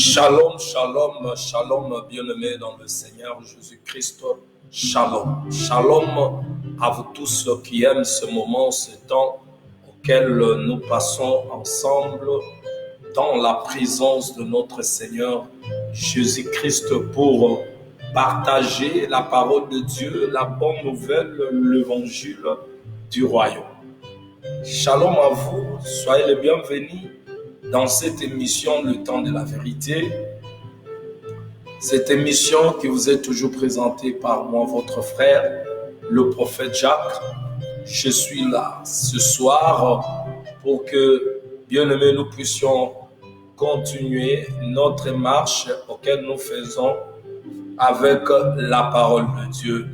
Shalom, shalom, shalom, bien-aimés dans le Seigneur Jésus-Christ. Shalom, shalom à vous tous qui aiment ce moment, ce temps auquel nous passons ensemble dans la présence de notre Seigneur Jésus-Christ pour partager la parole de Dieu, la bonne nouvelle, l'évangile du royaume. Shalom à vous, soyez les bienvenus dans cette émission Le Temps de la Vérité. Cette émission qui vous est toujours présentée par moi, votre frère, le prophète Jacques. Je suis là ce soir pour que, bien-aimés, nous puissions continuer notre marche auquel nous faisons avec la parole de Dieu.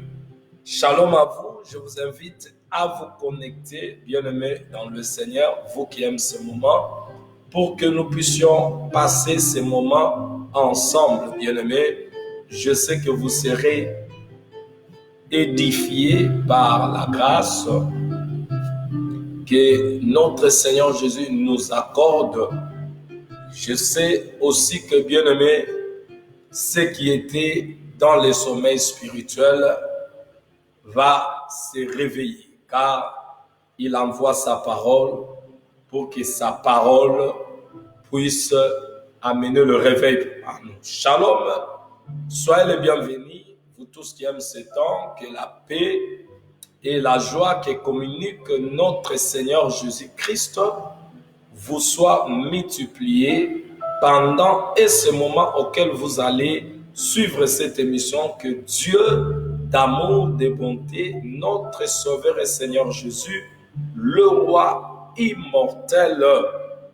Shalom à vous, je vous invite à vous connecter, bien-aimés, dans le Seigneur, vous qui aimez ce moment, pour que nous puissions passer ces moments ensemble, bien-aimés. Je sais que vous serez édifiés par la grâce que notre Seigneur Jésus nous accorde. Je sais aussi que, bien-aimés, ce qui était dans le sommeil spirituel va se réveiller, car il envoie sa parole pour que sa parole puisse amener le réveil à nous. Shalom, soyez les bienvenus, vous tous qui aiment ce temps, que la paix et la joie que communique notre Seigneur Jésus-Christ vous soient multipliées pendant ce moment auquel vous allez suivre cette émission. Que Dieu d'amour, de bonté, notre Sauveur et Seigneur Jésus, le Roi immortel,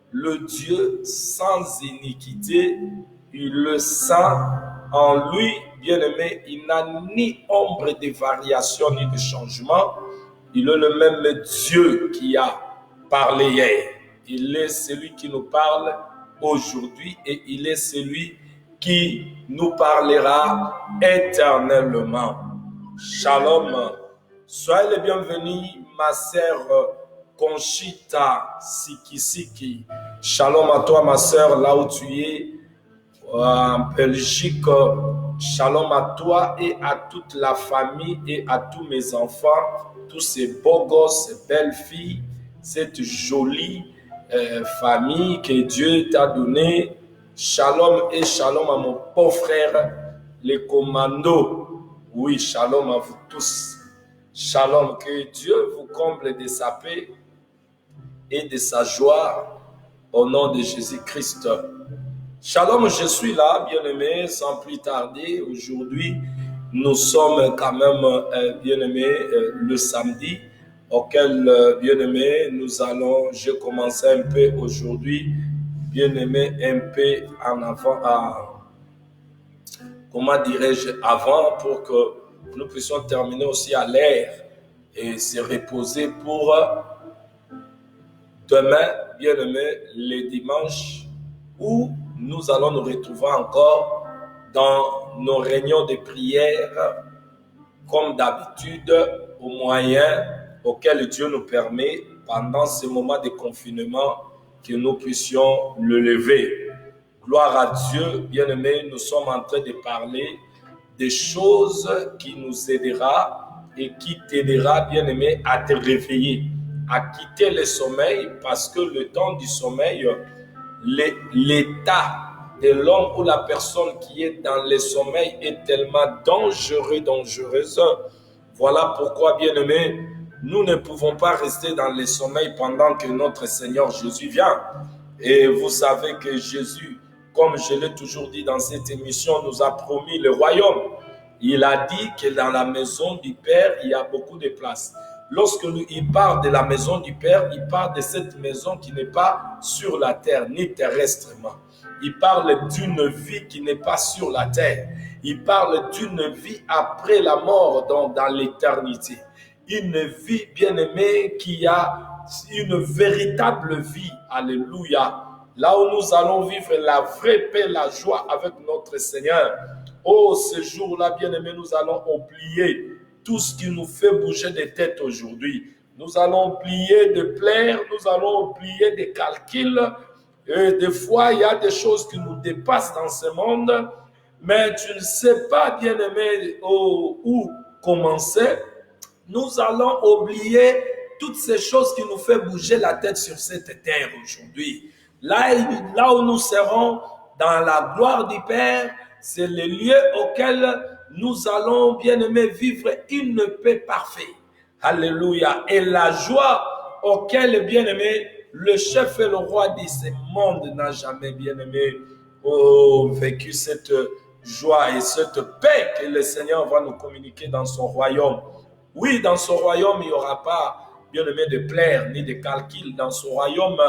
le Dieu sans iniquité, le Saint, en lui, bien-aimé, il n'a ni ombre de variation ni de changement. Il est le même Dieu qui a parlé hier. Il est celui qui nous parle aujourd'hui et il est celui qui nous parlera éternellement. Shalom. Soyez les bienvenus, ma sœur Conchita Sikisiki. Shalom à toi, ma sœur, là où tu es, en Belgique. Shalom à toi et à toute la famille et à tous mes enfants, tous ces beaux gosses, ces belles filles, cette jolie famille que Dieu t'a donnée. Shalom et shalom à mon beau frère, les commandos. Oui, shalom à vous tous. Shalom, que Dieu vous comble de sa paix et de sa joie au nom de Jésus-Christ. Shalom, je suis là, bien-aimé, sans plus tarder. Aujourd'hui, nous sommes quand même, bien-aimé, le samedi, auquel, bien-aimé, nous allons, je commence un peu aujourd'hui, bien-aimé, un peu en avant, comment dirais-je, avant, pour que nous puissions terminer aussi à l'air et se reposer pour demain, bien-aimé, le dimanche, où nous allons nous retrouver encore dans nos réunions de prière, comme d'habitude, aux moyens auxquels Dieu nous permet pendant ce moment de confinement que nous puissions le lever. Gloire à Dieu, bien-aimé, nous sommes en train de parler des choses qui nous aidera et qui t'aidera, bien-aimé, à te réveiller, à quitter le sommeil, parce que le temps du sommeil, l'état de l'homme ou la personne qui est dans le sommeil est tellement dangereuse. Voilà pourquoi, bien-aimé, nous ne pouvons pas rester dans le sommeil pendant que notre Seigneur Jésus vient. Et vous savez que Jésus, comme je l'ai toujours dit dans cette émission, nous a promis le royaume. Il a dit que dans la maison du Père, il y a beaucoup de places. Lorsque il parle de la maison du Père, il parle de cette maison qui n'est pas sur la terre, ni terrestrement. Il parle d'une vie qui n'est pas sur la terre. Il parle d'une vie après la mort, dans l'éternité. Une vie, bien-aimée, qui a une véritable vie. Alléluia. Là où nous allons vivre la vraie paix, la joie avec notre Seigneur. Oh, ce jour-là, bien-aimé, nous allons oublier tout ce qui nous fait bouger des têtes aujourd'hui. Nous allons oublier de plaire, nous allons oublier des calculs, Et des fois, il y a des choses qui nous dépassent dans ce monde, mais tu ne sais pas, bien-aimé, où commencer. Nous allons oublier toutes ces choses qui nous font bouger la tête sur cette terre aujourd'hui. Là où nous serons dans la gloire du Père, c'est le lieu auquel nous allons, bien-aimés, vivre une paix parfaite. Alléluia. Et la joie auquel, bien-aimé, le chef et le roi de ce monde n'a jamais, bien-aimé, vécu cette joie et cette paix que le Seigneur va nous communiquer dans son royaume. Oui, dans son royaume, il n'y aura pas, bien-aimé, de plaire ni de calcul. Dans son royaume,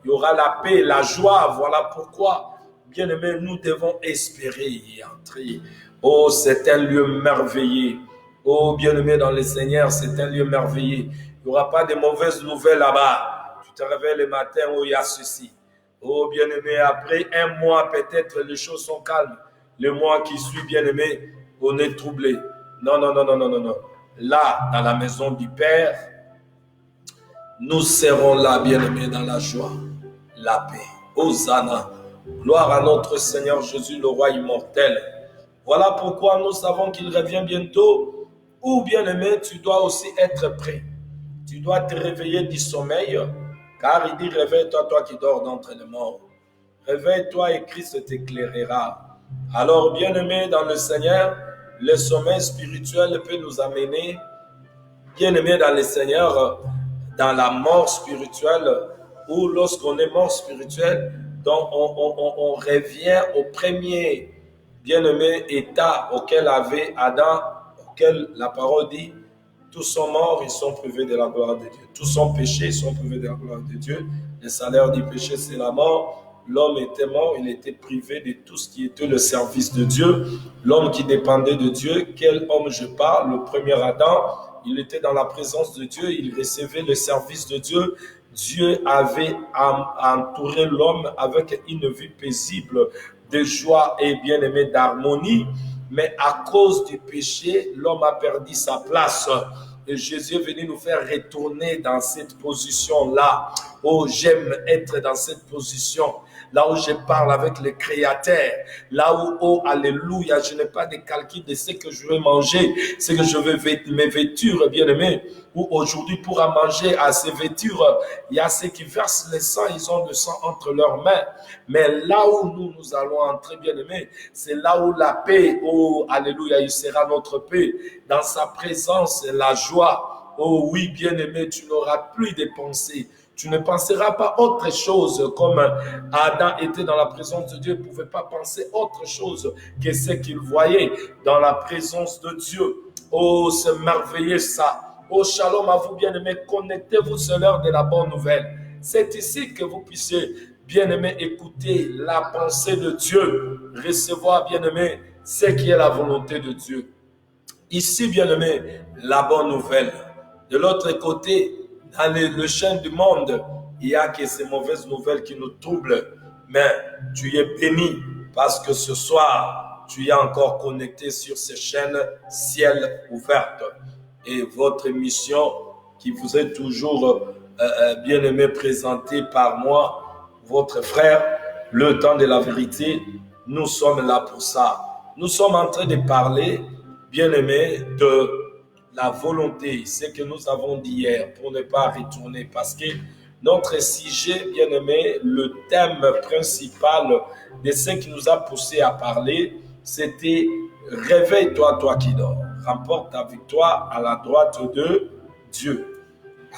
il y aura la paix, la joie. Voilà pourquoi, bien-aimé, nous devons espérer y entrer. Oh, c'est un lieu merveilleux. Oh, bien-aimé dans le Seigneur, c'est un lieu merveilleux. Il n'y aura pas de mauvaises nouvelles là-bas. Tu te réveilles le matin, oh, il y a ceci. Oh, bien-aimé, après un mois, peut-être les choses sont calmes. Le mois qui suit, bien-aimé, on est troublé. Non, non, non, non, non, non, non. Là, dans la maison du Père, nous serons là, bien-aimés, dans la joie, la paix. Hosanna. Gloire à notre Seigneur Jésus, le roi immortel. Voilà pourquoi nous savons qu'il revient bientôt. Ou, bien-aimé, tu dois aussi être prêt. Tu dois te réveiller du sommeil, car il dit, réveille-toi, toi qui dors d'entre les morts. Réveille-toi et Christ t'éclairera. Alors, bien-aimé dans le Seigneur, le sommeil spirituel peut nous amener, bien-aimé dans le Seigneur, dans la mort spirituelle, ou lorsqu'on est mort spirituel, donc on revient au premier, bien-aimé, état auquel avait Adam, auquel la parole dit, tous sont morts, ils sont privés de la gloire de Dieu. Tous sont péchés, ils sont privés de la gloire de Dieu. Le salaire du péché, c'est la mort. L'homme était mort, il était privé de tout ce qui était le service de Dieu. L'homme qui dépendait de Dieu, quel homme je parle? Le premier Adam, il était dans la présence de Dieu, il recevait le service de Dieu. Dieu avait entouré l'homme avec une vie paisible, de joie et bien-aimé, d'harmonie. Mais à cause du péché, l'homme a perdu sa place. Et Jésus est venu nous faire retourner dans cette position-là. Oh, j'aime être dans cette position. Là où je parle avec le Créateur. Là où, oh, alléluia, je n'ai pas de calcul de ce que je vais manger, ce que je vais me vêtir, bien-aimé. Ou aujourd'hui, pour manger à ces vêtures, il y a ceux qui versent le sang, ils ont le sang entre leurs mains. Mais là où nous allons entrer, bien-aimé, c'est là où la paix, oh, alléluia, il sera notre paix. Dans sa présence, la joie. Oh oui, bien-aimé, tu n'auras plus de pensées. Tu ne penseras pas autre chose, comme Adam était dans la présence de Dieu, il ne pouvait pas penser autre chose que ce qu'il voyait dans la présence de Dieu. Oh, c'est merveilleux ça. Oh, shalom à vous, bien-aimés. Connectez-vous sur l'heure de la bonne nouvelle. C'est ici que vous puissiez, bien-aimés, écouter la pensée de Dieu, recevoir, bien-aimés, ce qui est la volonté de Dieu. Ici, bien-aimés, la bonne nouvelle. De l'autre côté, dans le champ du monde, il y a que ces mauvaises nouvelles qui nous troublent. Mais tu es béni parce que ce soir, tu es encore connecté sur ces chaînes ciel ouvertes. Et votre émission qui vous est toujours bien aimé présentée par moi, votre frère, le temps de la vérité, nous sommes là pour ça. Nous sommes en train de parler, bien aimé, de la volonté, ce que nous avons dit hier, pour ne pas retourner, parce que notre sujet, bien aimé, le thème principal de ce qui nous a poussé à parler, c'était « Réveille-toi, toi qui dors, remporte ta victoire à la droite de Dieu ».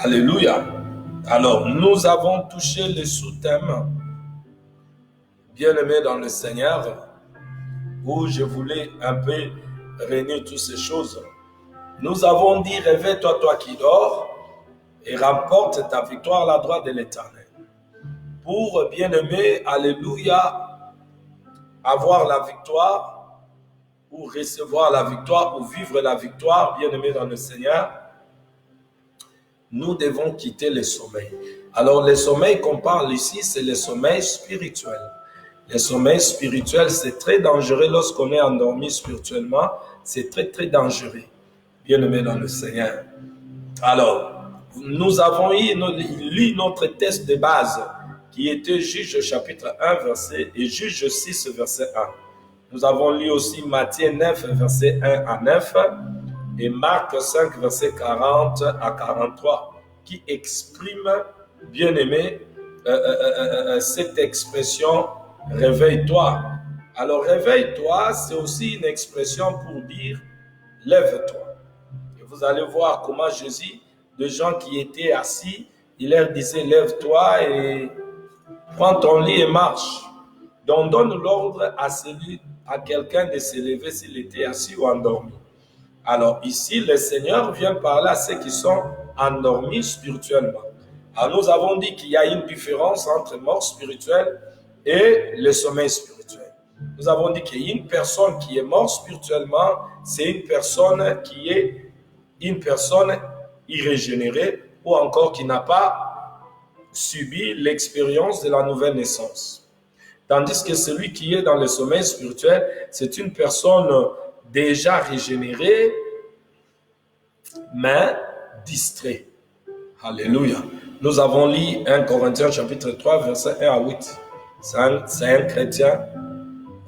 Alléluia. Alors, nous avons touché le sous-thème, bien aimé dans le Seigneur, où je voulais un peu réunir toutes ces choses. Nous avons dit, réveille-toi, toi qui dors, et remporte ta victoire à la droite de l'Éternel. Pour, bien-aimé, alléluia, avoir la victoire, ou recevoir la victoire, ou vivre la victoire, bien-aimé dans le Seigneur, nous devons quitter le sommeil. Alors, le sommeil qu'on parle ici, c'est le sommeil spirituel. Le sommeil spirituel, c'est très dangereux lorsqu'on est endormi spirituellement. C'est très, très dangereux. Bien-aimé dans le Seigneur. Alors, nous avons lu notre test de base qui était Juge chapitre 1, verset, et Juge 6, verset 1. Nous avons lu aussi Matthieu 9, verset 1 à 9, et Marc 5, verset 40 à 43, qui exprime, bien aimé, cette expression « réveille-toi ». Alors, réveille-toi, c'est aussi une expression pour dire « lève-toi ». Et vous allez voir comment Jésus, de gens qui étaient assis, il leur disait « lève-toi et prends ton lit et marche ». Donc, donne l'ordre à quelqu'un de se lever s'il était assis ou endormi. Alors ici, le Seigneur vient parler à ceux qui sont endormis spirituellement. Alors nous avons dit qu'il y a une différence entre mort spirituelle et le sommeil spirituel. Nous avons dit qu'il y a une personne qui est morte spirituellement, c'est une personne qui est une personne irrégénérée ou encore qui n'a pas subi l'expérience de la nouvelle naissance. Tandis que celui qui est dans le sommeil spirituel, c'est une personne déjà régénérée, mais distrait. Alléluia. Nous avons lu 1 Corinthiens chapitre 3, verset 1 à 8. C'est un chrétien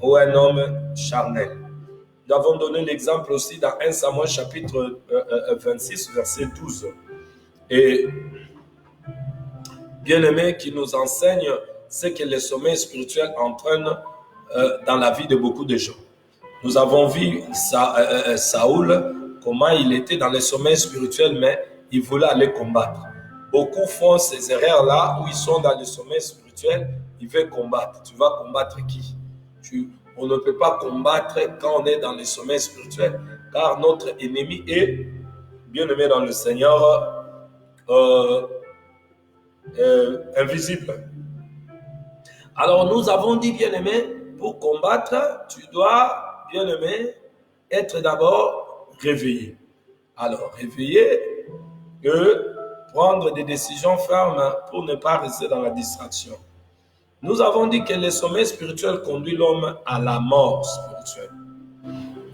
ou un homme charnel. Nous avons donné l'exemple aussi dans 1 Samuel chapitre 26, verset 12. Et bien-aimé qui nous enseigne ce que le sommeil spirituel entraîne dans la vie de beaucoup de gens. Nous avons vu Saoul, comment il était dans le sommeil spirituel, mais il voulait aller combattre. Beaucoup font ces erreurs-là où ils sont dans le sommeil spirituel, ils veulent combattre. Tu vas combattre qui? On ne peut pas combattre quand on est dans le sommeil spirituel, car notre ennemi est bien-aimé dans le Seigneur, invisible. Alors nous avons dit, bien-aimé, pour combattre, tu dois, bien-aimé, être d'abord réveillé. Alors, réveillé et prendre des décisions fermes pour ne pas rester dans la distraction. Nous avons dit que le sommeil spirituel conduit l'homme à la mort spirituelle.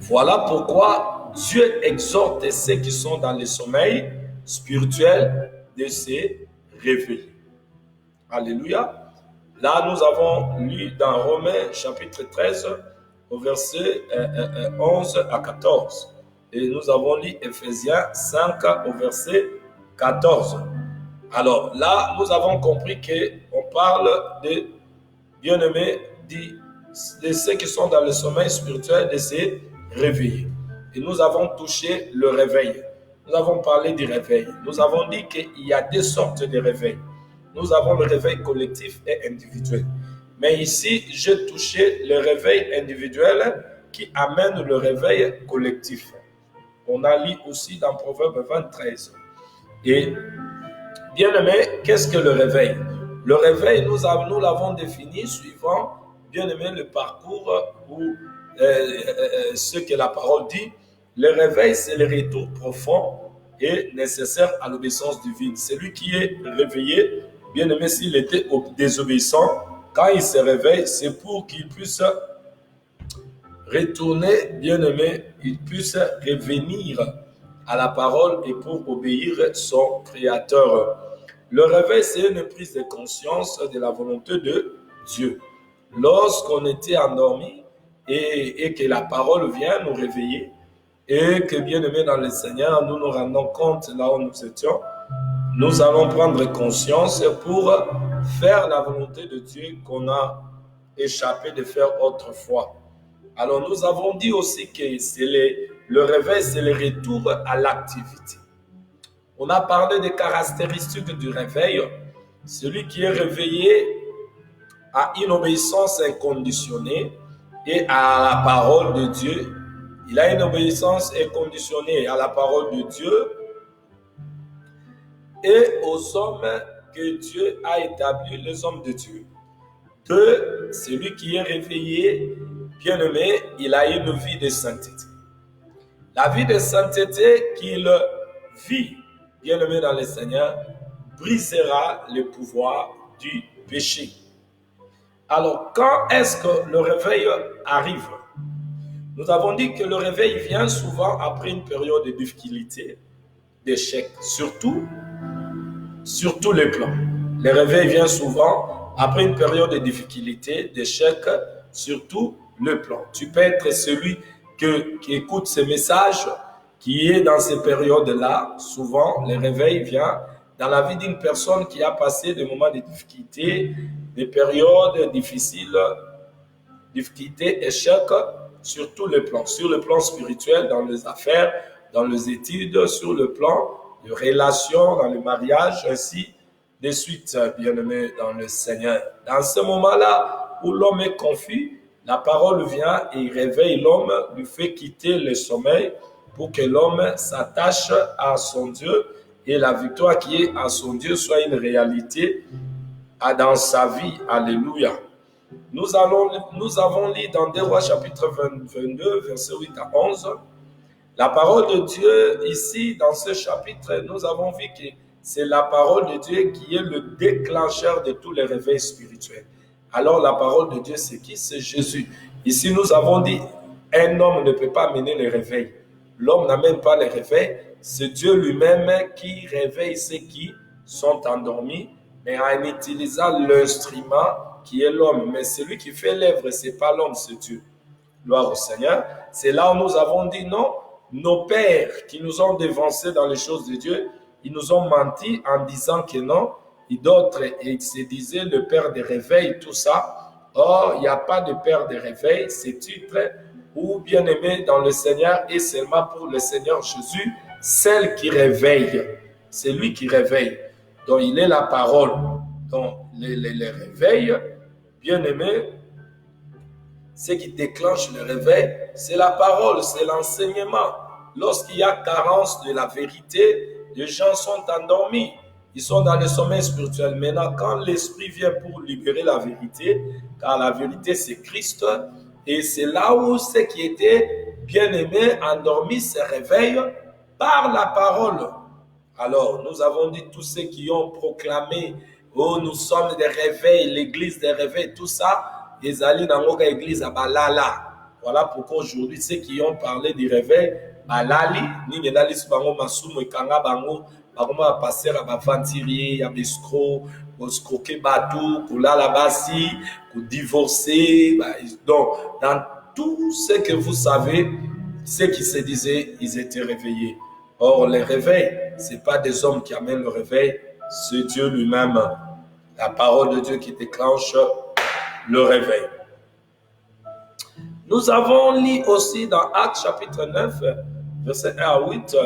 Voilà pourquoi Dieu exhorte ceux qui sont dans le sommeil spirituel de se réveiller. Alléluia. Là, nous avons lu dans Romains chapitre 13, au verset 11 à 14. Et nous avons lu Ephésiens 5 au verset 14. Alors là, nous avons compris qu'on parle de bien-aimés, de ceux qui sont dans le sommeil spirituel, de se réveiller. Et nous avons touché le réveil. Nous avons parlé du réveil. Nous avons dit qu'il y a deux sortes de réveils. Nous avons le réveil collectif et individuel. Mais ici, j'ai touché le réveil individuel qui amène le réveil collectif. On a lu aussi dans Proverbe 23. Et bien aimé, qu'est-ce que le réveil? Le réveil, nous l'avons défini suivant, bien aimé, le parcours ou ce que la parole dit. Le réveil, c'est le retour profond et nécessaire à l'obéissance divine. Celui qui est réveillé, bien aimé, s'il était désobéissant, quand il se réveille, c'est pour qu'il puisse retourner, bien aimé, il puisse revenir à la parole et pour obéir son Créateur. Le réveil, c'est une prise de conscience de la volonté de Dieu. Lorsqu'on était endormi et que la parole vient nous réveiller et que, bien aimé dans le Seigneur, nous nous rendons compte là où nous étions, nous allons prendre conscience pour faire la volonté de Dieu qu'on a échappé de faire autrefois. Alors nous avons dit aussi que le réveil, c'est le retour à l'activité. On a parlé des caractéristiques du réveil. Celui qui est réveillé a une obéissance inconditionnée et à la parole de Dieu. Il a une obéissance inconditionnée à la parole de Dieu et aux hommes que Dieu a établis, les hommes de Dieu. Deux, celui qui est réveillé, bien-aimé, il a une vie de sainteté. La vie de sainteté qu'il vit, bien-aimé dans le Seigneur, brisera le pouvoir du péché. Alors, quand est-ce que le réveil arrive? Nous avons dit que le réveil vient souvent après une période de difficulté, d'échec, sur tous les plans. Le réveil vient souvent après une période de difficulté, d'échec, surtout le plan. Tu peux être celui qui écoute ces messages, qui est dans ces périodes-là. Souvent, le réveil vient dans la vie d'une personne qui a passé des moments de difficulté, des périodes difficiles, difficultés, échecs, sur tous les plans. Sur le plan spirituel, dans les affaires, dans les études, sur le plan de relations, dans le mariage, ainsi de suite, bien-aimés dans le Seigneur. Dans ce moment-là où l'homme est confus, la parole vient et réveille l'homme, lui fait quitter le sommeil pour que l'homme s'attache à son Dieu et la victoire qui est à son Dieu soit une réalité dans sa vie. Alléluia. Nous avons lu dans 2 Rois chapitre 22, verset 8 à 11. La parole de Dieu, ici, dans ce chapitre, nous avons vu que c'est la parole de Dieu qui est le déclencheur de tous les réveils spirituels. Alors, la parole de Dieu, c'est qui? C'est Jésus. Ici, nous avons dit, un homme ne peut pas mener les réveils. L'homme n'amène pas les réveils. C'est Dieu lui-même qui réveille ceux qui sont endormis, mais en utilisant l'instrument qui est l'homme. Mais celui qui fait l'œuvre, ce n'est pas l'homme, c'est Dieu. Gloire au Seigneur. C'est là où nous avons dit non. Nos pères qui nous ont dévancés dans les choses de Dieu, ils nous ont menti en disant que non. Et d'autres, ils se disaient le père des réveils, tout ça. Or, il n'y a pas de père de réveil. Ce titre, ou bien-aimé dans le Seigneur, est seulement pour le Seigneur Jésus, celle qui réveille. C'est lui qui réveille. Donc, il est la parole. Donc, les réveils, bien-aimé, ce qui déclenche le réveil, c'est la parole, c'est l'enseignement. Lorsqu'il y a carence de la vérité, les gens sont endormis. Ils sont dans le sommeil spirituel. Maintenant, quand l'Esprit vient pour libérer la vérité, car la vérité, c'est Christ, et c'est là où ceux qui étaient bien-aimés, endormis, se réveillent par la parole. Alors, nous avons dit tous ceux qui ont proclamé « Oh, nous sommes des réveils, l'église des réveils », tout ça, ils allaient dans notre église à Balala. Voilà pourquoi aujourd'hui, ceux qui ont parlé du réveil, Balali, ni n'ali subango masumu ikanga bango, bango ma passer à bavantirier, à bescro, au scroquer batou, kulala basi, ku divorcer. Donc, dans tout ce que vous savez, ceux qui se disaient, ils étaient réveillés. Or, les réveils, ce n'est pas des hommes qui amènent le réveil, c'est Dieu lui-même, la parole de Dieu qui déclenche le réveil. Nous avons lu aussi dans Actes chapitre 9, verset 1 à 8,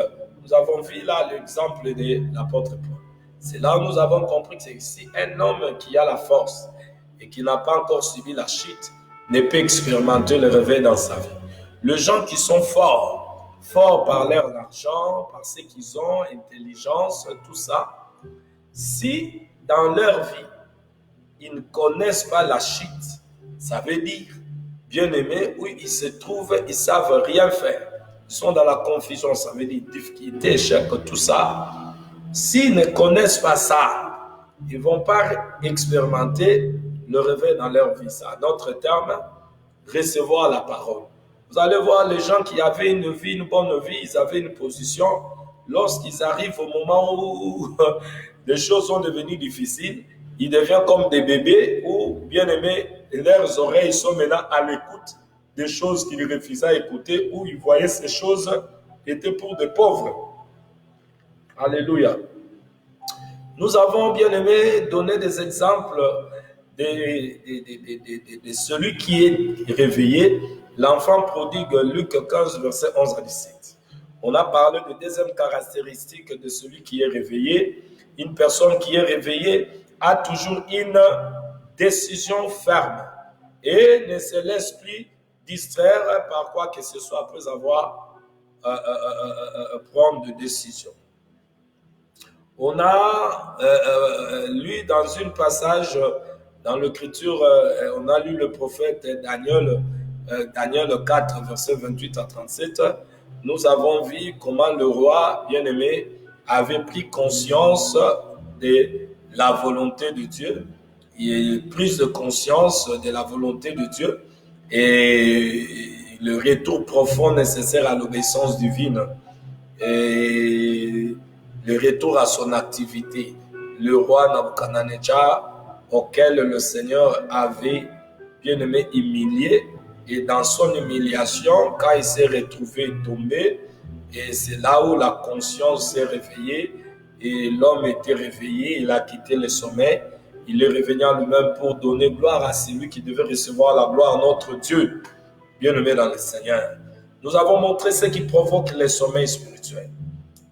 nous avons vu là l'exemple de l'apôtre Paul. C'est là où nous avons compris que c'est ici un homme qui a la force et qui n'a pas encore subi la chute ne peut expérimenter le réveil dans sa vie. Les gens qui sont forts par leur argent, par ce qu'ils ont, intelligence, tout ça, si dans leur vie, ils ne connaissent pas la chute, ça veut dire, bien-aimés, où ils se trouvent, ils ne savent rien faire. Ils sont dans la confusion, ça veut dire difficulté, échec, tout ça. S'ils ne connaissent pas ça, ils ne vont pas expérimenter le réveil dans leur vie. Ça, d'autres termes, recevoir la parole. Vous allez voir les gens qui avaient une vie, une bonne vie, ils avaient une position. Lorsqu'ils arrivent au moment où les choses sont devenues difficiles, ils deviennent comme des bébés ou, bien aimés, leurs oreilles sont maintenant à l'écoute des choses qu'ils refusaient à écouter, où ils voyaient ces choses étaient pour des pauvres. Alléluia. Nous avons, bien aimé, donné des exemples de celui qui est réveillé, l'enfant prodigue, Luc 15, verset 11 à 17. On a parlé de deuxième caractéristique de celui qui est réveillé. Une personne qui est réveillée a toujours une décision ferme et ne se laisse plus distraire par quoi que ce soit après avoir prendre des décisions. On a lu dans un passage dans l'Écriture, on a lu le prophète Daniel 4, verset 28 à 37. Nous avons vu comment le roi bien-aimé avait pris conscience de la volonté de Dieu. Il a pris de conscience de la volonté de Dieu et le retour profond nécessaire à l'obéissance divine et le retour à son activité. Le roi Nabuchodonosor auquel le Seigneur avait bien aimé humilié. Et dans son humiliation, quand il s'est retrouvé tombé, et c'est là où la conscience s'est réveillée, et l'homme était réveillé, il a quitté le sommeil, il est revenu en lui-même pour donner gloire à celui qui devait recevoir la gloire, notre Dieu, bien-aimé dans le Seigneur. Nous avons montré ce qui provoque les sommeils spirituels.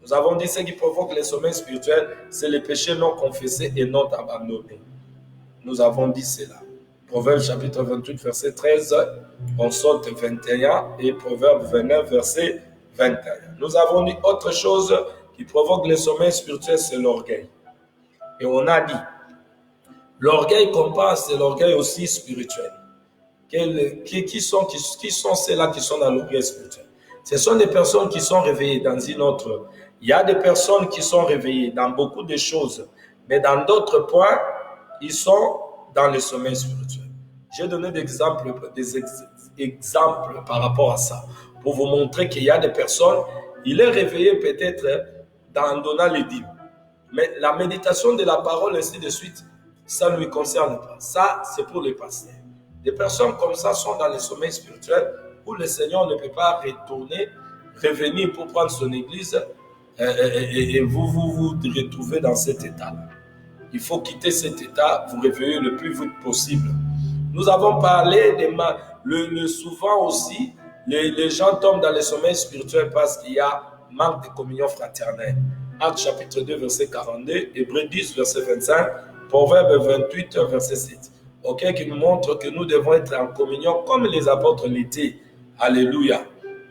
Nous avons dit ce qui provoque les sommeils spirituels, c'est les péchés non confessés et non abandonnés. Nous avons dit cela. Proverbe chapitre 28, verset 13, on saute 21 et Proverbe 29, verset 21. Nous avons dit autre chose qui provoque les sommeils spirituels, c'est l'orgueil. Et on a dit, l'orgueil qu'on parle, c'est l'orgueil aussi spirituel. Qui sont ceux-là qui sont dans l'orgueil spirituel? Ce sont des personnes qui sont réveillées dans une autre. Il y a des personnes qui sont réveillées dans beaucoup de choses, mais dans d'autres points, ils sont dans le sommeil spirituel. J'ai donné des exemples par rapport à ça, pour vous montrer qu'il y a des personnes, il est réveillé peut-être en donnant les dîmes, mais la méditation de la parole, ainsi de suite, ça ne lui concerne pas. Ça, c'est pour les pasteurs. Des personnes comme ça sont dans le sommeil spirituel où le Seigneur ne peut pas retourner, revenir pour prendre son église et vous retrouvez dans cet état-là. Il faut quitter cet état, vous réveiller le plus vite possible. Nous avons parlé souvent aussi, les gens tombent dans le sommeil spirituel parce qu'il y a manque de communion fraternelle. Actes chapitre 2, verset 42, Hébreux 10, verset 25, Proverbe 28, verset 7. Ok, qui nous montre que nous devons être en communion comme les apôtres l'étaient. Alléluia.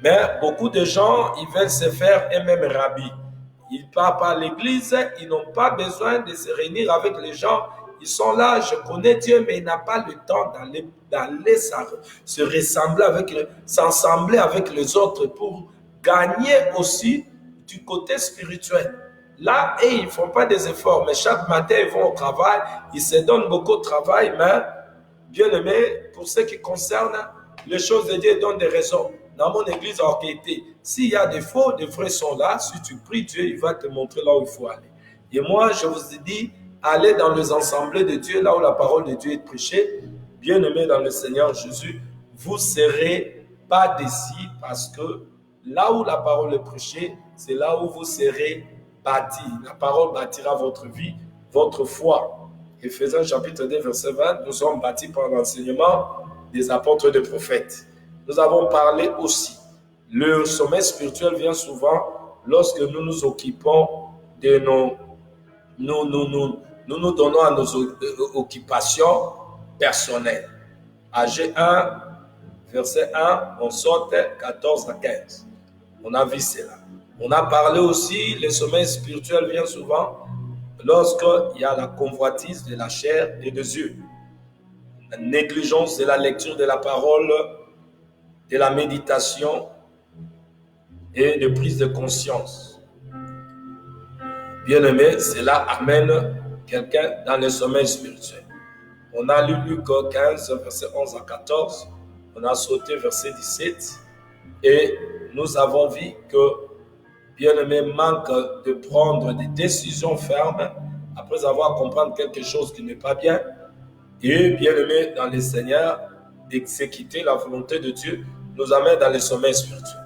Mais beaucoup de gens, ils veulent se faire eux-mêmes rabbis. Ils partent à l'église, ils n'ont pas besoin de se réunir avec les gens. Ils sont là, je connais Dieu, mais ils n'ont pas le temps d'aller s'assembler avec les autres pour gagner aussi du côté spirituel. Là, ils ne font pas des efforts, mais chaque matin, ils vont au travail, ils se donnent beaucoup de travail, mais bien aimé, pour ce qui concerne les choses de Dieu, ils donnent des raisons. Dans mon église en Orquété, s'il y a des faux, des vrais sont là. Si tu pries, Dieu, il va te montrer là où il faut aller. Et moi, je vous ai dit, allez dans les assemblées de Dieu, là où la parole de Dieu est prêchée. Bien-aimés dans le Seigneur Jésus, vous ne serez pas déçus parce que là où la parole est prêchée, c'est là où vous serez bâtis. La parole bâtira votre vie, votre foi. Éphésiens chapitre 2, verset 20, nous sommes bâtis par l'enseignement des apôtres et des prophètes. Nous avons parlé aussi, le sommeil spirituel vient souvent lorsque nous nous occupons de nous donnons à nos occupations personnelles. Ag 1, verset 1, on saute 14 à 15. On a vu cela. On a parlé aussi, le sommeil spirituel vient souvent lorsqu'il y a la convoitise de la chair et des yeux. La négligence de la lecture de la parole, de la méditation et de prise de conscience. Bien-aimé, cela amène quelqu'un dans le sommeil spirituel. On a lu Luc 15, verset 11 à 14. On a sauté verset 17. Et nous avons vu que bien-aimé manque de prendre des décisions fermes après avoir compris quelque chose qui n'est pas bien. Et bien-aimé dans le Seigneur, d'exécuter la volonté de Dieu nous amène dans le sommeil spirituel.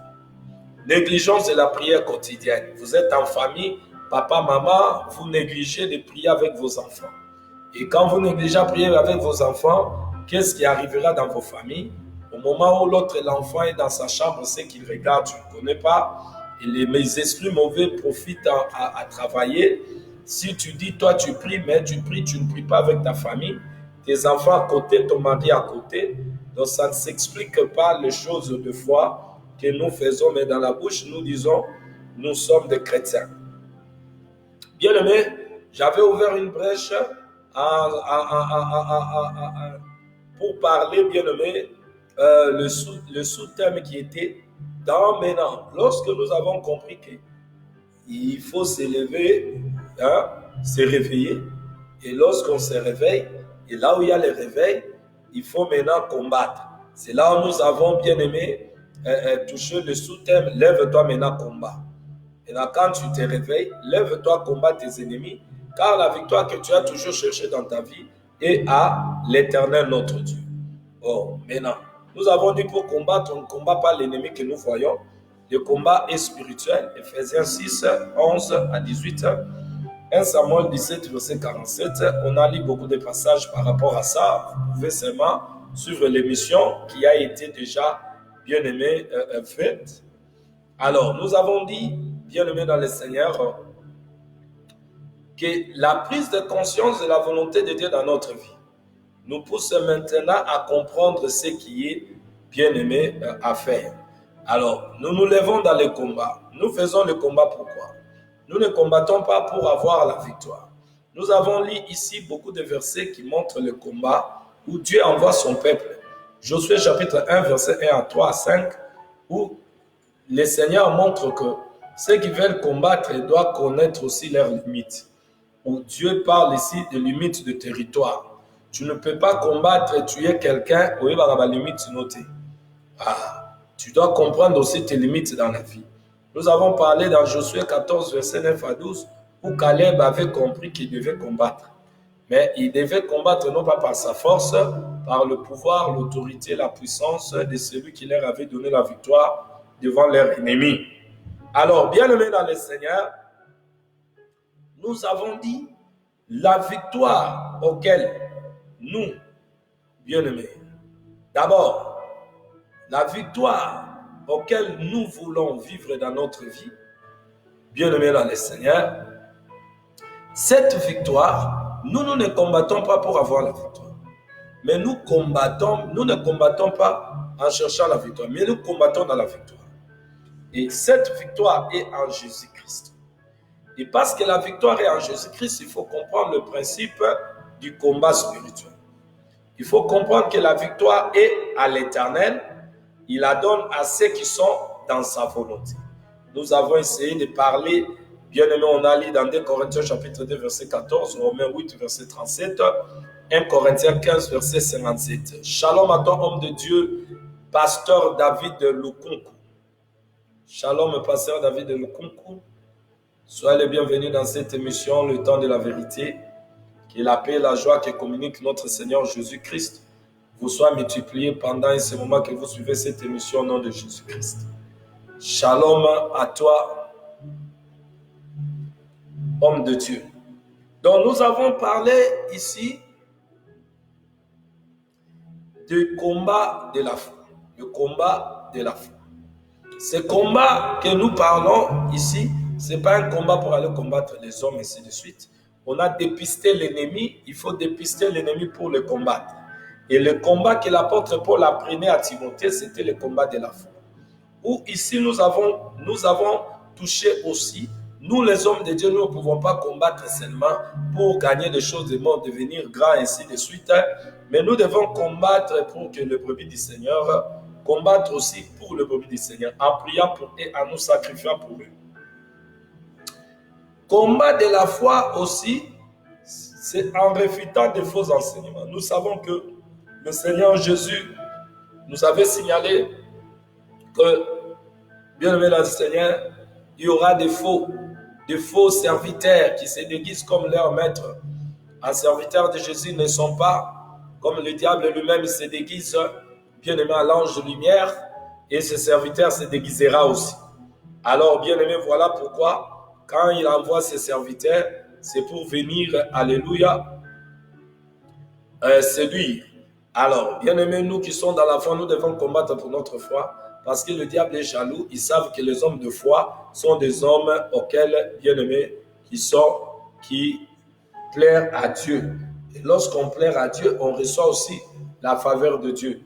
Négligence de la prière quotidienne. Vous êtes en famille, papa, maman, vous négligez de prier avec vos enfants. Et quand vous négligez de prier avec vos enfants, qu'est-ce qui arrivera dans vos familles? Au moment où l'enfant est dans sa chambre, c'est qu'il regarde, tu ne connais pas, et les esprits mauvais profitent à travailler. Si tu dis, toi tu pries, mais tu ne pries pas avec ta famille, tes enfants à côté, ton mari à côté, donc ça ne s'explique pas les choses de foi que nous faisons, mais dans la bouche, nous disons, nous sommes des chrétiens. Bien aimé, j'avais ouvert une brèche pour parler, bien aimé, le sous-thème qui était dans maintenant. Lorsque nous avons compris qu'il faut s'élever, se réveiller, et lorsqu'on se réveille, et là où il y a le réveil, il faut maintenant combattre. C'est là où nous avons bien aimé touché le sous-thème, lève-toi maintenant, combat. Et là, quand tu te réveilles, lève-toi, combat tes ennemis, car la victoire que tu as toujours cherchée dans ta vie, et à l'Éternel notre Dieu. Oh, maintenant, nous avons dit pour combattre, on ne combat pas l'ennemi que nous voyons. Le combat est spirituel. Ephésiens 6, 11 à 18. 1 Samuel 17, verset 47. On a lu beaucoup de passages par rapport à ça. Vous pouvez seulement suivre l'émission qui a été déjà bien aimée faite. Alors, nous avons dit, bien aimé dans le Seigneur, que la prise de conscience de la volonté de Dieu dans notre vie nous pousse maintenant à comprendre ce qui est bien aimé à faire. Alors, nous nous levons dans le combat. Nous faisons le combat pourquoi? Nous ne combattons pas pour avoir la victoire. Nous avons lu ici beaucoup de versets qui montrent le combat où Dieu envoie son peuple. Josué chapitre 1, verset 1 à 3 à 5, où le Seigneur montre que ceux qui veulent combattre doivent connaître aussi leurs limites. Où Dieu parle ici de limites de territoire. Tu ne peux pas combattre et tuer quelqu'un où il va avoir limite notée. Tu dois comprendre aussi tes limites dans la vie. Nous avons parlé dans Josué 14, verset 9 à 12, où Caleb avait compris qu'il devait combattre. Mais il devait combattre non pas par sa force, par le pouvoir, l'autorité, la puissance de celui qui leur avait donné la victoire devant leurs ennemis. Alors, bien-aimés dans le Seigneur, nous avons dit la victoire auquel nous, bien-aimés, d'abord, la victoire auquel nous voulons vivre dans notre vie, bien-aimés dans le Seigneur, cette victoire, nous ne combattons pas pour avoir la victoire. Mais nous ne combattons pas en cherchant la victoire, mais nous combattons dans la victoire. Et cette victoire est en Jésus-Christ. Et parce que la victoire est en Jésus-Christ, il faut comprendre le principe du combat spirituel. Il faut comprendre que la victoire est à l'Éternel. Il la donne à ceux qui sont dans sa volonté. Nous avons essayé de parler, bien aimé, on a lu dans 2 Corinthiens chapitre 2, verset 14, Romains 8, verset 37, 1 Corinthiens 15, verset 57. Shalom à toi, homme de Dieu, pasteur David de Lukunku. Shalom, pasteur David de Lukunku. Soyez les bienvenus dans cette émission, le temps de la vérité. Que la paix et la joie que communique notre Seigneur Jésus-Christ vous soient multipliés pendant ce moment que vous suivez cette émission au nom de Jésus-Christ. Shalom à toi, homme de Dieu. Donc nous avons parlé ici du combat de la foi. Le combat de la foi. Ce combat que nous parlons ici, ce n'est pas un combat pour aller combattre les hommes, et ainsi de suite. On a dépisté l'ennemi, il faut dépister l'ennemi pour le combattre. Et le combat que l'apôtre Paul apprenait à Timothée, c'était le combat de la foi. Où ici nous avons touché aussi, nous les hommes de Dieu, nous ne pouvons pas combattre seulement pour gagner des choses du monde, devenir grands, et ainsi de suite. Mais nous devons combattre pour que le brebis du Seigneur, combattre aussi pour le brebis du Seigneur, en priant pour eux, en nous sacrifiant pour eux. Combat de la foi aussi, c'est en réfutant des faux enseignements. Nous savons que le Seigneur Jésus nous avait signalé que, bien aimé dans le Seigneur, il y aura des faux serviteurs qui se déguisent comme leur maître. Les serviteurs de Jésus ne sont pas comme le diable lui-même, il se déguise, bien aimé, à l'ange de lumière, et ce serviteur se déguisera aussi. Alors, bien aimé, voilà pourquoi quand il envoie ses serviteurs, c'est pour venir, alléluia, séduire. Alors, bien aimés, nous qui sommes dans la foi, nous devons combattre pour notre foi, parce que le diable est jaloux. Ils savent que les hommes de foi sont des hommes auxquels, bien aimés, qui plairent à Dieu. Et lorsqu'on plaire à Dieu, on reçoit aussi la faveur de Dieu.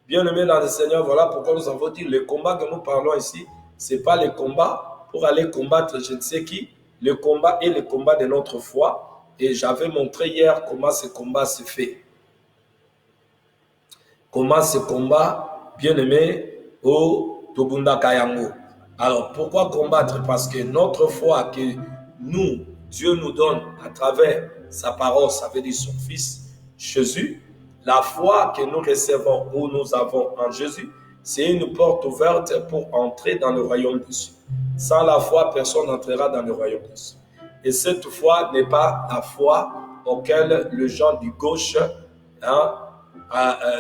Bien aimés dans le Seigneur, voilà pourquoi nous avons dit, le combat que nous parlons ici, ce n'est pas le combat pour aller combattre je ne sais qui, le combat est le combat de notre foi. Et j'avais montré hier comment ce combat se fait. Comment ce combat, bien aimé, au Tobunda Kayango. Alors, pourquoi combattre? Parce que notre foi que nous, Dieu nous donne à travers sa parole, ça veut dire son Fils, Jésus, la foi que nous recevons ou nous avons en Jésus, c'est une porte ouverte pour entrer dans le royaume des cieux. Sans la foi, personne n'entrera dans le royaume des cieux. Et cette foi n'est pas la foi auquel le genre du gauche, hein,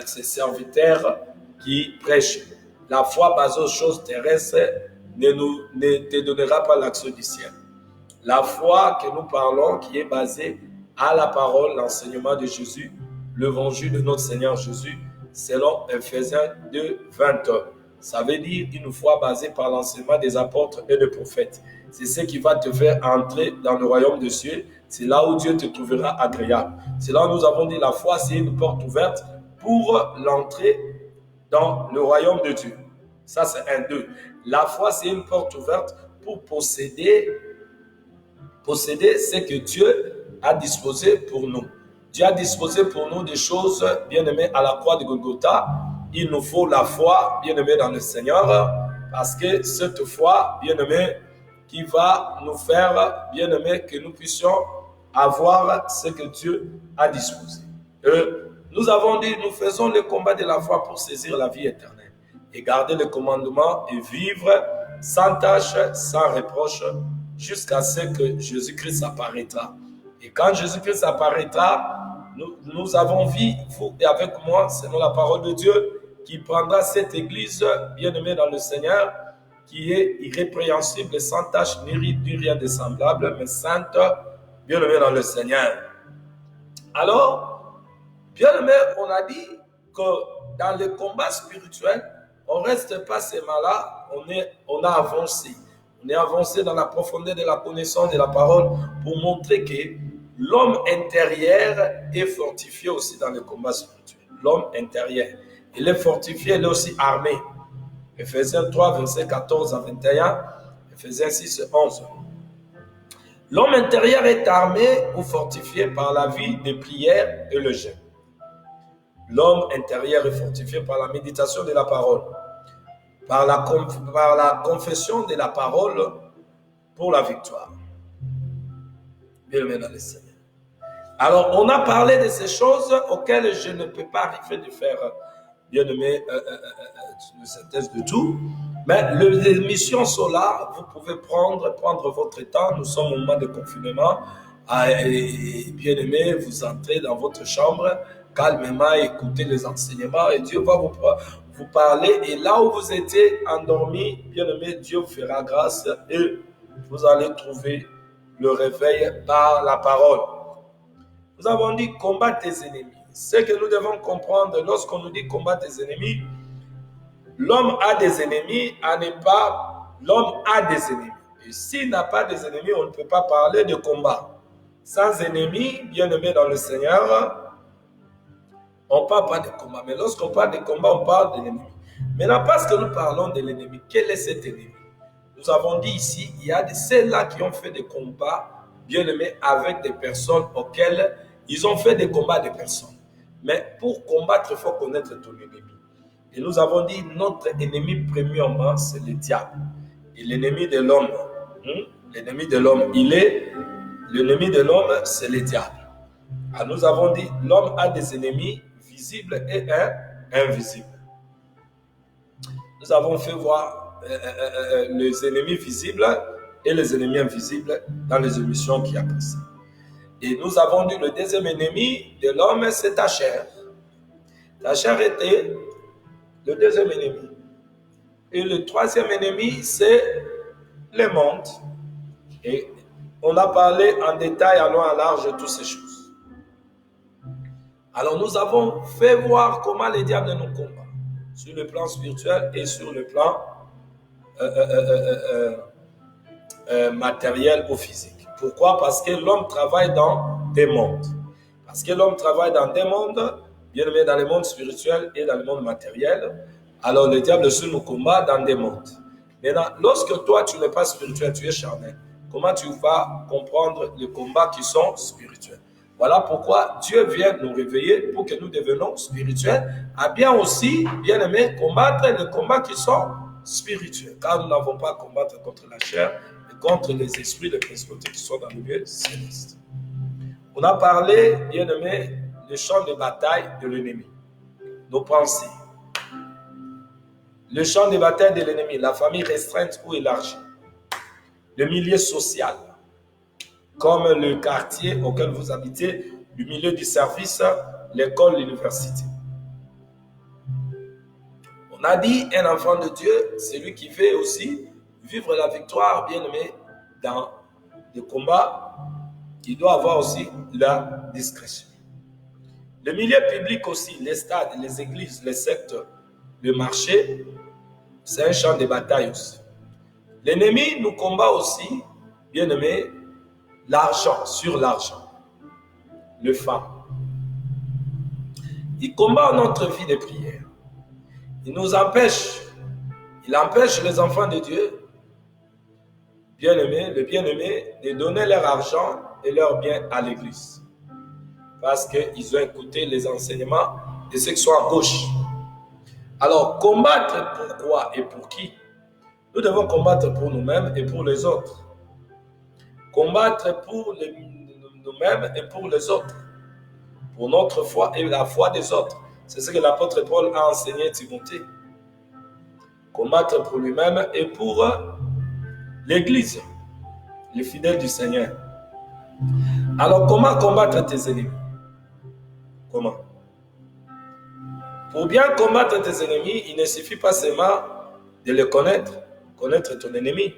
ses serviteurs qui prêchent. La foi basée aux choses terrestres ne te donnera pas l'accès du ciel. La foi que nous parlons, qui est basée à la parole, l'enseignement de Jésus, l'évangile de notre Seigneur Jésus, selon Ephésiens 2, 20. Ça veut dire une foi basée par l'enseignement des apôtres et des prophètes. C'est ce qui va te faire entrer dans le royaume des cieux. C'est là où Dieu te trouvera agréable. C'est là où nous avons dit la foi, c'est une porte ouverte pour l'entrée dans le royaume de Dieu. Ça, c'est un, deux. La foi, c'est une porte ouverte pour posséder ce que Dieu a disposé pour nous. Dieu a disposé pour nous des choses, bien-aimés, à la croix de Golgotha. Il nous faut la foi, bien-aimés, dans le Seigneur, parce que cette foi, bien-aimés, qui va nous faire, bien-aimés, que nous puissions avoir ce que Dieu a disposé. Nous avons dit, nous faisons le combat de la foi pour saisir la vie éternelle et garder le commandement et vivre sans tâche, sans reproche, jusqu'à ce que Jésus-Christ apparaîtra. Et quand Jésus-Christ apparaîtra, nous avons vu, vous et avec moi, selon la parole de Dieu, qui prendra cette église bien-aimée dans le Seigneur, qui est irrépréhensible, sans tache, ni rien de semblable, mais sainte, bien-aimée dans le Seigneur. Alors, bien-aimé, on a dit que dans le combat spirituel, on ne reste pas seulement là, on a avancé. On est avancé dans la profondeur de la connaissance de la parole pour montrer que l'homme intérieur est fortifié aussi dans le combat spirituel. L'homme intérieur, il est fortifié, il est aussi armé. Ephésiens 3, versets 14 à 21, Ephésiens 6, 11. L'homme intérieur est armé ou fortifié par la vie de prière et le jeûne. L'homme intérieur est fortifié par la méditation de la parole, par la confession de la parole pour la victoire. Bien-aimé dans le Seigneur. Alors, on a parlé de ces choses auxquelles je ne peux pas arriver de faire, bien-aimé, une synthèse de tout. Mais les missions sont là, vous pouvez prendre votre temps. Nous sommes au moment de confinement. Bien-aimé, vous entrez dans votre chambre, calmement, écoutez les enseignements et Dieu va vous parler. Et là où vous étiez endormi, bien-aimé, Dieu vous fera grâce et vous allez trouver le réveil par la parole. Nous avons dit combattre tes ennemis. Ce que nous devons comprendre lorsqu'on nous dit combattre tes ennemis, l'homme a des ennemis, l'homme a des ennemis. Et s'il n'a pas des ennemis, on ne peut pas parler de combat. Sans ennemis, bien-aimés dans le Seigneur, on ne parle pas de combat. Mais lorsqu'on parle de combat, on parle de l'ennemi. Maintenant, parce que nous parlons de l'ennemi, quel est cet ennemi? Nous avons dit ici, il y a ceux-là qui ont fait des combats, bien-aimés, avec des personnes auxquelles ils ont fait des combats de personnes. Mais pour combattre, il faut connaître ton ennemi. Et nous avons dit, notre ennemi premièrement, c'est le diable. Et l'ennemi de l'homme, l'ennemi de l'homme, l'ennemi de l'homme, c'est le diable. Alors nous avons dit, l'homme a des ennemis visibles et invisibles. Nous avons fait voir les ennemis visibles et les ennemis invisibles dans les émissions qui ont passé. Et nous avons dit, le deuxième ennemi de l'homme, c'est ta chair. Ta chair était le deuxième ennemi. Et le troisième ennemi, c'est le monde. Et on a parlé en détail, à long et à large, de toutes ces choses. Alors nous avons fait voir comment le diable nous combat, sur le plan spirituel et sur le plan matériel ou physique. Pourquoi? Parce que l'homme travaille dans des mondes. Parce que l'homme travaille dans des mondes, bien aimé, dans le monde spirituel et dans le monde matériel. Alors le diable aussi nous combat dans des mondes. Maintenant, lorsque toi tu n'es pas spirituel, tu es charnel, comment tu vas comprendre les combats qui sont spirituels? Voilà pourquoi Dieu vient nous réveiller pour que nous devenions spirituels, à bien aussi, bien aimé, combattre les combats qui sont spirituels. Car nous n'avons pas à combattre contre la chair, mais contre les esprits, les principautés qui sont dans le lieu céleste. On a parlé, bien aimé, du champ de bataille de l'ennemi, nos pensées. Le champ de bataille de l'ennemi, la famille restreinte ou élargie, le milieu social, comme le quartier auquel vous habitez, le milieu du service, l'école, l'université. On a dit, un enfant de Dieu, c'est lui qui veut aussi vivre la victoire, bien aimé, dans le combat. Il doit avoir aussi la discrétion. Le milieu public aussi, les stades, les églises, les sectes, le marché, c'est un champ de bataille aussi. L'ennemi nous combat aussi, bien aimé, l'argent, sur l'argent, le fan. Il combat notre vie de prière. Il nous empêche, il empêche les enfants de Dieu, bien-aimés, les bien-aimés, de donner leur argent et leurs biens à l'église. Parce qu'ils ont écouté les enseignements de ceux qui sont à gauche. Alors, combattre pourquoi et pour qui? Nous devons combattre pour nous-mêmes et pour les autres. Combattre pour nous-mêmes et pour les autres. Pour notre foi et la foi des autres. C'est ce que l'apôtre Paul a enseigné à Timothée. Combattre pour lui-même et pour l'Église, les fidèles du Seigneur. Alors, comment combattre tes ennemis? Comment? Pour bien combattre tes ennemis, il ne suffit pas seulement de les connaître ton ennemi,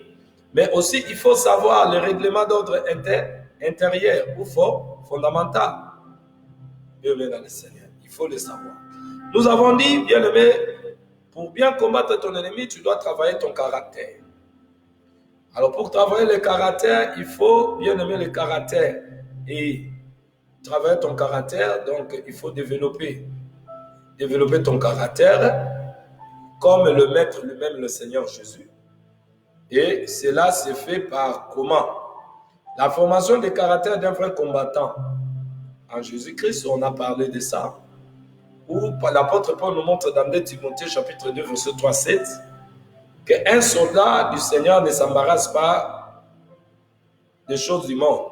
mais aussi il faut savoir les règlements d'ordre intérieur ou fondamental. Dieu dans le Seigneur, il faut le savoir. Nous avons dit, bien-aimé, pour bien combattre ton ennemi, tu dois travailler ton caractère. Alors pour travailler le caractère, il faut bien aimer le caractère. Et travailler ton caractère, donc il faut développer ton caractère comme le Maître lui-même, le Seigneur Jésus. Et cela se fait par comment? La formation des caractères d'un vrai combattant. En Jésus-Christ, on a parlé de ça. Où l'apôtre Paul nous montre dans 2 Timothée chapitre 2, verset 3-7, qu'un soldat du Seigneur ne s'embarrasse pas des choses du monde.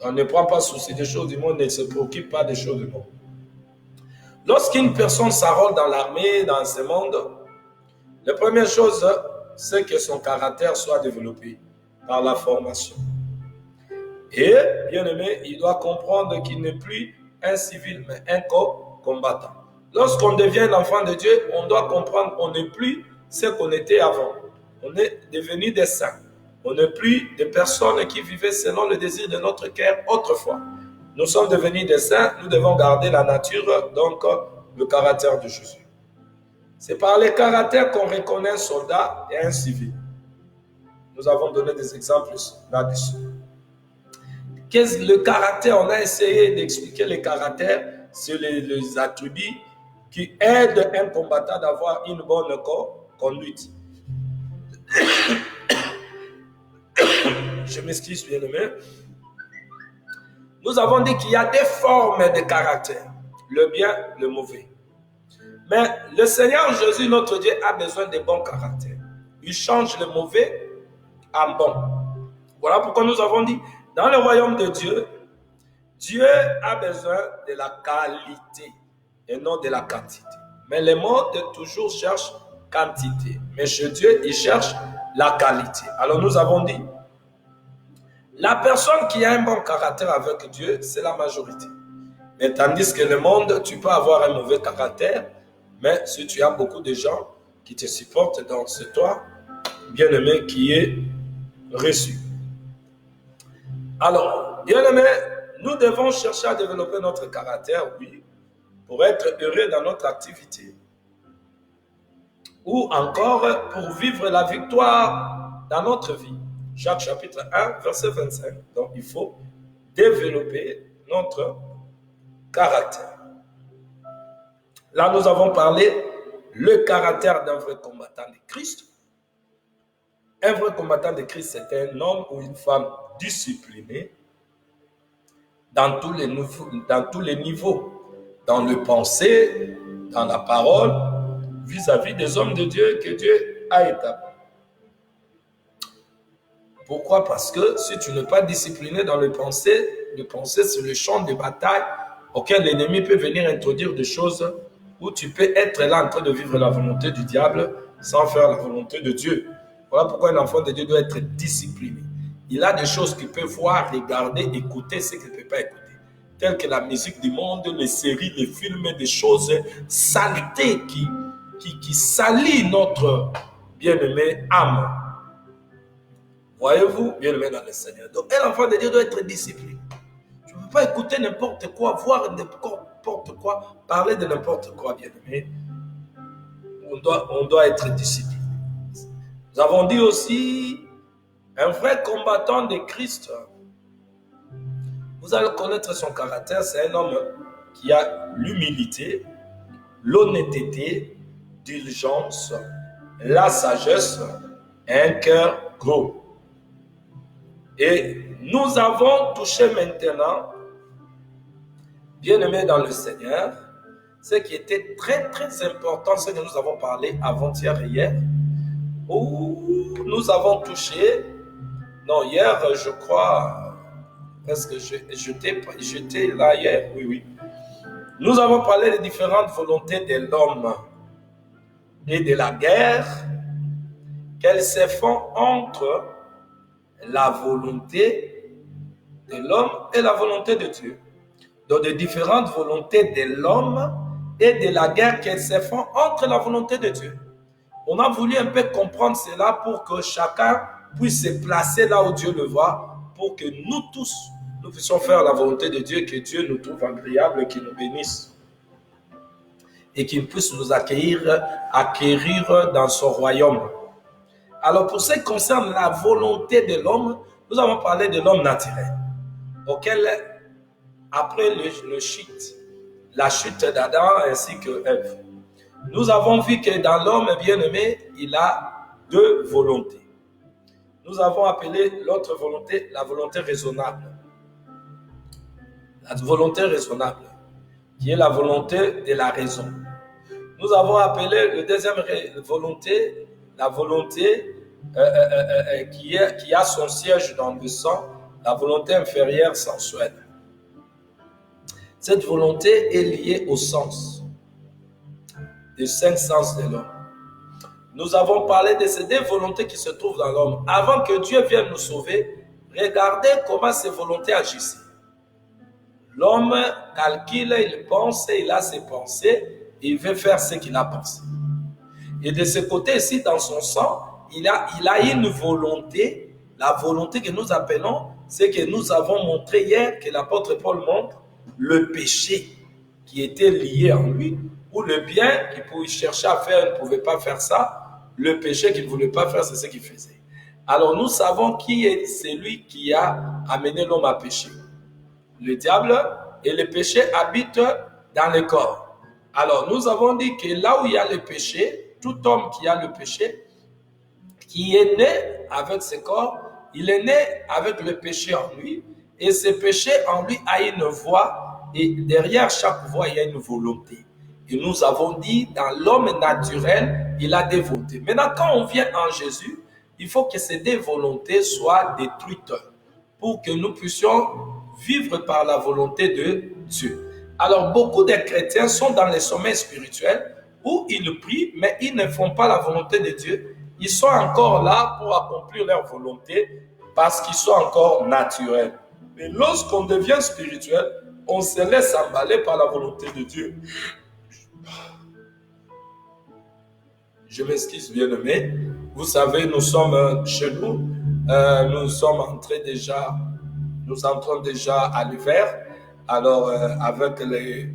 On ne prend pas souci des choses du monde, ne se préoccupe pas des choses du monde. Lorsqu'une personne s'enrôle dans l'armée, dans ce monde, la première chose, c'est que son caractère soit développé par la formation. Et, bien aimé, il doit comprendre qu'il n'est plus un civil, mais un combattant. Lorsqu'on devient l'enfant de Dieu, on doit comprendre qu'on n'est plus ce qu'on était avant. On est devenu des saints. On n'est plus des personnes qui vivaient selon le désir de notre cœur autrefois. Nous sommes devenus des saints, nous devons garder la nature, donc le caractère de Jésus. C'est par les caractères qu'on reconnaît un soldat et un civil. Nous avons donné des exemples là-dessus. Qu'est-ce que le caractère? On a essayé d'expliquer les caractères sur les attributs qui aident un combattant d'avoir une bonne conduite. Je m'excuse, bien aimé. Nous avons dit qu'il y a des formes de caractère, le bien, le mauvais. Mais le Seigneur Jésus, notre Dieu, a besoin de bons caractères. Il change le mauvais en bon. Voilà pourquoi nous avons dit, dans le royaume de Dieu, Dieu a besoin de la qualité et non de la quantité. Mais le monde toujours cherche quantité. Mais chez Dieu, il cherche la qualité. Alors nous avons dit, la personne qui a un bon caractère avec Dieu, c'est la majorité. Mais tandis que le monde, tu peux avoir un mauvais caractère, mais si tu as beaucoup de gens qui te supportent, donc c'est toi, bien-aimé, qui est reçu. Alors, bien-aimé, nous devons chercher à développer notre caractère, oui, pour être heureux dans notre activité. Ou encore pour vivre la victoire dans notre vie. Jacques chapitre 1, verset 25. Donc, il faut développer notre caractère. Là, nous avons parlé le caractère d'un vrai combattant de Christ. Un vrai combattant de Christ, c'est un homme ou une femme discipliné dans tous les niveaux, dans le pensée, dans la parole, vis-à-vis des hommes de Dieu que Dieu a établis. Pourquoi? Parce que si tu n'es pas discipliné dans le pensée, c'est le champ de bataille auquel l'ennemi peut venir introduire des choses où tu peux être là en train de vivre la volonté du diable sans faire la volonté de Dieu. Voilà pourquoi un enfant de Dieu doit être discipliné. Il a des choses qu'il peut voir, regarder, écouter, ce qu'il ne peut pas écouter. Telles que la musique du monde, les séries, les films, des choses saletés qui salissent notre bien-aimé âme. Voyez-vous, bien-aimé dans le Seigneur. Donc, un enfant de Dieu doit être discipliné. Tu ne peux pas écouter n'importe quoi, voir n'importe quoi, parler de n'importe quoi, bien-aimé. On doit être discipliné. Nous avons dit aussi, un vrai combattant de Christ, vous allez connaître son caractère, c'est un homme qui a l'humilité, l'honnêteté, diligence, la sagesse et un cœur gros. Et nous avons touché maintenant, bien-aimés dans le Seigneur, ce qui était très très important, ce que nous avons parlé avant-hier et hier, où nous avons touché, non hier je crois, parce que j'étais là hier, oui. Nous avons parlé des différentes volontés de l'homme et de la guerre, qu'elles se font entre la volonté de l'homme et la volonté de Dieu. Donc, de différentes volontés de l'homme et de la guerre qu'elles se font entre la volonté de Dieu. On a voulu un peu comprendre cela pour que chacun puisse se placer là où Dieu le voit, pour que nous tous, nous puissions faire la volonté de Dieu, que Dieu nous trouve agréable et qu'il nous bénisse. Et qu'il puisse nous acquérir dans son royaume. Alors, pour ce qui concerne la volonté de l'homme, nous avons parlé de l'homme naturel, auquel, après la chute d'Adam ainsi que Ève, nous avons vu que dans l'homme bien-aimé, il a deux volontés. Nous avons appelé l'autre volonté la volonté raisonnable. La volonté raisonnable, qui est la volonté de la raison. Nous avons appelé la deuxième volonté, la volonté qui a son siège dans le sang, la volonté inférieure sensuelle. Cette volonté est liée au sens, des 5 sens de l'homme. Nous avons parlé de ces deux volontés qui se trouvent dans l'homme. Avant que Dieu vienne nous sauver, regardez comment ces volontés agissent. L'homme calcule, il pense, il a ses pensées, il veut faire ce qu'il a pensé. Et de ce côté-ci, dans son sang, il a une volonté, la volonté que nous appelons, c'est que nous avons montré hier, que l'apôtre Paul montre, le péché qui était lié en lui, ou le bien qu'il pouvait chercher à faire, il ne pouvait pas faire ça, le péché qu'il ne voulait pas faire, c'est ce qu'il faisait. Alors nous savons qui est celui qui a amené l'homme à pécher. Le diable, et le péché habite dans le corps. Alors nous avons dit que là où il y a le péché, tout homme qui a le péché, qui est né avec ce corps, il est né avec le péché en lui, et ce péché en lui a une voix, et derrière chaque voix, il y a une volonté. Et nous avons dit, dans l'homme naturel, il a des volontés. Maintenant, quand on vient en Jésus, il faut que ces deux volontés soient détruites pour que nous puissions vivre par la volonté de Dieu. Alors, beaucoup de chrétiens sont dans les sommets spirituels où ils prient, mais ils ne font pas la volonté de Dieu. Ils sont encore là pour accomplir leur volonté parce qu'ils sont encore naturels. Mais lorsqu'on devient spirituel, on se laisse emballer par la volonté de Dieu. Je m'excuse, bien-aimé. Vous savez, nous sommes chez nous. Nous entrons déjà à l'hiver. Alors, avec le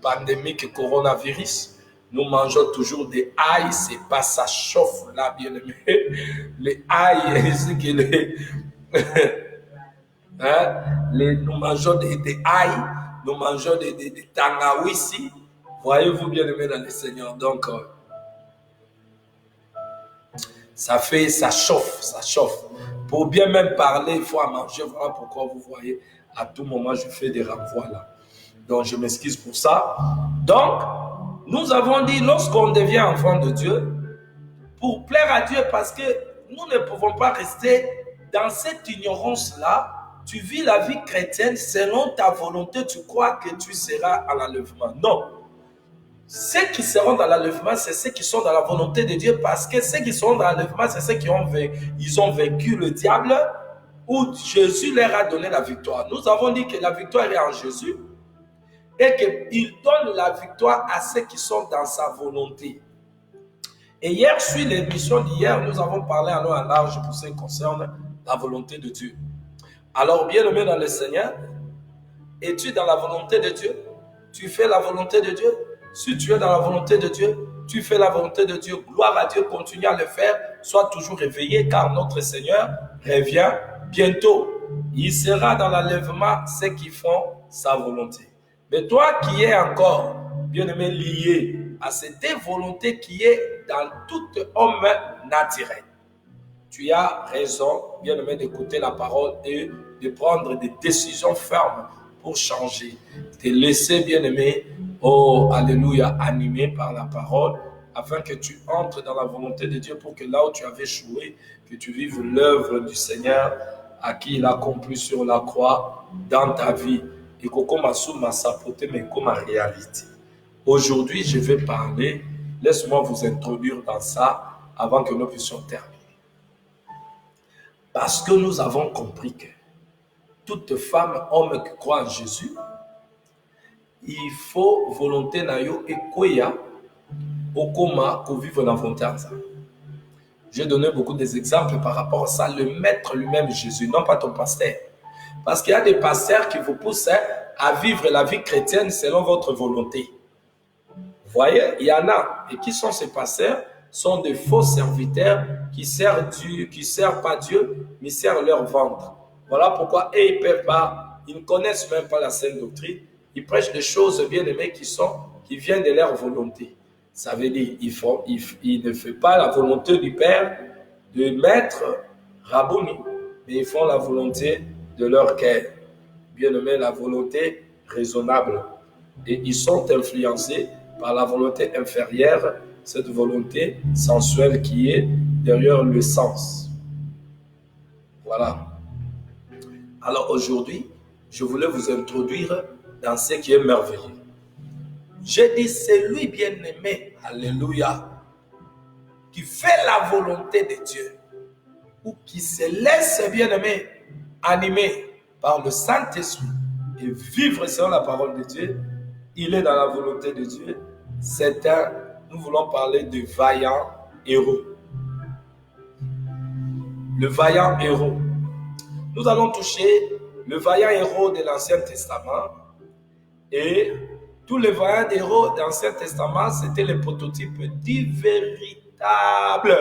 pandémique coronavirus, nous mangeons toujours des ail. C'est pas ça chauffe là, bien-aimé. Les ail, c'est que nous mangeons des ail, nous mangeons des tangawissi. Voyez-vous, bien-aimé dans le Seigneur. Donc, ça chauffe. Pour bien même parler, il faut à manger. Voilà pourquoi vous voyez, à tout moment, je fais des renvois là. Donc, je m'excuse pour ça. Donc, nous avons dit, lorsqu'on devient enfant de Dieu, pour plaire à Dieu, parce que nous ne pouvons pas rester dans cette ignorance-là. Tu vis la vie chrétienne selon ta volonté, tu crois que tu seras à l'enlèvement. Non. Ceux qui seront dans l'enlèvement, c'est ceux qui sont dans la volonté de Dieu, parce que ceux qui sont dans l'enlèvement, c'est ceux qui ont vaincu le diable, où Jésus leur a donné la victoire. Nous avons dit que la victoire est en Jésus et qu'il donne la victoire à ceux qui sont dans sa volonté. Et hier, sur l'émission d'hier, nous avons parlé en long et en large pour ce qui concerne la volonté de Dieu. Alors, bien-aimé dans le Seigneur, es-tu dans la volonté de Dieu? Tu fais la volonté de Dieu? Si tu es dans la volonté de Dieu, tu fais la volonté de Dieu. Gloire à Dieu, continue à le faire. Sois toujours réveillé car notre Seigneur revient bientôt. Il sera dans l'enlèvement ceux qui font sa volonté. Mais toi qui es encore, bien-aimé, lié à cette volonté qui est dans tout homme naturel, tu as raison, bien-aimé, d'écouter la parole et de prendre des décisions fermes pour changer. Te laisser, bien-aimé, oh, alléluia, animé par la parole, afin que tu entres dans la volonté de Dieu pour que là où tu avais échoué, que tu vives l'œuvre du Seigneur à qui il a accompli sur la croix dans ta vie. Et que comme ma sapoté, mais comme réalité. Aujourd'hui, je vais parler, laisse-moi vous introduire dans ça avant que nous puissions terminer. Parce que nous avons compris que toute femme, homme qui croit en Jésus, il faut volonté na yo et koya okoma ko vivre la volonté en ça. J'ai donné beaucoup d'exemples par rapport à ça. Le maître lui-même, Jésus, non pas ton pasteur. Parce qu'il y a des pasteurs qui vous poussent à vivre la vie chrétienne selon votre volonté. Vous voyez, il y en a. Et qui sont ces pasteurs? Sont des faux serviteurs qui servent pas Dieu, mais servent leur ventre. Voilà pourquoi ils ne peuvent pas, ils ne connaissent même pas la sainte doctrine. Ils prêchent des choses bien aimées qui viennent de leur volonté. Ça veut dire ils ne font pas la volonté du Père, du Maître Rabouni, mais ils font la volonté de leur cœur. Bien aimé, la volonté raisonnable. Et ils sont influencés par la volonté inférieure, cette volonté sensuelle qui est derrière le sens. Voilà. Alors aujourd'hui, je voulais vous introduire dans ce qui est merveilleux. J'ai dit, c'est lui bien-aimé, alléluia, qui fait la volonté de Dieu, ou qui se laisse bien-aimé, animé par le Saint-Esprit et vivre selon la parole de Dieu. Il est dans la volonté de Dieu. Nous voulons parler de vaillant héros. Le vaillant héros. Nous allons toucher le vaillant héros de l'Ancien Testament. Et tous les vaillants héros de l'Ancien Testament, c'était le prototype du véritable.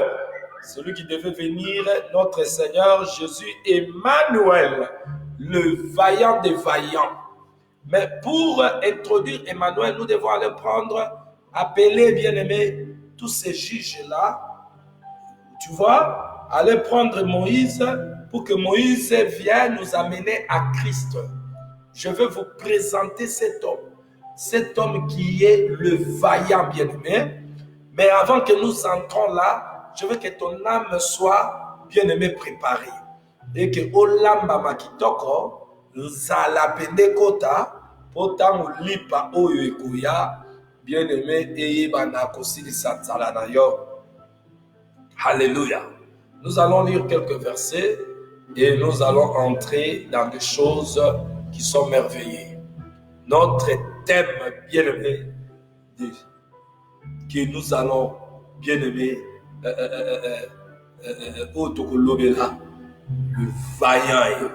Celui qui devait venir, notre Seigneur Jésus Emmanuel, le vaillant des vaillants. Mais pour introduire Emmanuel, nous devons aller appeler bien-aimé, tous ces juges-là, tu vois, aller prendre Moïse pour que Moïse vienne nous amener à Christ. Je vais vous présenter cet homme qui est le vaillant bien-aimé. Mais avant que nous entrons là, je veux que ton âme soit bien-aimé préparée. Et que Olamba Makitoko, Nzala Pendekota, Potan Lipa Oyo Ekoya, bien-aimé, Eye Banakosili Satsala. Alléluia. Nous allons lire quelques versets et nous allons entrer dans des choses qui sont merveilleuses. Notre thème bien-aimé que nous allons bien-aimé le vaillant.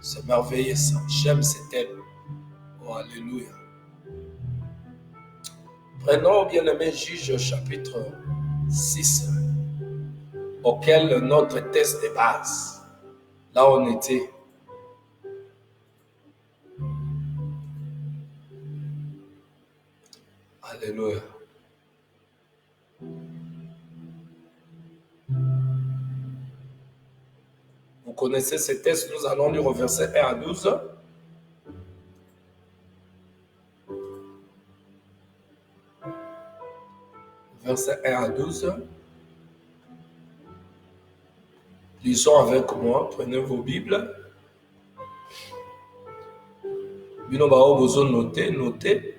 C'est merveilleux ça. J'aime ce thème. Oh, alléluia. Prenons bien-aimé Juge chapitre 6, auquel notre texte de base, là on était. Alléluia. Vous connaissez ce texte, nous allons lire au verset 1 à 12. Verset 1 à 12. Lisons avec moi, prenez vos Bibles. Bino bao bozo notez.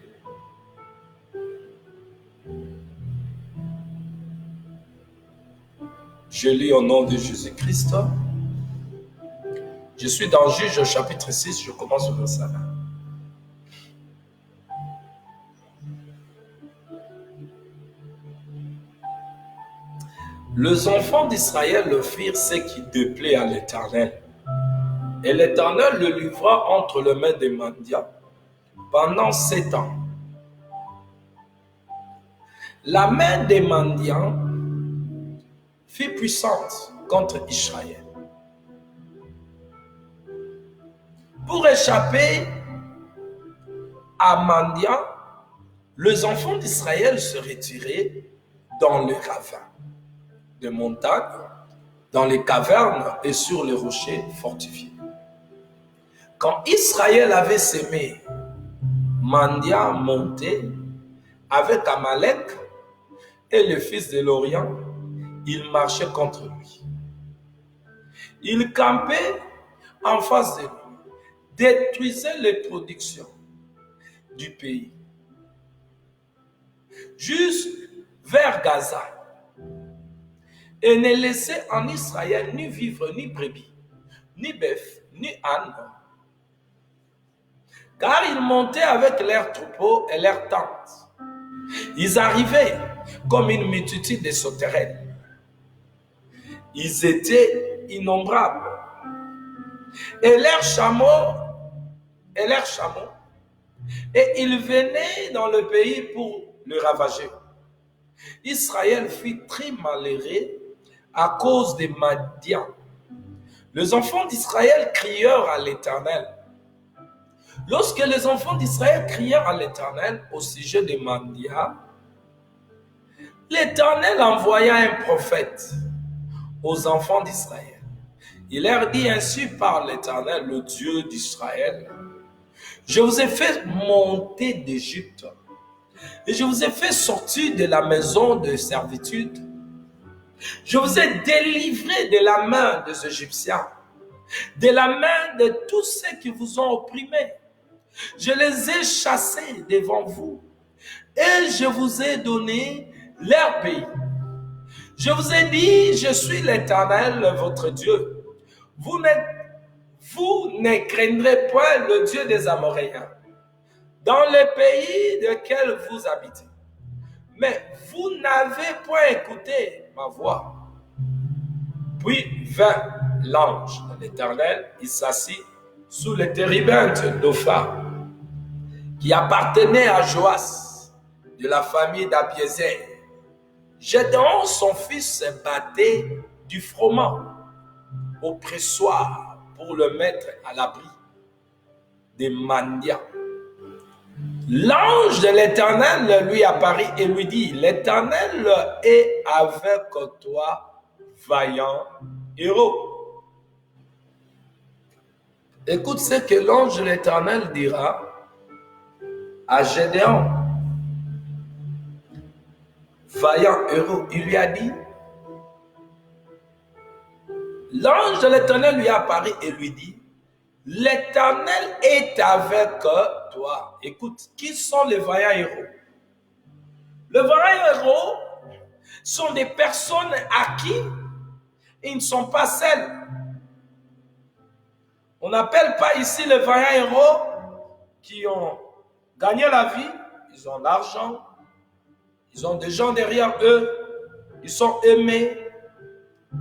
Je lis au nom de Jésus-Christ. Je suis dans Juge au chapitre 6, je commence au verset 1. Les enfants d'Israël le firent ce qui déplaît à l'Éternel. Et l'Éternel le livra entre les mains des Mandiens pendant 7 ans. La main des Mandiens fut puissante contre Israël. Pour échapper à Mandian, les enfants d'Israël se retiraient dans les ravins de montagnes, dans les cavernes et sur les rochers fortifiés. Quand Israël avait sémé, Mandian montait avec Amalek et le fils de l'Orient, il marchait contre lui. Il campait en face de lui, détruisait les productions du pays, juste vers Gaza, et ne laissait en Israël ni vivre, ni brebis, ni bœuf, ni âne, car ils montaient avec leurs troupeaux et leurs tentes. Ils arrivaient comme une multitude de sauterelles. Ils étaient innombrables. Et leurs chameaux, et ils venaient dans le pays pour le ravager. Israël fut très malheureux à cause des Madians. Les enfants d'Israël crièrent à l'Éternel. Lorsque les enfants d'Israël crièrent à l'Éternel au sujet des Madians, l'Éternel envoya un prophète aux enfants d'Israël. Il leur dit ainsi par l'Éternel, le Dieu d'Israël: je vous ai fait monter d'Égypte et je vous ai fait sortir de la maison de servitude. Je vous ai délivré de la main des Égyptiens, de la main de tous ceux qui vous ont opprimés. Je les ai chassés devant vous et je vous ai donné leur pays. Je vous ai dit, je suis l'Éternel, votre Dieu. Vous ne craindrez point le Dieu des Amoréens dans le pays lequel vous habitez. Mais vous n'avez point écouté ma voix. Puis vint l'ange de l'Éternel, il s'assit sous le térébinthe d'Ophra, qui appartenait à Joas, de la famille d'Abiézer. Gédéon, son fils, se battait du froment au pressoir pour le mettre à l'abri des Mandians. L'ange de l'Éternel lui apparut et lui dit: l'Éternel est avec toi, vaillant héros. Écoute ce que l'ange de l'Éternel dira à Gédéon, vaillant héros. Il lui a dit, l'ange de l'Éternel lui apparut et lui dit: l'Éternel est avec toi. Écoute, qui sont les vaillants héros? Les vaillants héros sont des personnes à qui ils ne sont pas seuls. On n'appelle pas ici les vaillants héros qui ont gagné la vie, ils ont l'argent, ils ont des gens derrière eux, ils sont aimés,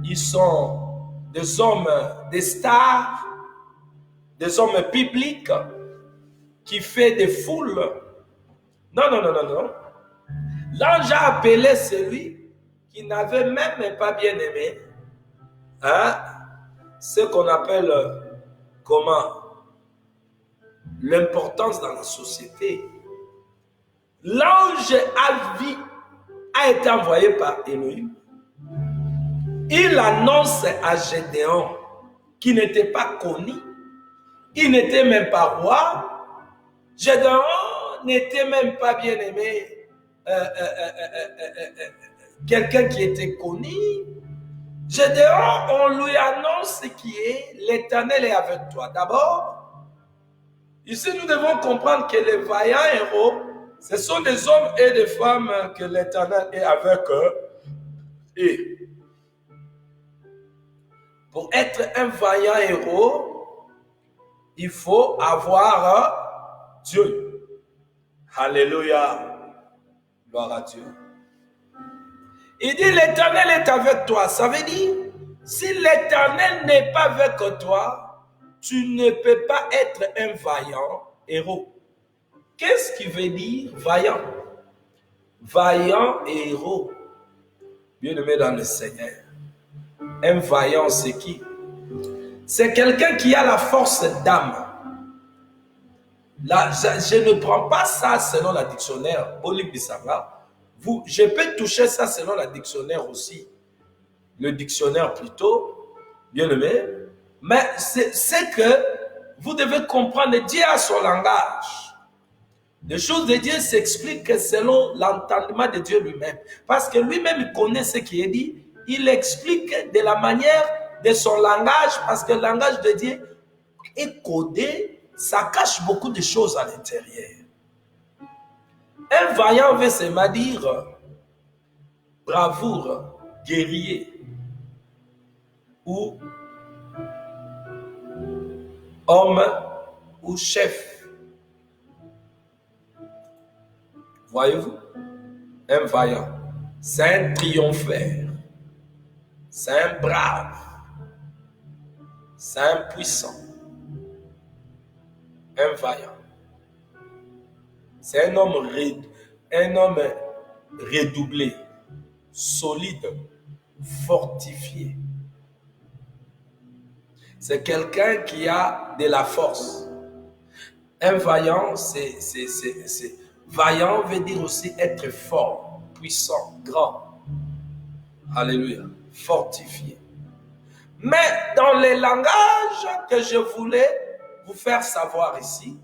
ils sont des hommes, des stars, des hommes publics qui fait des foules. Non, non, non, non, non. L'ange a appelé celui qui n'avait même pas bien aimé, hein, ce qu'on appelle comment? L'importance dans la société. L'ange a été envoyé par Élohim. Il annonce à Gédéon, qui n'était pas connu, il n'était même pas roi. Gédéon n'était même pas bien aimé. Quelqu'un qui était connu. Gédéon, on lui annonce qui est l'Éternel est avec toi. D'abord, ici nous devons comprendre que les vaillants héros, ce sont des hommes et des femmes que l'Éternel est avec eux. Et Pour être un vaillant héros, il faut avoir Dieu. Alléluia. Gloire à Dieu. Il dit l'Éternel est avec toi. Ça veut dire, si l'Éternel n'est pas avec toi, tu ne peux pas être un vaillant héros. Qu'est-ce qui veut dire vaillant? Vaillant et héros. Bien-aimé dans le Seigneur. Un vaillant, c'est qui? C'est quelqu'un qui a la force d'âme. Là, je ne prends pas ça selon la dictionnaire. Je peux toucher ça selon la dictionnaire aussi. Le dictionnaire plutôt, bien-aimé. Mais c'est que vous devez comprendre, Dieu a son langage. Les choses de Dieu s'expliquent selon l'entendement de Dieu lui-même. Parce que lui-même, il connaît ce qui est dit. Il explique de la manière de son langage, parce que le langage de Dieu est codé, ça cache beaucoup de choses à l'intérieur. Un vaillant veut seulement dire bravoure, guerrier, ou homme ou chef. Voyez-vous? Un vaillant, c'est un triomphaire, c'est un brave, c'est un puissant, un vaillant. C'est un homme redoublé, solide, fortifié. C'est quelqu'un qui a de la force. Un vaillant, vaillant veut dire aussi être fort, puissant, grand. Alléluia. Fortifié. Mais dans les langages que je voulais vous faire savoir ici,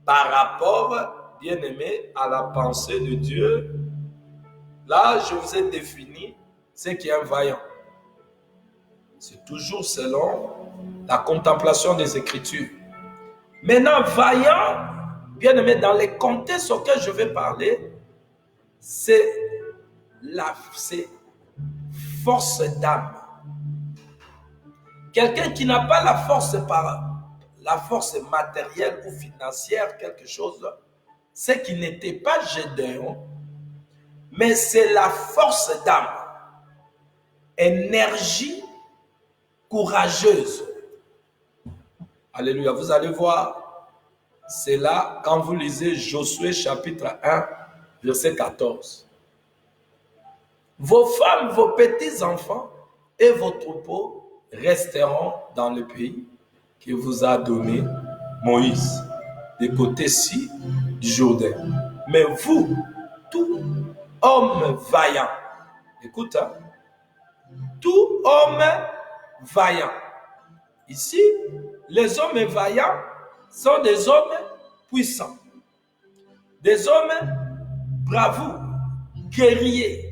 par rapport, bien aimé, à la pensée de Dieu, là, je vous ai défini ce qui est un vaillant. C'est toujours selon la contemplation des Écritures. Maintenant, vaillant, bien aimé, dans les contextes auxquels je vais parler, c'est force d'âme. Quelqu'un qui n'a pas la force matérielle ou financière, quelque chose, c'est qu'il n'était pas Gédéon, mais c'est la force d'âme, énergie courageuse. Alléluia, vous allez voir, c'est là quand vous lisez Josué chapitre 1, verset 14. Vos femmes, vos petits-enfants et vos troupeaux resteront dans le pays que vous a donné Moïse, des côtés-ci du Jourdain. Mais vous, tout homme vaillant, écoute, hein, tout homme vaillant. Ici, les hommes vaillants sont des hommes puissants, des hommes bravos, guerriers.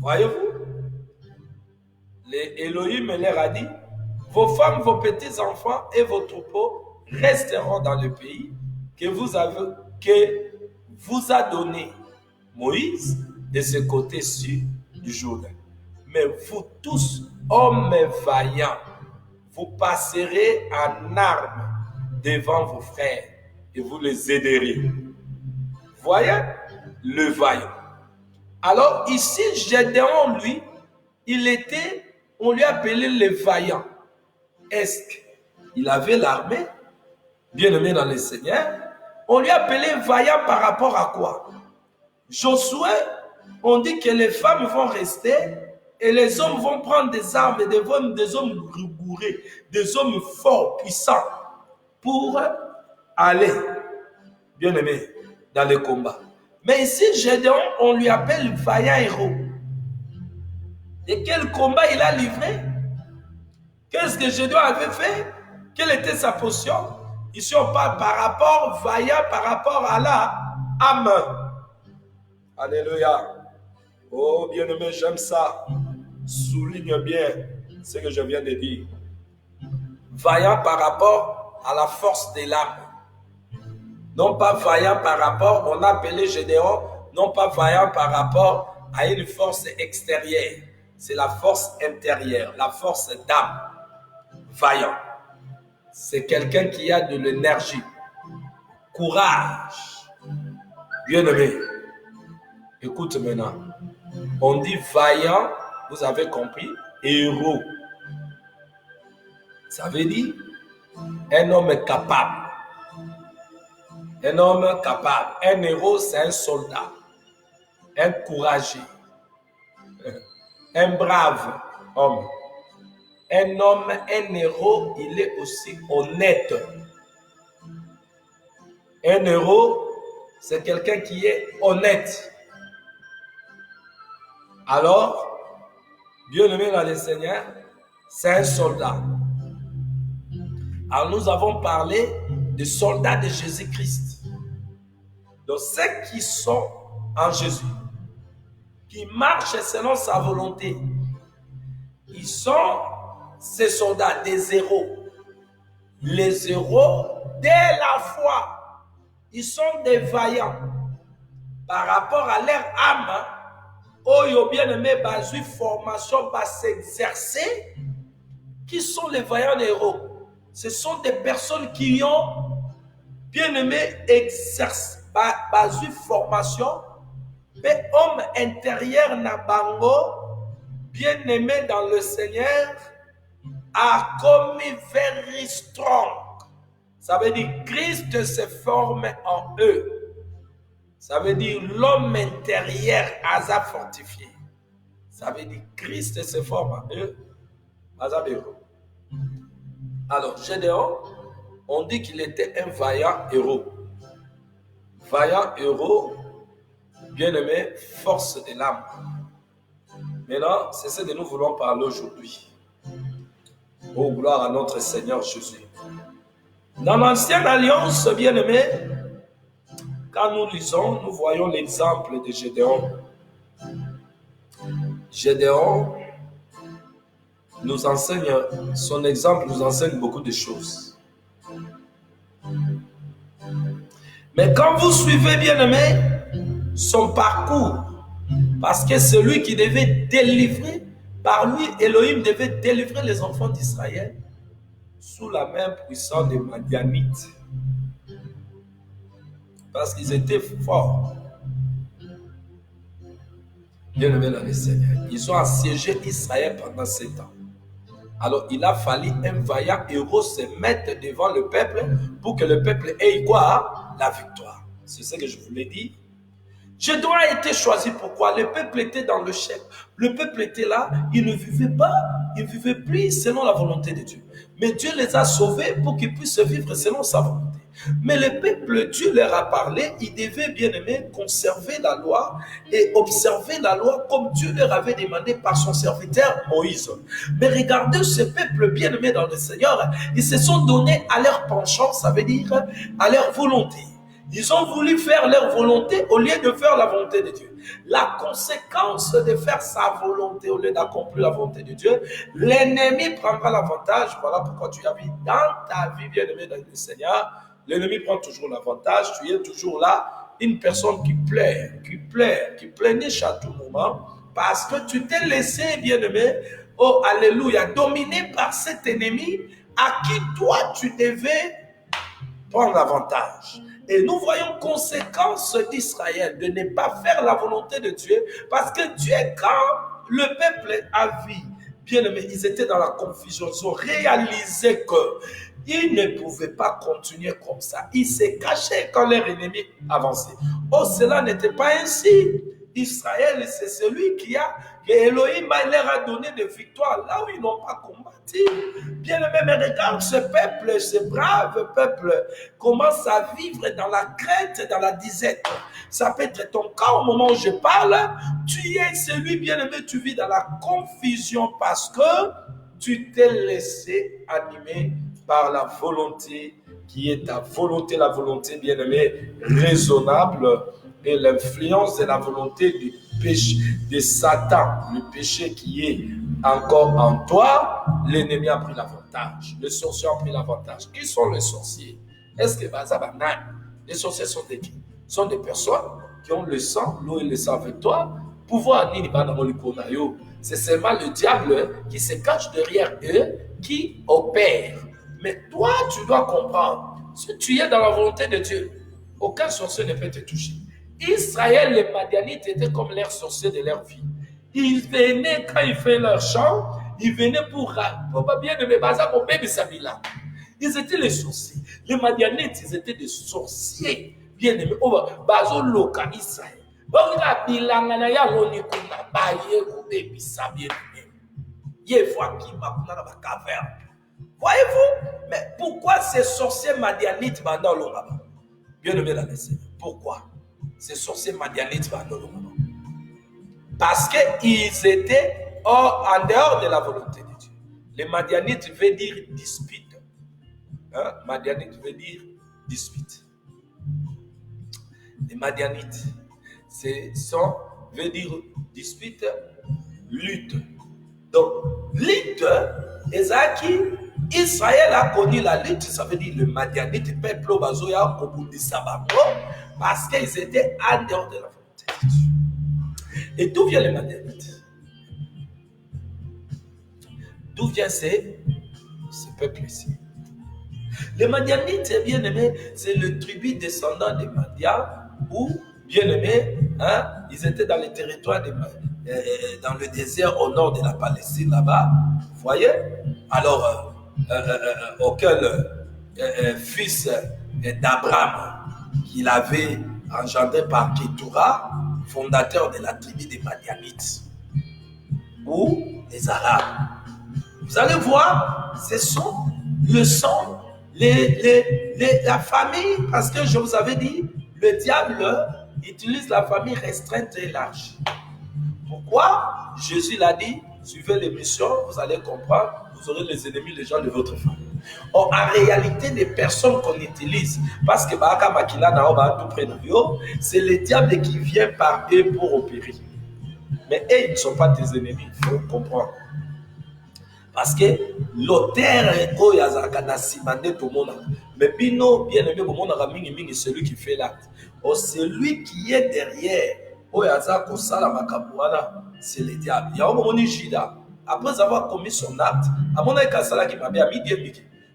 Voyez-vous? Les Elohim leur a dit, vos femmes, vos petits-enfants et vos troupeaux resteront dans le pays que vous a donné Moïse de ce côté-ci du Jourdain. Mais vous tous, hommes vaillants, vous passerez en armes devant vos frères et vous les aiderez. Voyez le vaillant. Alors ici, Gédéon, lui, on lui appelait le vaillant. Est-ce qu'il avait l'armée? Bien aimé dans le Seigneur. On lui appelait vaillant par rapport à quoi? Josué, on dit que les femmes vont rester et les hommes vont prendre des armes, des hommes rigoureux, des hommes forts, puissants, pour aller, bien aimé, dans les combats. Mais ici, Gédéon, on lui appelle vaillant héros. Et quel combat il a livré? Qu'est-ce que Gédéon avait fait? Quelle était sa position? Ici, on parle par rapport vaillant, par rapport à la âme. Alléluia. Oh, bien-aimé, j'aime ça. Souligne bien ce que je viens de dire. Vaillant par rapport à la force de l'âme. Non pas vaillant par rapport, on a appelé Gédéon, non pas vaillant par rapport à une force extérieure. c'est la force intérieure, la force d'âme. Vaillant. C'est quelqu'un qui a de l'énergie, courage. Bien-aimé, écoute maintenant. On dit vaillant, vous avez compris, héros. Ça veut dire un homme capable. Un homme capable. Un héros, c'est un soldat. Un courageux. Un brave homme. Un homme, un héros, il est aussi honnête. Un héros, c'est quelqu'un qui est honnête. Alors, bien-aimé dans le Seigneur, c'est un soldat. Alors, nous avons parlé des soldats de Jésus-Christ. Donc, ceux qui sont en Jésus, qui marchent selon sa volonté, ils sont ces soldats, des héros. Les héros, dès la foi, ils sont des vaillants par rapport à leur âme. Oh, bien-aimé, basé formation, va s'exercer. Qui sont les vaillants héros? Ce sont des personnes qui ont, bien-aimé, exercé, basé formation, mais homme intérieur nabango, bien-aimé dans le Seigneur, a commis very strong. Ça veut dire Christ se forme en eux. Ça veut dire l'homme intérieur a fortifié. Ça veut dire Christ se forme en eux. Alors, Gédéon, on dit qu'il était un vaillant héros. Vaillant héros, bien-aimé, force de l'âme. Maintenant, c'est ce que nous voulons parler aujourd'hui. Oh, gloire à notre Seigneur Jésus. Dans l'Ancienne Alliance, bien-aimé, quand nous lisons, nous voyons l'exemple de Gédéon. Gédéon nous enseigne, son exemple nous enseigne beaucoup de choses. Mais quand vous suivez, bien-aimé, son parcours, parce que c'est lui qui devait délivrer, par lui, Elohim devait délivrer les enfants d'Israël sous la main puissante des Madianites. Parce qu'ils étaient forts. Bien-aimé dans le Seigneur. Ils ont assiégé Israël pendant 7 ans. Alors, il a fallu un vaillant héros se mettre devant le peuple pour que le peuple ait quoi? La victoire. C'est ce que je voulais dire. Gédéon a été choisi. Pourquoi? Le peuple était dans le chef. Le peuple était là. Il ne vivait pas. Il ne vivait plus selon la volonté de Dieu. Mais Dieu les a sauvés pour qu'ils puissent vivre selon sa volonté. Mais le peuple, Dieu leur a parlé. Ils devaient, bien aimé, conserver la loi et observer la loi comme Dieu leur avait demandé par son serviteur Moïse. Mais regardez ce peuple, bien aimé dans le Seigneur, ils se sont donnés à leur penchant, ça veut dire à leur volonté. Ils ont voulu faire leur volonté au lieu de faire la volonté de Dieu. La conséquence de faire sa volonté au lieu d'accomplir la volonté de Dieu, l'ennemi prendra l'avantage. Voilà pourquoi tu as vu dans ta vie, bien-aimé dans le Seigneur, l'ennemi prend toujours l'avantage. Tu es toujours là, une personne qui pleurniche à tout moment, parce que tu t'es laissé, bien-aimé, oh alléluia, dominé par cet ennemi à qui toi tu devais prendre l'avantage. Et nous voyons conséquence d'Israël de ne pas faire la volonté de Dieu, parce que Dieu, quand le peuple a vu, bien aimé, ils étaient dans la confusion, ils ont réalisé qu'ils ne pouvaient pas continuer comme ça. Ils se cachaient quand leur ennemi avançait. Oh, cela n'était pas ainsi. Israël, c'est celui que Elohim leur a donné des victoires là où ils n'ont pas combattu. Bien aimé, mais regarde ce peuple, ce brave peuple commence à vivre dans la crainte, dans la disette. Ça peut être ton cas au moment où je parle. Tu es celui, bien aimé, tu vis dans la confusion parce que tu t'es laissé animer par la volonté qui est ta volonté, la volonté, bien aimé, raisonnable. Et l'influence de la volonté du péché, de Satan, le péché qui est encore en toi, l'ennemi a pris l'avantage. Les sorciers ont pris l'avantage. Qui sont les sorciers? Est-ce que les sorciers sont des qui? Sont des personnes qui ont le sang, l'eau et le sang avec toi. Pouvoir nini bana molikonayo, C'est seulement le diable qui se cache derrière eux, qui opère. Mais toi, tu dois comprendre, si tu es dans la volonté de Dieu, aucun sorcier ne peut te toucher. Israël, les Madianites étaient comme leurs sorciers de leur vie. Ils venaient quand ils faisaient leur chant, ils venaient pour bien de mes bazar au bébé Sabila. Ils étaient les sorciers. Les Madianites, ils étaient des sorciers. Bien aimés. Oh, bazo loka Israël. Bonga bilanga ya loni kuna baye ko bébé Sabien. Voyez-vous? Mais pourquoi ces sorciers madianites dans le Maba? Bien aimé dans les Seigneur. Pourquoi? Ces sorciers madianites dans le Maba. Parce qu'ils étaient en dehors de la volonté de Dieu. Les madianites veut dire dispute. Hein? Madianite veut dire dispute. Les madianites, veut dire dispute, lutte. Donc, lutte, Israël a connu la lutte, ça veut dire le Madianite, peuple Bazoya, parce qu'ils étaient en dehors de la volonté de Dieu. Et d'où vient le Madianite? D'où vient ce peuple ici? Les Madianites, bien aimé, c'est le tribu descendant des Madian, ou bien aimé, hein, ils étaient dans les territoires dans le désert au nord de la Palestine là-bas, vous voyez? Alors, auquel fils d'Abraham qu'il avait engendré par Ketura, fondateur de la tribu des Madianites, ou les Arabes. Vous allez voir, ce sont le sang, la famille, parce que je vous avais dit, le diable utilise la famille restreinte et large. Pourquoi? Jésus l'a dit, suivez les missions, vous allez comprendre, vous aurez les ennemis, les gens de votre famille. Or, en réalité, les personnes qu'on utilise, parce que c'est le diable qui vient par eux pour opérer. Mais eux, ils ne sont pas tes ennemis, il faut comprendre. Parce que l'auteur mais bino bien aimé celui qui fait l'acte. Or, celui qui est derrière, c'est le diable. Après avoir commis son acte,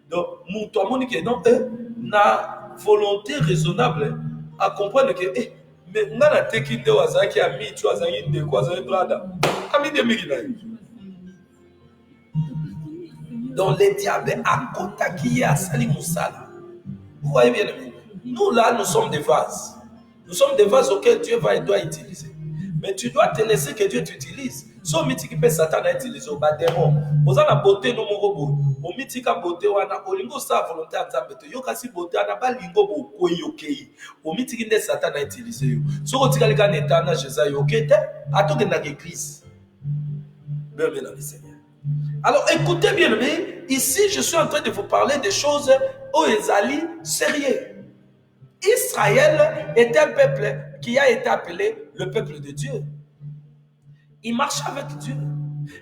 donc, na volonté raisonnable à comprendre que mais on a teki de wazaki ami tu wazaki de quoi ça brada ami de miki na. Donc le diable a contacté à Sali Moussala. Vous voyez bien, nous là nous sommes des vases. Nous sommes des vases auxquels Dieu doit utiliser. Mais tu dois te laisser que Dieu t'utilise. So miti ki pe Satan a utilisé au badéron. Oza na beauté no morobo. O miti ka beauté wana olingo sa volonté nzambe to yo kasi beauté na ba lingo bo koyokei. O miti ki ne Satan a utilisé yo. So ko tika lika neta na Jésus yo kete atoke na église. Bienvenue dans le Seigneur. Alors écoutez bien, mais ici je suis en train de vous parler des choses au Ezali sérieux. Israël est un peuple qui a été appelé le peuple de Dieu. Ils marchaient avec Dieu.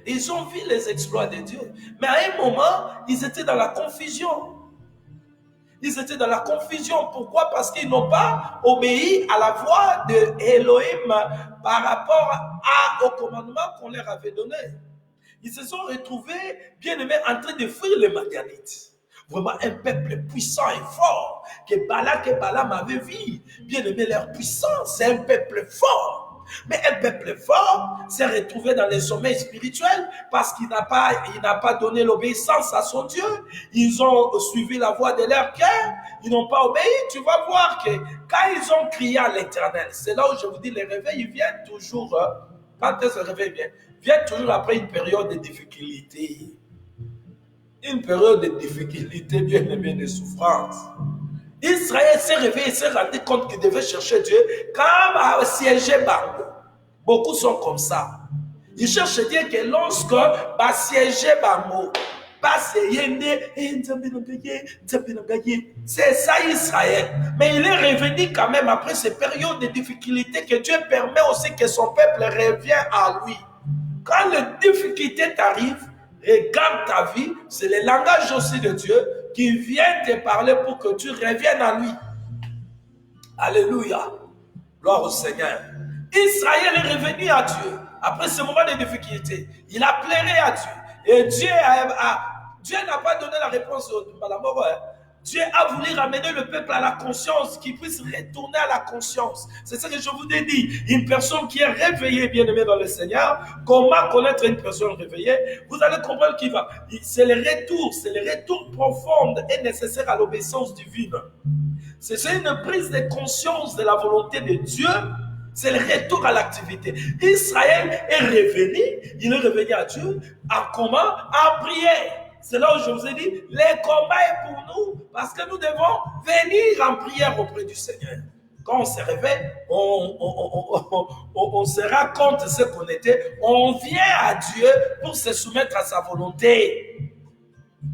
Ils ont vu les exploits de Dieu. Mais à un moment, ils étaient dans la confusion. Ils étaient dans la confusion. Pourquoi? Parce qu'ils n'ont pas obéi à la voix de Elohim par rapport au commandement qu'on leur avait donné. Ils se sont retrouvés, bien aimés, en train de fuir les Madianites. Vraiment un peuple puissant et fort que Balaam avait vu. Bien aimé, leur puissance, c'est un peuple fort. Mais un peuple fort s'est retrouvé dans les sommets spirituels parce qu'il n'a pas donné l'obéissance à son Dieu. Ils ont suivi la voix de leur cœur. Ils n'ont pas obéi. Tu vas voir que quand ils ont crié à l'Éternel, c'est là où je vous dis, les réveils viennent toujours. Quand est-ce que le réveil vient toujours après une période de difficulté. Une période de difficulté, bien aimé, de souffrance. Israël s'est réveillé, s'est rendu compte qu'il devait chercher Dieu comme à siéger Bango. Beaucoup sont comme ça. Ils cherchent Dieu que lorsque va siéger Bango, c'est ça Israël. Mais il est revenu quand même après ces périodes de difficulté que Dieu permet aussi que son peuple revienne à lui. Quand les difficultés t'arrivent, regarde ta vie, c'est le langage aussi de Dieu qui vient te parler pour que tu reviennes à lui. Alléluia. Gloire au Seigneur. Israël est revenu à Dieu. Après ce moment de difficulté, il a pleuré à Dieu. Et Dieu n'a pas donné la réponse à la mort. Dieu a voulu ramener le peuple à la conscience, qu'il puisse retourner à la conscience. C'est ce que je vous ai dit. Une personne qui est réveillée, bien-aimée dans le Seigneur, comment connaître une personne réveillée? Vous allez comprendre qu'il va. C'est le retour profond et nécessaire à l'obéissance divine. C'est une prise de conscience de la volonté de Dieu. C'est le retour à l'activité. Israël est revenu, il est revenu à Dieu. En comment? En prière. C'est là où je vous ai dit, le combat est pour nous parce que nous devons venir en prière auprès du Seigneur. Quand on se réveille, on se rend compte de ce qu'on était. On vient à Dieu pour se soumettre à sa volonté.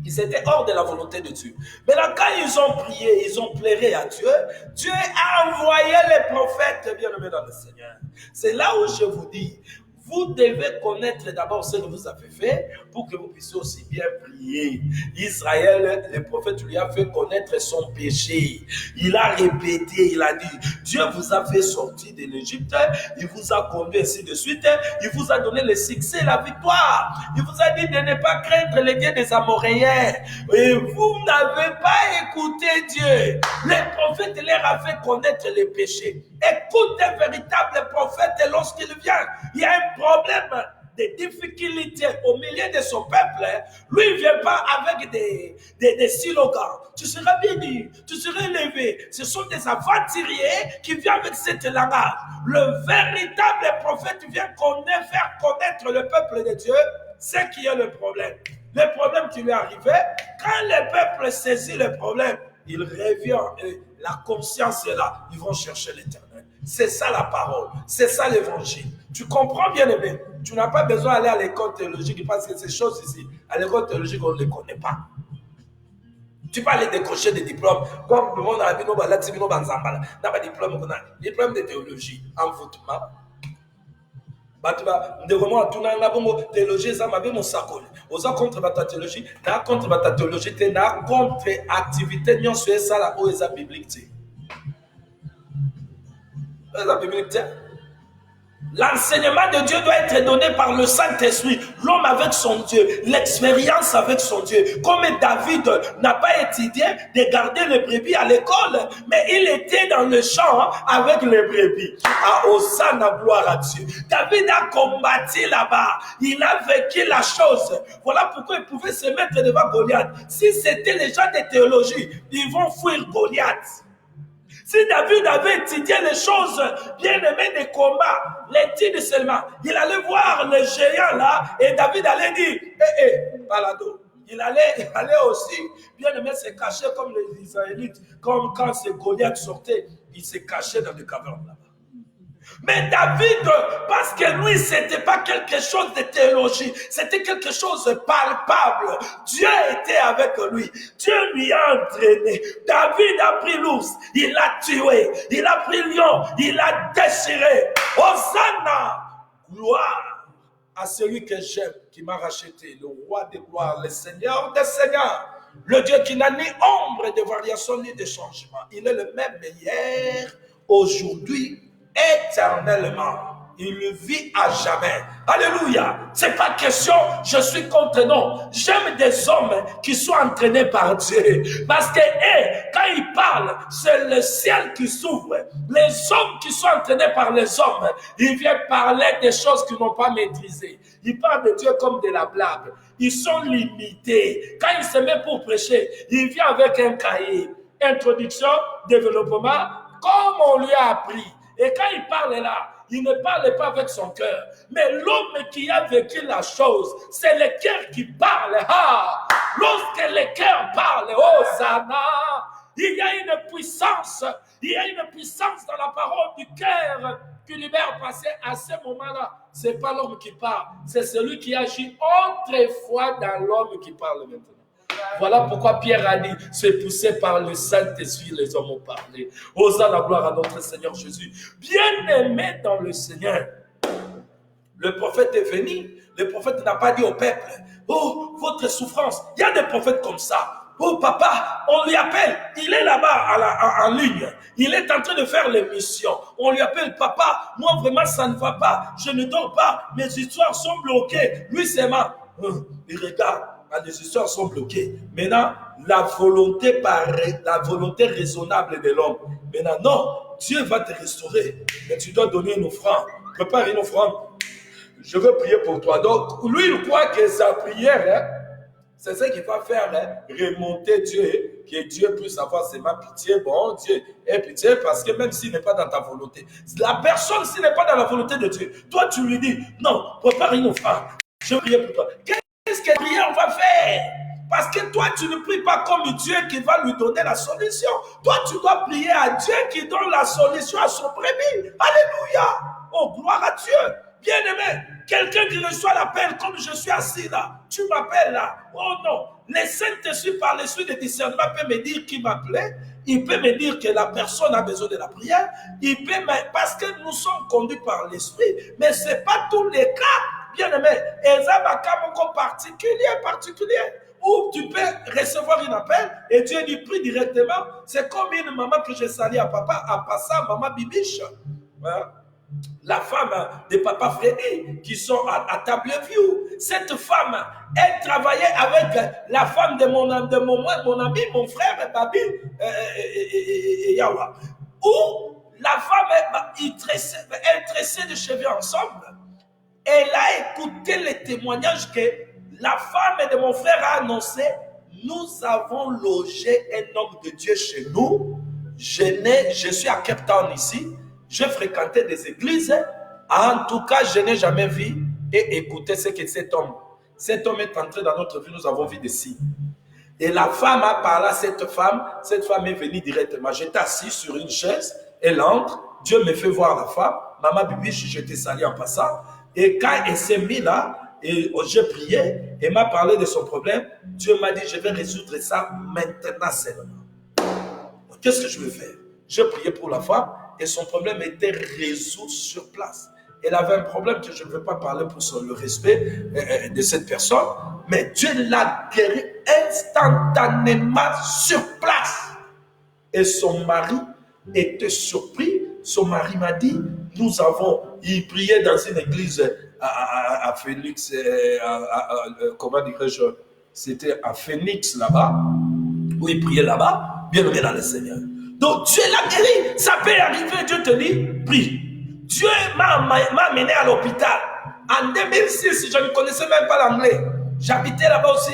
Ils étaient hors de la volonté de Dieu. Mais là, quand ils ont prié, ils ont pleuré à Dieu, Dieu a envoyé les prophètes bien-aimés dans le Seigneur. C'est là où je vous dis, vous devez connaître d'abord ce que vous avez fait pour que vous puissiez aussi bien prier. Israël, le prophète lui a fait connaître son péché. Il a répété, il a dit, Dieu vous a fait sortir de l'Égypte, il vous a conduit ainsi de suite, il vous a donné le succès, la victoire. Il vous a dit de ne pas craindre les guerres des Amoréens. Et vous n'avez pas écouté Dieu. Le prophète leur a fait connaître les péchés. Écoute un véritable prophète lorsqu'il vient. Il y a un problème de difficultés au milieu de son peuple. Lui, il ne vient pas avec des slogans. Tu seras béni, tu seras élevé. Ce sont des aventuriers qui viennent avec cette langage. Le véritable prophète vient faire connaître le peuple de Dieu ce qui est le problème. Le problème qui lui est arrivé, quand le peuple saisit le problème, il revient et la conscience est là. Ils vont chercher l'Éternel. C'est ça la parole. C'est ça l'évangile. Tu comprends, bien aimé? Tu n'as pas besoin d'aller à l'école théologique parce que ces choses ici, à l'école théologique, on ne les connaît pas. Tu peux aller décrocher des diplômes. Comme le monde a dit, nous avons un diplôme de théologie, envoûtement. Théologie, ça m'a bien mon sacol. Aux contre ta théologie, na contre ta théologie, na contre activité, nous sommes ça là où est biblique. L'enseignement de Dieu doit être donné par le Saint-Esprit. L'homme avec son Dieu, l'expérience avec son Dieu. Comme David n'a pas étudié de garder les brebis à l'école, mais il était dans le champ avec les brebis. À Hosanna, gloire à Dieu. David a combattu là-bas. Il a vécu la chose. Voilà pourquoi il pouvait se mettre devant Goliath. Si c'était les gens de théologie, ils vont fuir Goliath. Si David avait étudié les choses bien aimées des combats, l'étude seulement, il allait voir les géants là et David allait dire, balado. Il allait aussi bien aimé se cacher comme les Israélites, comme quand ces Goliath sortaient, il se cachait dans des cavernes là-bas. Mais David, parce que lui, c'était pas quelque chose de théologie, c'était quelque chose de palpable. Dieu était avec lui. Dieu lui a entraîné. David a pris l'ours, il l'a tué. Il a pris le lion, il l'a déchiré. Hosanna, gloire à celui que j'aime, qui m'a racheté, le roi des gloires, le Seigneur des seigneurs. Le Dieu qui n'a ni ombre de variation ni de changement. Il est le même hier, aujourd'hui, éternellement. Il vit à jamais. Alléluia. C'est pas question, je suis contre, non. J'aime des hommes qui sont entraînés par Dieu. Parce que, quand ils parlent, c'est le ciel qui s'ouvre. Les hommes qui sont entraînés par les hommes, ils viennent parler des choses qu'ils n'ont pas maîtrisées. Ils parlent de Dieu comme de la blague. Ils sont limités. Quand il se met pour prêcher, il vient avec un cahier. Introduction, développement, comme on lui a appris. Et quand il parle là, il ne parle pas avec son cœur. Mais l'homme qui a vécu la chose, c'est le cœur qui parle. Ah, lorsque le cœur parle, Hosanna, il y a une puissance. Il y a une puissance dans la parole du cœur qui libère passer à ce moment-là. Ce n'est pas l'homme qui parle, c'est celui qui agit autrefois dans l'homme qui parle maintenant. Voilà pourquoi Pierre a dit, c'est poussé par le Saint-Esprit, les hommes ont parlé. Hosanna la gloire à notre Seigneur Jésus. Bien-aimé dans le Seigneur, le prophète est venu. Le prophète n'a pas dit au peuple, oh, votre souffrance. Il y a des prophètes comme ça. Oh papa, on lui appelle, il est là-bas en ligne, il est en train de faire l'émission. On lui appelle papa, moi vraiment ça ne va pas, je ne dors pas, mes histoires sont bloquées. Lui c'est ma, il regarde, les histoires sont bloquées. Maintenant, la volonté raisonnable de l'homme. Maintenant, non, Dieu va te restaurer, mais tu dois donner une offrande. Prépare une offrande. Je veux prier pour toi. Donc, lui, il croit que sa prière, c'est ce qui va faire remonter Dieu, que Dieu puisse avoir c'est ma pitié. Bon, Dieu aie pitié parce que même s'il n'est pas dans ta volonté, la personne, s'il n'est pas dans la volonté de Dieu, toi, tu lui dis, non, prépare une offrande. Je prie pour toi. Qu'est-ce que la prière va faire? Parce que toi, tu ne pries pas comme Dieu qui va lui donner la solution. Toi, tu dois prier à Dieu qui donne la solution à son brebis. Alléluia. Oh, gloire à Dieu. Bien-aimé, quelqu'un qui reçoit l'appel comme je suis assis là, tu m'appelles là. Oh non, les Saint-Esprit par l'esprit de discernement peut me dire qui m'appelait. Il peut me dire que la personne a besoin de la prière. Il peut parce que nous sommes conduits par l'esprit. Mais ce n'est pas tous les cas, bien-aimé. Et ça va comme particulier. Où tu peux recevoir un appel et Dieu lui prie directement. C'est comme une maman que j'ai saluée à papa, à Passa, maman Bibiche. Hein? La femme de papa Freddy qui sont à Tableview. Cette femme, elle travaillait avec la femme de mon ami, mon frère Babi Yawa. Où la femme, elle tressait des cheveux ensemble. Elle a écouté les témoignages que la femme de mon frère a annoncé. Nous avons logé un homme de Dieu chez nous. Je suis à Cape Town ici. Je fréquentais des églises. En tout cas, je n'ai jamais vu et écouté ce que cet homme est entré dans notre vie. Nous avons vu des signes. Et la femme a parlé à cette femme est venue directement. J'étais assis sur une chaise, elle entre, Dieu me fait voir la femme. Maman Bibi, j'étais sali en passant. Et quand elle s'est mise là, et j'ai prié, elle m'a parlé de son problème. Dieu m'a dit, je vais résoudre ça maintenant seulement. Qu'est-ce que je vais faire? J'ai prié pour la femme et son problème était résolu sur place. Elle avait un problème que je ne veux pas parler pour le respect de cette personne, mais Dieu l'a guéri instantanément sur place. Et son mari était surpris. Son mari m'a dit, il priait dans une église à Phoenix, comment dirais-je, c'était à Phoenix là-bas, où il priait là-bas, bien aimé dans le Seigneur. Donc Dieu l'a guéri. Ça peut arriver, Dieu te dit, prie. Dieu m'a amené à l'hôpital. En 2006, je ne connaissais même pas l'anglais. J'habitais là-bas aussi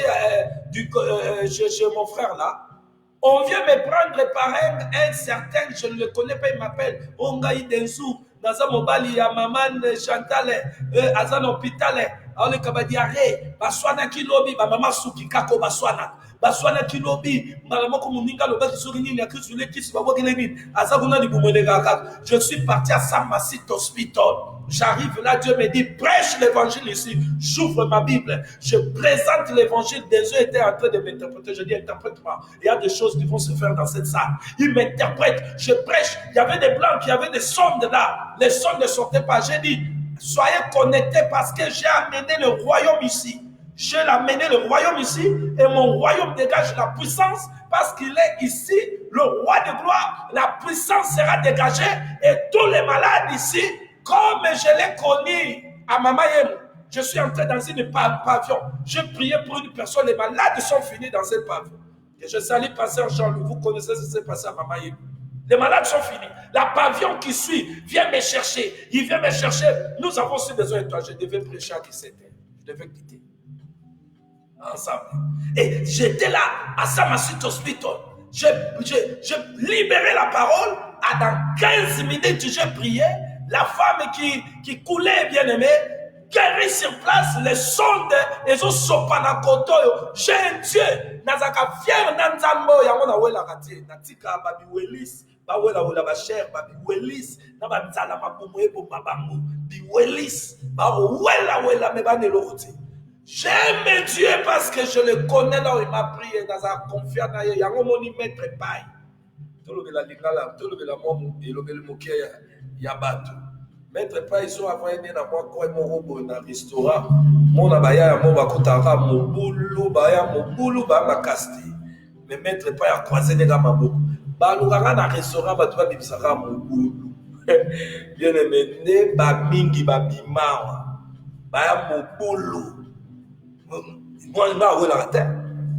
chez mon frère là. On vient me prendre par un certain, je ne le connais pas, il m'appelle Ongaï Densou. Naza Mobali, ya maman Chantal, Azan Hôpital, Aole Kabadiare, Baswana Kilobi, maman Suki Kako Baswana. Baswana Kilobi, maman Komuninga, le bas qui sourit, il y a que sur les qui se voient qu'il est Azaguna di Boumonega. Je suis parti à Samasit Hospital. J'arrive là, Dieu me dit, prêche l'évangile ici. J'ouvre ma Bible. Je présente l'évangile. Des yeux étaient en train de m'interpréter. Je dis, interprète-moi. Il y a des choses qui vont se faire dans cette salle. Il m'interprète. Je prêche. Il y avait des blancs, il y avait des sondes là. Les sondes ne sortaient pas. J'ai dit, soyez connectés parce que j'ai amené le royaume ici. J'ai amené le royaume ici et mon royaume dégage la puissance parce qu'il est ici, le roi de gloire. La puissance sera dégagée et tous les malades ici, comme je l'ai connu à Mamayem, je suis entré dans une pavillon. Je priais pour une personne, les malades sont finis dans cette pavillon. Et je salue pasteur Jean-Louis, vous connaissez ce qui s'est passé à Mamayem. Les malades sont finis. La pavillon qui suit vient me chercher. Il vient me chercher. Nous avons aussi besoin de toi. Je devais prêcher à 17h. Je devais quitter. Ensemble. Et j'étais là à Samasit Hospital. Je libérais la parole. Dans 15 minutes, j'ai prié. La femme qui coulait, bien aimée, guérie sur place, les sondes, les os sopanakoto. J'ai un Dieu. Nazaka fier nanzambo ya mona wela kati. Natika babi welis, ba wela wela ba cher babi welis, na ba nzala mabumu ebo mabangu, bi welis, ba wela me ba neloti. J'aime Dieu parce que je le connais là où il m'a prié dans sa confiance. Il y a un moni maître paille. Tout le lingala, tout le momu, et le moké yabatu. Maître paille, ils ont envoyé à moi quoi mon robot dans le restaurant. Mon abaya, mon bakutara, mon boulou, baya, mon boulou, ba ma casti. me mettre pas à croiser les gars maboko. Balunganga na restaurant batu babibisaka mobulu. Bien aimé, ne ba mingi ba bimawa. Ba mobulu. Moi nga wela ta.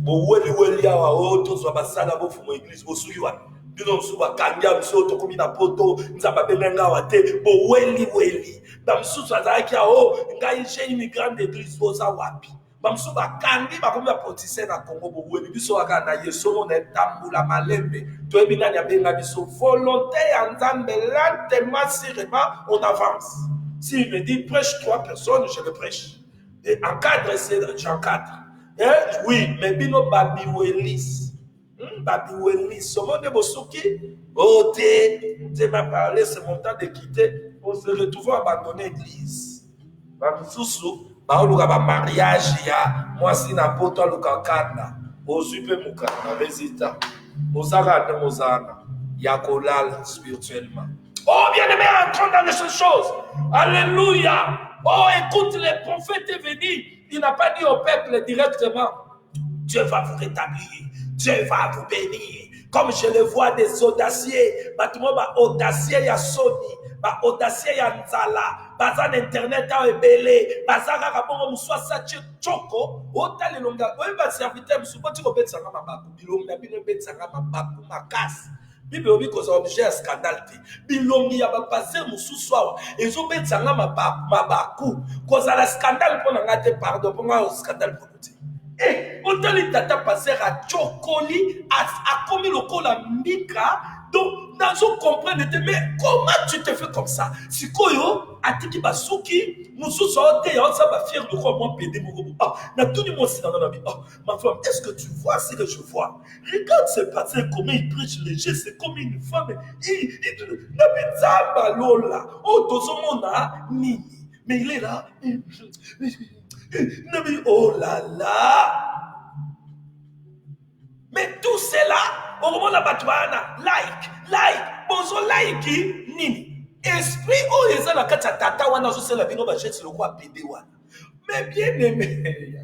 Bo weli awa o to so basala bo fumo église bo suki wa. Bino so ba kanga so to komi na poto nzamba benga wa te bo weli. Ba msusu azaki o ngai je une grande église bo za wapi. Bamsu bakangi bakomi bapotise na Congo boweni biso waka na yeso mona tambula malembe to ebina nya benga biso volonté ya Nzambe lentement sûrement on avance. S'il me dit prêche 3 personnes, je le prêche. Et encadre, j'encadre. Hein? Oui, mais bino babiwelis. Babiwelis. Ce monde bosuki. Oh, tu m'as parlé, c'est mon temps de quitter. On se retrouve abandonné l'église. Bamsusu. Baoluka ba mariage ya mwasi na poto luka kanda ozupe mukana résultat mozaka de mozana ya kolala spirituellement. Oh bien-aimé, entrons dans les choses. Alléluia. Oh, écoute, les prophètes est venu, il n'a pas dit au peuple directement Dieu va vous rétablir, Dieu va vous bénir. Comme je le vois des audaciers, bâtiment audacieux ya Sony, audacieux ya Nzala, bazan internet a ebele, bazaka kabongo muswa sache choko, otale longa, oye ba serviteur musuko tiko betsa ngama baku, bilongi na bino betsa ngama baku makasi. Bible obi koza objet ya scandale te. Bilongi ya ba passer mususu awa, ezo betsa ngama baku, koza la scandale pona ngate pardon, pona scandale pona te. Eh, otali tata passer a chokoli, a commis le col à mika, donc, nazo comprendre, mais comment tu te fais comme ça? Si koyo, atiki basuki, musu sote, ya ça va fier de quoi moi pédé mon robot. Ah, na tout le monde c'est dans la vie. Oh, ma femme, est-ce que tu vois ce que je vois? Regarde ce passé, comment il prêche léger, c'est comme une femme. Il n'a pas de lola. Oh, tout ce monde a nini. Mais il est là. Oh là là. Mais tout cela, au moment de la batouana, like, bonjour, like, nini. Esprit, oh, ils ont la carte à tata, wana, je sais la vie, on va jeter le roi pédé, wana. Mais bien aimé,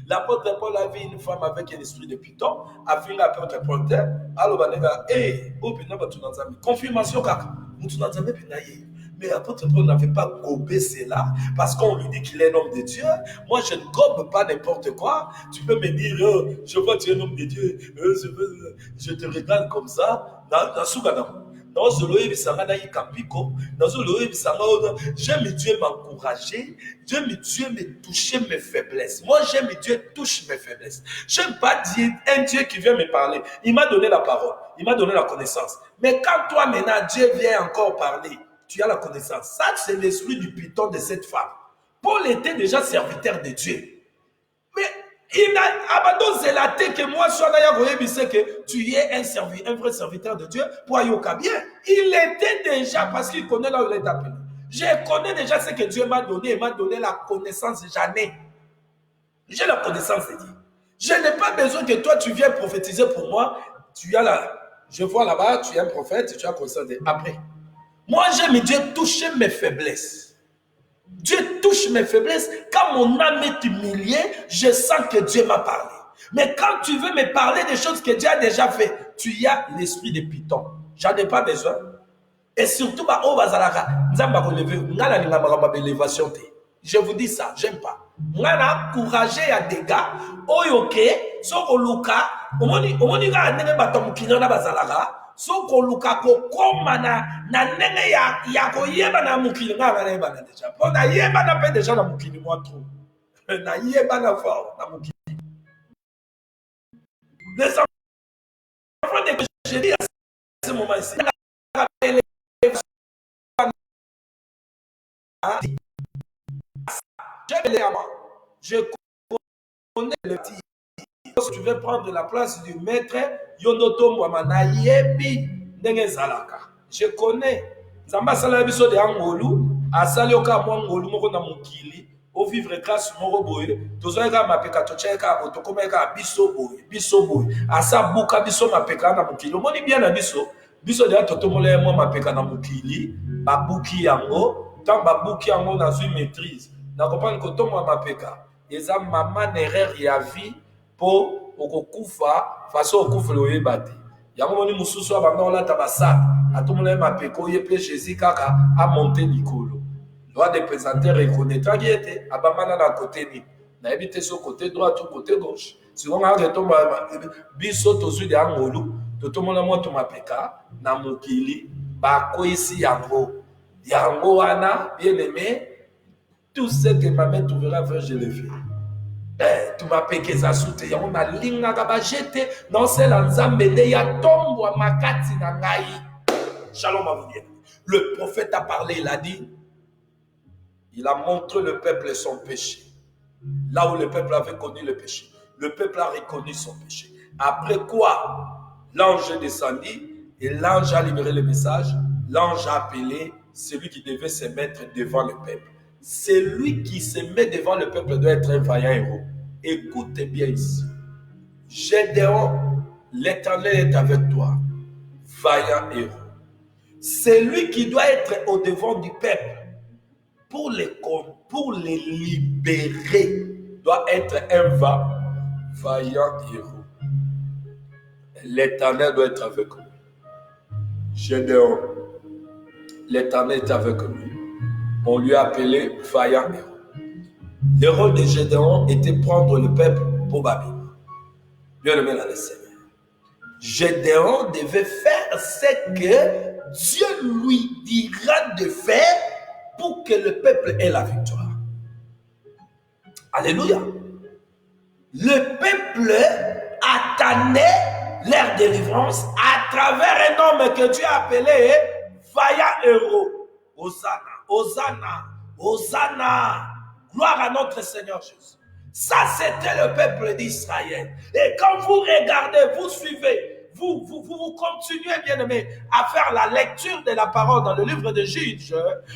l'apôtre Paul a vu une femme avec un esprit de python, a vu l'apôtre Paul, alors, banega, eh, oh, pina, batunanzami, confirmation, kaka, mutunanzami, pinaye. Mais l'apôtre Paul n'avait pas gobé cela parce qu'on lui dit qu'il est un homme de Dieu. Moi, je ne gobe pas n'importe quoi. Tu peux me dire, oh, je vois que tu es un homme de Dieu. Je te regarde comme ça. J'aime Dieu m'encourager. J'aime Dieu me toucher mes faiblesses. Moi, j'aime Dieu touche mes faiblesses. J'aime pas dire un Dieu qui vient me parler. Il m'a donné la parole. Il m'a donné la connaissance. Mais quand toi, maintenant, Dieu vient encore parler, tu as la connaissance. Ça, c'est l'esprit du python de cette femme. Paul était déjà serviteur de Dieu. Mais il a abandonné zélaté que moi, que tu es un vrai serviteur de Dieu pour Ayoka bien. Il était déjà, parce qu'il connaît là où il est appelé. Je connais déjà ce que Dieu m'a donné. Il m'a donné la connaissance. J'en ai. J'ai la connaissance de Dieu. Je n'ai pas besoin que toi, tu viennes prophétiser pour moi. Tu as la... Je vois là-bas, tu es un prophète, tu as connaissance de... Après. Moi, j'aime Dieu toucher mes faiblesses. Dieu touche mes faiblesses. Quand mon âme est humiliée, je sens que Dieu m'a parlé. Mais quand tu veux me parler des choses que Dieu a déjà fait, tu as l'esprit de python. J'en ai pas besoin. Et surtout, je vous dis ça, j'aime pas. Ngana encourager à des gars, oyoke, soko luka, omoni ga nene batomukina na bazalaga. Soko luka ko koma na nenge ya ko yeba na mukili nga na yeba na deja. Po na yeba na pe deja na mukili moi trop. Na yeba na fa na mukili. Les enfants de j'ai dit à ce moment-ci. Je connais le petit. Si tu veux prendre la place du maître, Yonoto Mwamana Yebi Nengezalaka. Je connais. Zamba Sala Biso de Angolu, Asalioka Mwangolu Moko na Mukili, au vivre grâce Moro Boye, Tozoeka Mapeka Tocheka, Otokomeka Biso Boye, Asabuka Biso Mapeka na Mukili. Moni bien na Biso, Biso de Totomole Mwa Mapeka na Mukili, Babuki Yango, tant Babuki Yango na zui maîtrise. Na comprendre que Tomo Mapeka, Eza Maman erreur ya vie. Pour okokufa façon okufa loyeba te. Yango moni mususu abanda olata basaka atomona mapeko ye pe Jésus kaka a monté likolo. Loi de présenter reconnaîtra qui était abamana na côté ni. Na ebité sur côté droit ou côté gauche. Si on a retomba biso tozui de angolu, totomona moto mapeka na mokili ba ko ici yango. Yango wana bien-aimé, tout ce que ma mère trouvera faire je le fais. Tu m'as péqué ça soute ya on a linga ba jeté non c'est la nzambe de ya tombo makati na ngai. Shalom à vous bien. Le prophète a parlé, il a dit, il a montré le peuple son péché. Là où le peuple avait connu le péché. Le peuple a reconnu son péché. Après quoi, l'ange est descendu et l'ange a libéré le message. L'ange a appelé celui qui devait se mettre devant le peuple. Celui qui se met devant le peuple doit être un vaillant héros. Écoutez bien ici. Gédéon, l'Éternel est avec toi. Vaillant héros. Celui qui doit être au devant du peuple pour les libérer doit être un vaillant héros. L'Éternel doit être avec lui. Gédéon, l'Éternel est avec lui. On lui a appelé vaillant héros. Le rôle de Gédéon était prendre le peuple pour Babylone. Bien aimé dans le Seigneur. Gédéon devait faire ce que Dieu lui dira de faire pour que le peuple ait la victoire. Alléluia. Le peuple attendait leur délivrance à travers un homme que Dieu a appelé vaillant héros. Hosanna, Hosanna, Hosanna. Gloire à notre Seigneur Jésus. Ça, c'était le peuple d'Israël. Et quand vous regardez, vous suivez, vous continuez, bien aimé, à faire la lecture de la parole dans le livre de Juges,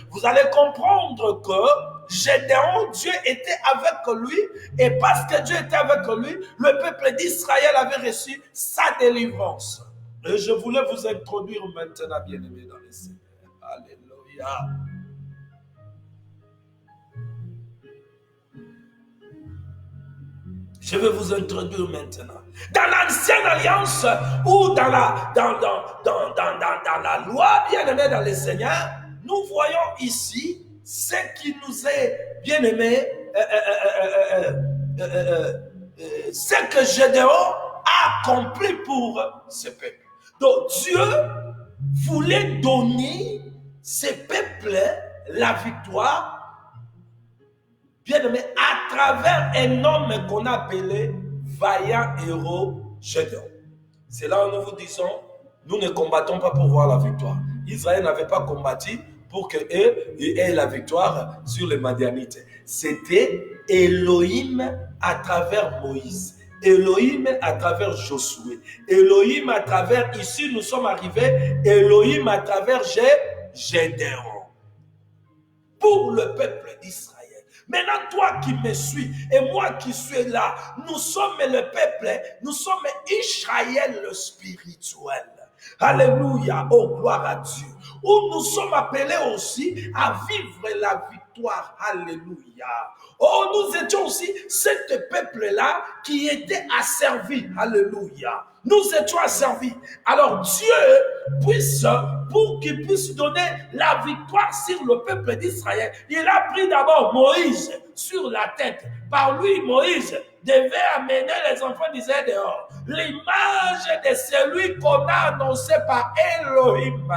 vous allez comprendre que Gédéon, Dieu était avec lui, et parce que Dieu était avec lui, le peuple d'Israël avait reçu sa délivrance. Et je voulais vous introduire maintenant, bien aimé, dans le Seigneur. Alléluia. Je vais vous introduire maintenant. Dans l'ancienne alliance ou dans la loi, bien aimé dans le Seigneur, nous voyons ici ce qui nous est bien aimé, ce que Gédéon a accompli pour ce peuple. Donc Dieu voulait donner ce peuple la victoire, bien aimé, à travers un homme qu'on appelait vaillant héros Gédéon. C'est là où nous vous disons, nous ne combattons pas pour voir la victoire. Israël n'avait pas combattu pour qu'eux aient la victoire sur les Madianites. C'était Elohim à travers Moïse. Elohim à travers Josué. Elohim à travers, ici nous sommes arrivés, Elohim à travers Gédéon. Pour le peuple d'Israël. Maintenant, toi qui me suis et moi qui suis là, nous sommes le peuple, nous sommes Israël le spirituel. Alléluia, oh gloire à Dieu. Où nous sommes appelés aussi à vivre la victoire. Alléluia. Oh, nous étions aussi ce peuple-là qui était asservi. Alléluia. Nous étions asservis. Alors Dieu puisse, pour qu'il puisse donner la victoire sur le peuple d'Israël, il a pris d'abord Moïse sur la tête. Par lui, Moïse devait amener les enfants d'Israël dehors. L'image de celui qu'on a annoncé par Elohim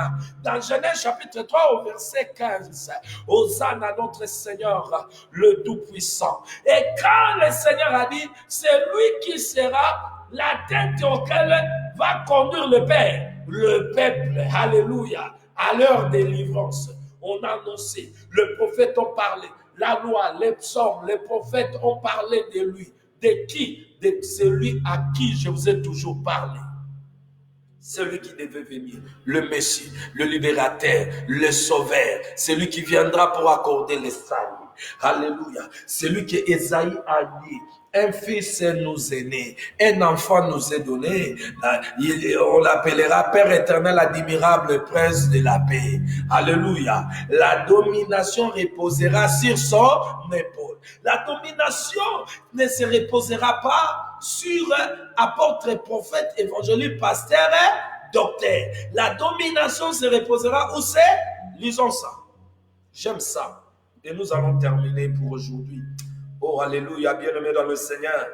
dans Genèse chapitre 3 au verset 15. Hosanna à notre Seigneur, le Tout-Puissant. Et quand le Seigneur a dit, c'est lui qui sera la tête auquel va conduire le Père, le peuple, alléluia, à leur délivrance. On a annoncé, le prophète ont parlé, la loi, les psaumes, les prophètes ont parlé de lui. De qui? De celui à qui je vous ai toujours parlé. Celui qui devait venir, le Messie, le libérateur, le sauveur, celui qui viendra pour accorder le salut. Alléluia. Celui que Esaïe a dit, un fils nous est né, un enfant nous est donné. On l'appellera Père éternel, admirable, prince de la paix. Alléluia. La domination reposera sur son épaule. La domination ne se reposera pas sur apôtre, prophète, évangéliste, pasteur, docteur. La domination se reposera où c'est? Lisons ça. J'aime ça. Et nous allons terminer pour aujourd'hui. Oh, alléluia, bien-aimé dans le Seigneur.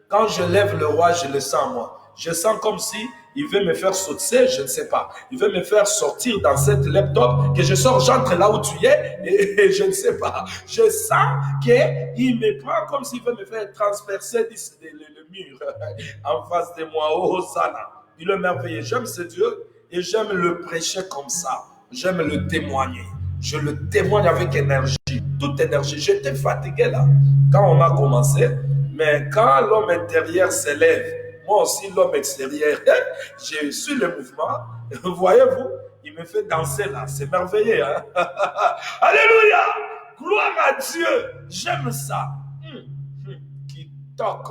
Quand je lève le roi, je le sens moi. Je sens comme si il veut me faire sauter, je ne sais pas. Il veut me faire sortir dans cette laptop, que je sors, j'entre là où tu es, et je ne sais pas. Je sens qu'il me prend comme s'il veut me faire transpercer le mur en face de moi. Oh, Hosanna. Il est merveilleux. J'aime ce Dieu et j'aime le prêcher comme ça. J'aime le témoigner. Je le témoigne avec énergie, toute énergie. J'étais fatigué là, quand on a commencé, mais quand l'homme intérieur s'élève, moi aussi l'homme extérieur, j'ai su le mouvement, voyez-vous, il me fait danser là, c'est merveilleux. Hein? Alléluia, gloire à Dieu, j'aime ça. Qui toque,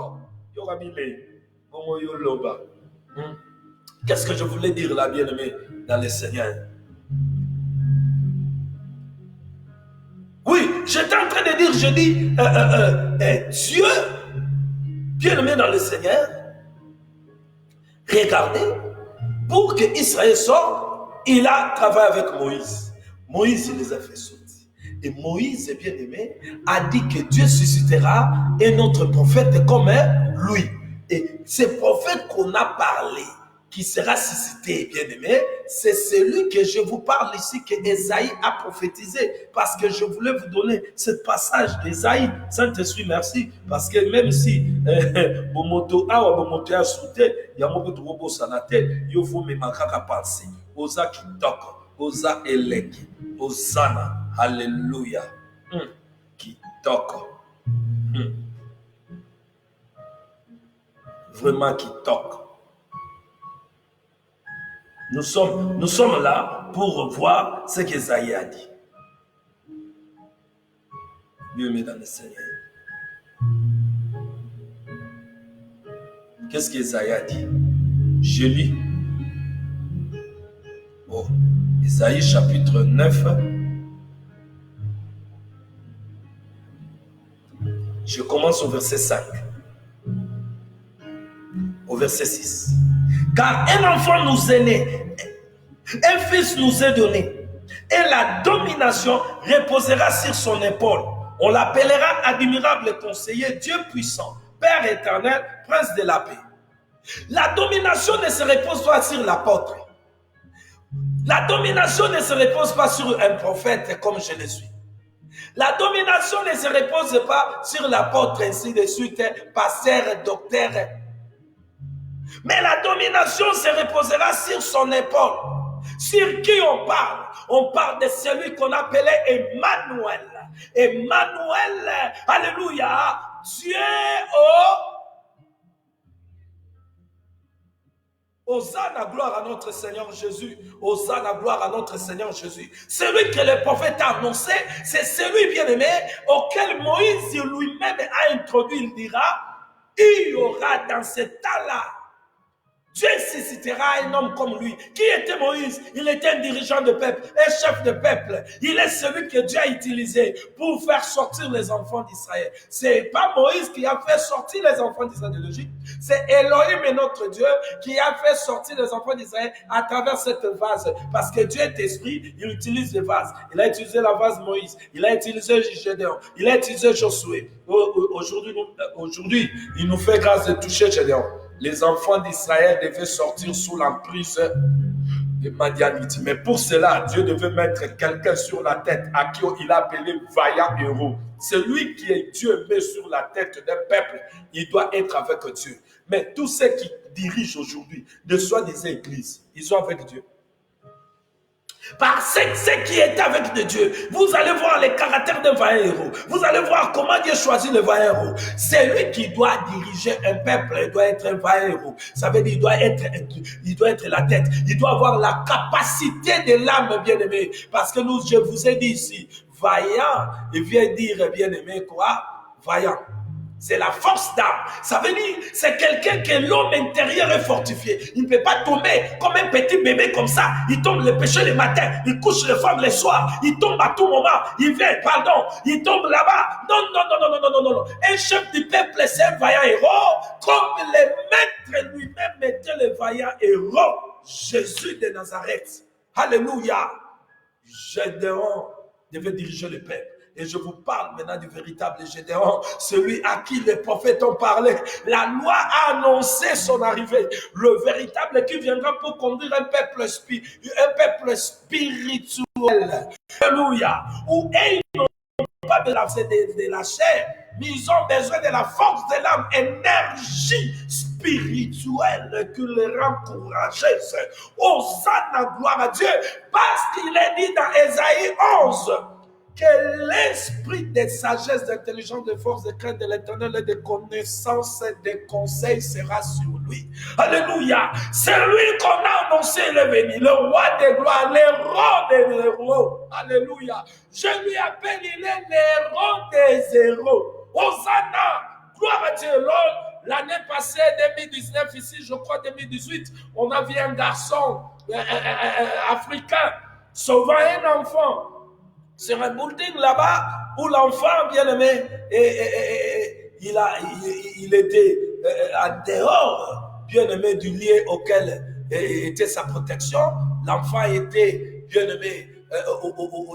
qu'est-ce que je voulais dire là, bien-aimé, dans le Seigneur? Oui, j'étais en train de dire, je dis, Dieu, bien-aimé dans le Seigneur, regardez, pour que Israël sorte, il a travaillé avec Moïse. Moïse, il les a fait sortir. Et Moïse, bien-aimé, a dit que Dieu suscitera un autre prophète comme lui. Et ce prophète qu'on a parlé, qui sera suscité, bien-aimé, c'est celui que je vous parle ici, que Esaïe a prophétisé, parce que je voulais vous donner ce passage d'Esaïe. Saint-Esprit, merci, parce que même si Bomoto a ou Bomoto a sauté, il y a beaucoup de robots sanate, il faut me manquer à penser. Osa Kitoko, Osa Elek, Osana, Alléluia, Kitoko. Vraiment Kitoko. Nous sommes là pour voir ce qu'Esaïe a dit. Dieu met dans le Seigneur. Qu'est-ce qu'Esaïe a dit? Je lis. Oh, Esaïe chapitre 9. Je commence au verset 5. Au verset 6. Car un enfant nous est né, un fils nous est donné, et la domination reposera sur son épaule. On l'appellera admirable conseiller, Dieu puissant, Père éternel, prince de la paix. La domination ne se repose pas sur l'apôtre. La domination ne se repose pas sur un prophète comme je le suis. La domination ne se repose pas sur l'apôtre ainsi de suite, pasteur, docteur. Mais la domination se reposera sur son épaule. Sur qui on parle? On parle de celui qu'on appelait Emmanuel. Emmanuel, alléluia, Dieu Hosanna, gloire à notre Seigneur Jésus. Hosanna, gloire à notre Seigneur Jésus. Celui que le prophète a annoncé, c'est celui bien-aimé auquel Moïse lui-même a introduit. Il dira, il y aura dans ce temps-là, Dieu suscitera un homme comme lui. Qui était Moïse? Il était un dirigeant de peuple, un chef de peuple. Il est celui que Dieu a utilisé pour faire sortir les enfants d'Israël. C'est pas Moïse qui a fait sortir les enfants d'Israël de l'Égypte. C'est Elohim, notre Dieu, qui a fait sortir les enfants d'Israël à travers cette vase. Parce que Dieu est esprit, il utilise les vases. Il a utilisé la vase Moïse. Il a utilisé Gédéon. Il a utilisé Josué. Aujourd'hui, il nous fait grâce de toucher Gédéon. Les enfants d'Israël devaient sortir sous l'emprise de Madianite. Mais pour cela, Dieu devait mettre quelqu'un sur la tête à qui il a appelé vaillant héros. Celui qui est Dieu met sur la tête d'un peuple, il doit être avec Dieu. Mais tous ceux qui dirigent aujourd'hui de soi-disant églises, ils sont avec Dieu. Parce que ce qui est avec de Dieu, vous allez voir les caractères d'un vaillant héros. Vous allez voir comment Dieu choisit le vaillant héros. C'est lui qui doit diriger un peuple, il doit être un vaillant héros. Ça veut dire il doit être la tête. Il doit avoir la capacité de l'âme, bien-aimé. Parce que je vous ai dit ici, vaillant, il vient dire, bien-aimé, quoi? Vaillant. C'est la force d'âme. Ça veut dire, c'est quelqu'un que l'homme intérieur est fortifié. Il ne peut pas tomber comme un petit bébé comme ça. Il tombe le péché le matin, il couche les femmes le soir, il tombe à tout moment, il vient, il tombe là-bas. Non, non, non, non, non, non, non, non. Un chef du peuple, c'est un vaillant héros, comme le maître lui-même était le vaillant héros, Jésus de Nazareth. Alléluia. Gédéon devait diriger le peuple. Et je vous parle maintenant du véritable Gédéon, celui à qui les prophètes ont parlé. La loi a annoncé son arrivée. Le véritable qui viendra pour conduire un peuple spirituel. Alléluia. Où ils n'ont pas de la chair, mais ils ont besoin de la force de l'âme, énergie spirituelle qui les rend courageuses. Hosanna, gloire à Dieu, parce qu'il est dit dans Ésaïe 11, que l'esprit de sagesse, d'intelligence, de force, de crainte de l'éternel et de connaissance et de conseil sera sur lui. Alléluia. C'est lui qu'on a annoncé le venu, le roi des gloires, l'héros des héros. Alléluia. Je lui appelle, il est l'héros des héros. Hosanna. Gloire à Dieu. L'année passée, 2019, ici, je crois 2018, on a vu un garçon africain sauvant un enfant sur un building là-bas où l'enfant bien-aimé il était en dehors bien-aimé du lieu auquel était sa protection. L'enfant était bien-aimé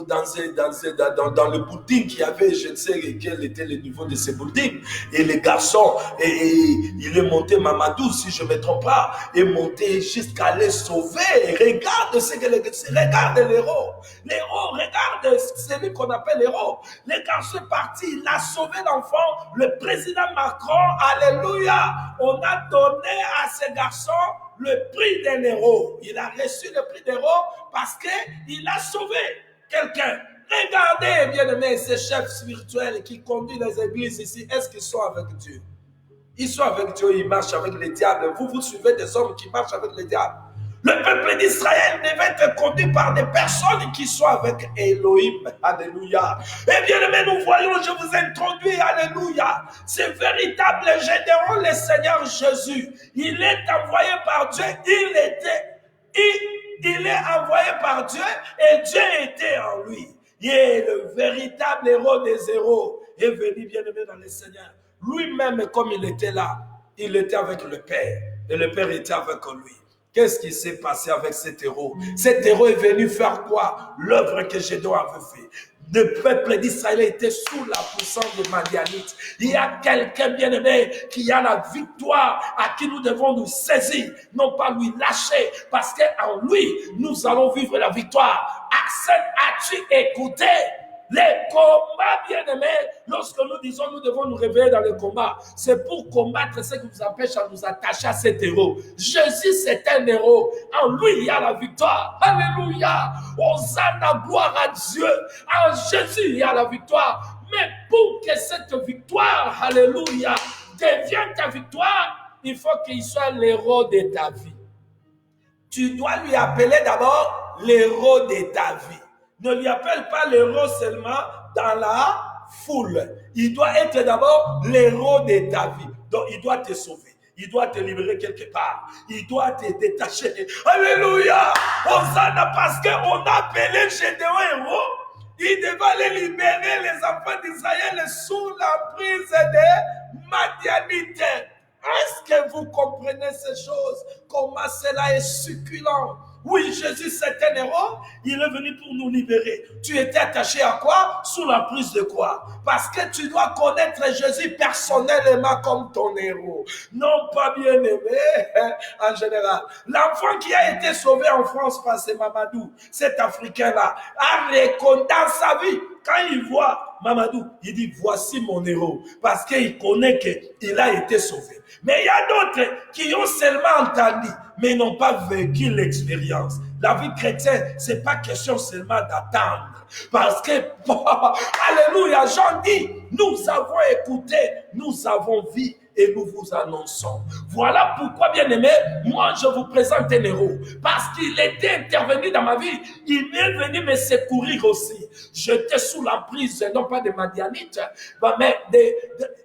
dans le building qu'il y avait, je ne sais quel était le niveau de ce building. Et les garçons, il est monté, Mamadou, si je ne me trompe pas, est monté jusqu'à les sauver. Regarde ce que regarde l'héros. L'héros, regarde celui qu'on appelle l'héros. Les garçons sont partis, il a sauvé l'enfant. Le président Macron, alléluia, on a donné à ces garçons le prix d'un héros. Il a reçu le prix d'héros parce qu'il a sauvé quelqu'un. Regardez, bien-aimés, ces chefs spirituels qui conduisent les églises ici, est-ce qu'ils sont avec Dieu? Ils sont avec Dieu, ils marchent avec les diables. Vous suivez des hommes qui marchent avec les diables. Le peuple d'Israël devait être conduit par des personnes qui sont avec Elohim. Alléluia. Et bien aimé, nous voyons, je vous introduis, alléluia. C'est véritable Gédéon, le Seigneur Jésus. Il est envoyé par Dieu, il est envoyé par Dieu et Dieu était en lui. Il est le véritable héros des héros. Est venu, bien aimé, dans le Seigneur. Lui-même, comme il était là, il était avec le Père. Et le Père était avec lui. Qu'est-ce qui s'est passé avec cet héros? Cet héros est venu faire quoi? L'œuvre que Gédéon avait fait. Le peuple d'Israël était sous la puissance des Madianites. Il y a quelqu'un bien-aimé qui a la victoire, à qui nous devons nous saisir, non pas lui lâcher, parce qu'en lui, nous allons vivre la victoire. Arsène, as-tu écouté? Les combats, bien-aimés, lorsque nous disons nous devons nous réveiller dans le combat, c'est pour combattre ce qui nous empêche à nous attacher à cet héros. Jésus, c'est un héros. En lui, il y a la victoire. Alléluia. Hosanna, gloire à Dieu. En Jésus, il y a la victoire. Mais pour que cette victoire, alléluia, devienne ta victoire, il faut qu'il soit l'héros de ta vie. Tu dois lui appeler d'abord l'héros de ta vie. Ne lui appelle pas l'héros seulement dans la foule. Il doit être d'abord l'héros de ta vie. Donc, il doit te sauver. Il doit te libérer quelque part. Il doit te détacher. Alléluia! Hosanna, parce qu'on a appelé Gédéon héros. Il devait aller libérer les enfants d'Israël sous la prise des Madianites. Est-ce que vous comprenez ces choses? Comment cela est succulent? Oui, Jésus, c'est un héros. Il est venu pour nous libérer. Tu étais attaché à quoi? Sous la prise de quoi? Parce que tu dois connaître Jésus personnellement comme ton héros. Non pas bien-aimé, en général. L'enfant qui a été sauvé en France par ce Mamadou, cet Africain-là, a reconnu dans sa vie. Quand il voit Mamadou, il dit, voici mon héros. Parce qu'il connaît qu'il a été sauvé. Mais il y a d'autres qui ont seulement entendu, mais n'ont pas vécu l'expérience. La vie chrétienne, c'est pas question seulement d'attendre. Parce que, alléluia, Jean dit, nous avons écouté, nous avons vu et nous vous annonçons. Voilà pourquoi, bien-aimé, moi je vous présente un héros. Parce qu'il était intervenu dans ma vie, il est venu me secourir aussi. J'étais sous l'emprise, non pas des Madianites, mais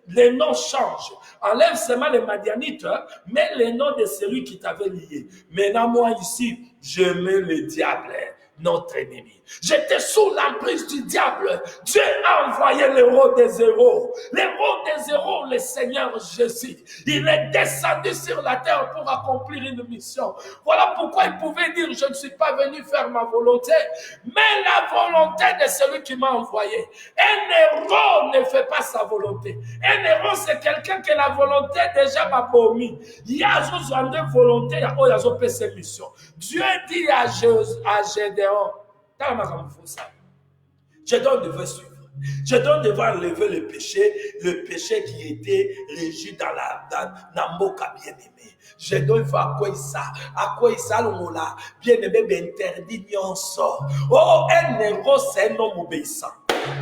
les noms changent. Enlève seulement les Madianites, mais les noms de celui qui t'avait lié. Maintenant, moi ici, j'aimais le diable, notre ennemi. J'étais sous l'emprise du diable. Dieu a envoyé l'héros des héros. L'héros des héros, le Seigneur Jésus. Il est descendu sur la terre pour accomplir une mission. Voilà pourquoi il pouvait dire, je ne suis pas venu faire ma volonté, mais la volonté de celui qui m'a envoyé. Un héros ne fait pas sa volonté. Un héros, c'est quelqu'un que la volonté déjà m'a promis. Il y a une volonté, il y a une mission. Dieu dit à Gédéon, Gédéon devait suivre. Gédéon devait enlever le péché qui était régi dans la moka bien-aimé. Gédéon, il faut à quoi ça, l'ongola, bien-aimé, interdit, nyonso. Oh, un héros, c'est un homme obéissant.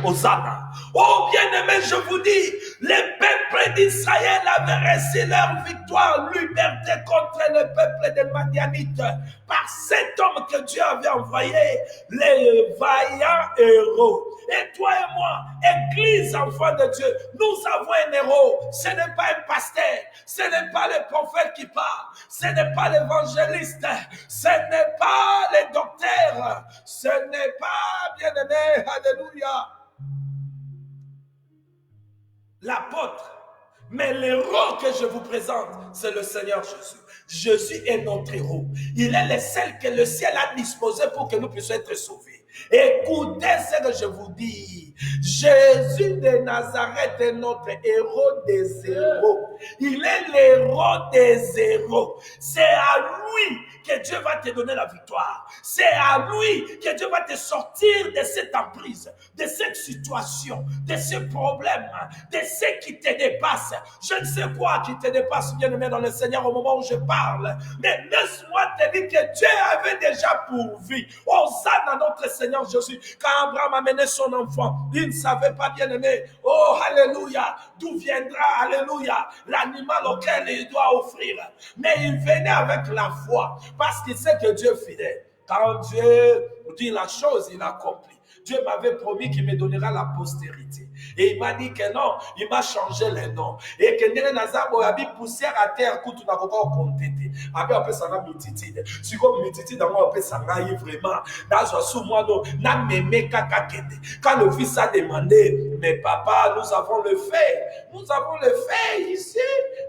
Hosanna. Oh bien-aimé, je vous dis, les peuples d'Israël avaient reçu leur victoire, liberté contre le peuple des Madianites par cet homme que Dieu avait envoyé, les vaillants héros. Et toi et moi, Église, enfant de Dieu, nous avons un héros. Ce n'est pas un pasteur, ce n'est pas le prophète qui parle, ce n'est pas l'évangéliste, ce n'est pas le docteur, ce n'est pas, bien-aimé, alléluia, l'apôtre. Mais l'héros que je vous présente, c'est le Seigneur Jésus. Jésus est notre héros. Il est le seul que le ciel a disposé pour que nous puissions être sauvés. Écoutez ce que je vous dis. Jésus de Nazareth est notre héros des héros. Il est l'héros des héros. C'est à lui que Dieu va te donner la victoire. C'est à lui que Dieu va te sortir de cette emprise, de cette situation, de ce problème, de ce qui te dépasse. Je ne sais quoi qui te dépasse, bien-aimé dans le Seigneur, au moment où je parle. Mais laisse-moi te dire que Dieu avait déjà pourvu. Hosanna à notre Seigneur Jésus. Quand Abraham a mené son enfant, il ne savait pas, bien-aimé, oh, alléluia, d'où viendra, alléluia, l'animal auquel il doit offrir. Mais il venait avec la foi, parce qu'il sait que Dieu est fidèle. Quand Dieu dit la chose, il accomplit. Dieu m'avait promis qu'il me donnera la postérité. Et il m'a dit que non, il m'a changé les noms. Et que Nere Nazabo a mis poussière à terre, quand tu n'as pas compté. Après, on peut s'en avoir mititide. Si comme mititide, on peut s'en aller vraiment. Dans un sous-mois, n'a mémé kakakende. Quand le fils a demandé, mais papa, nous avons le fait. Nous avons le fait ici.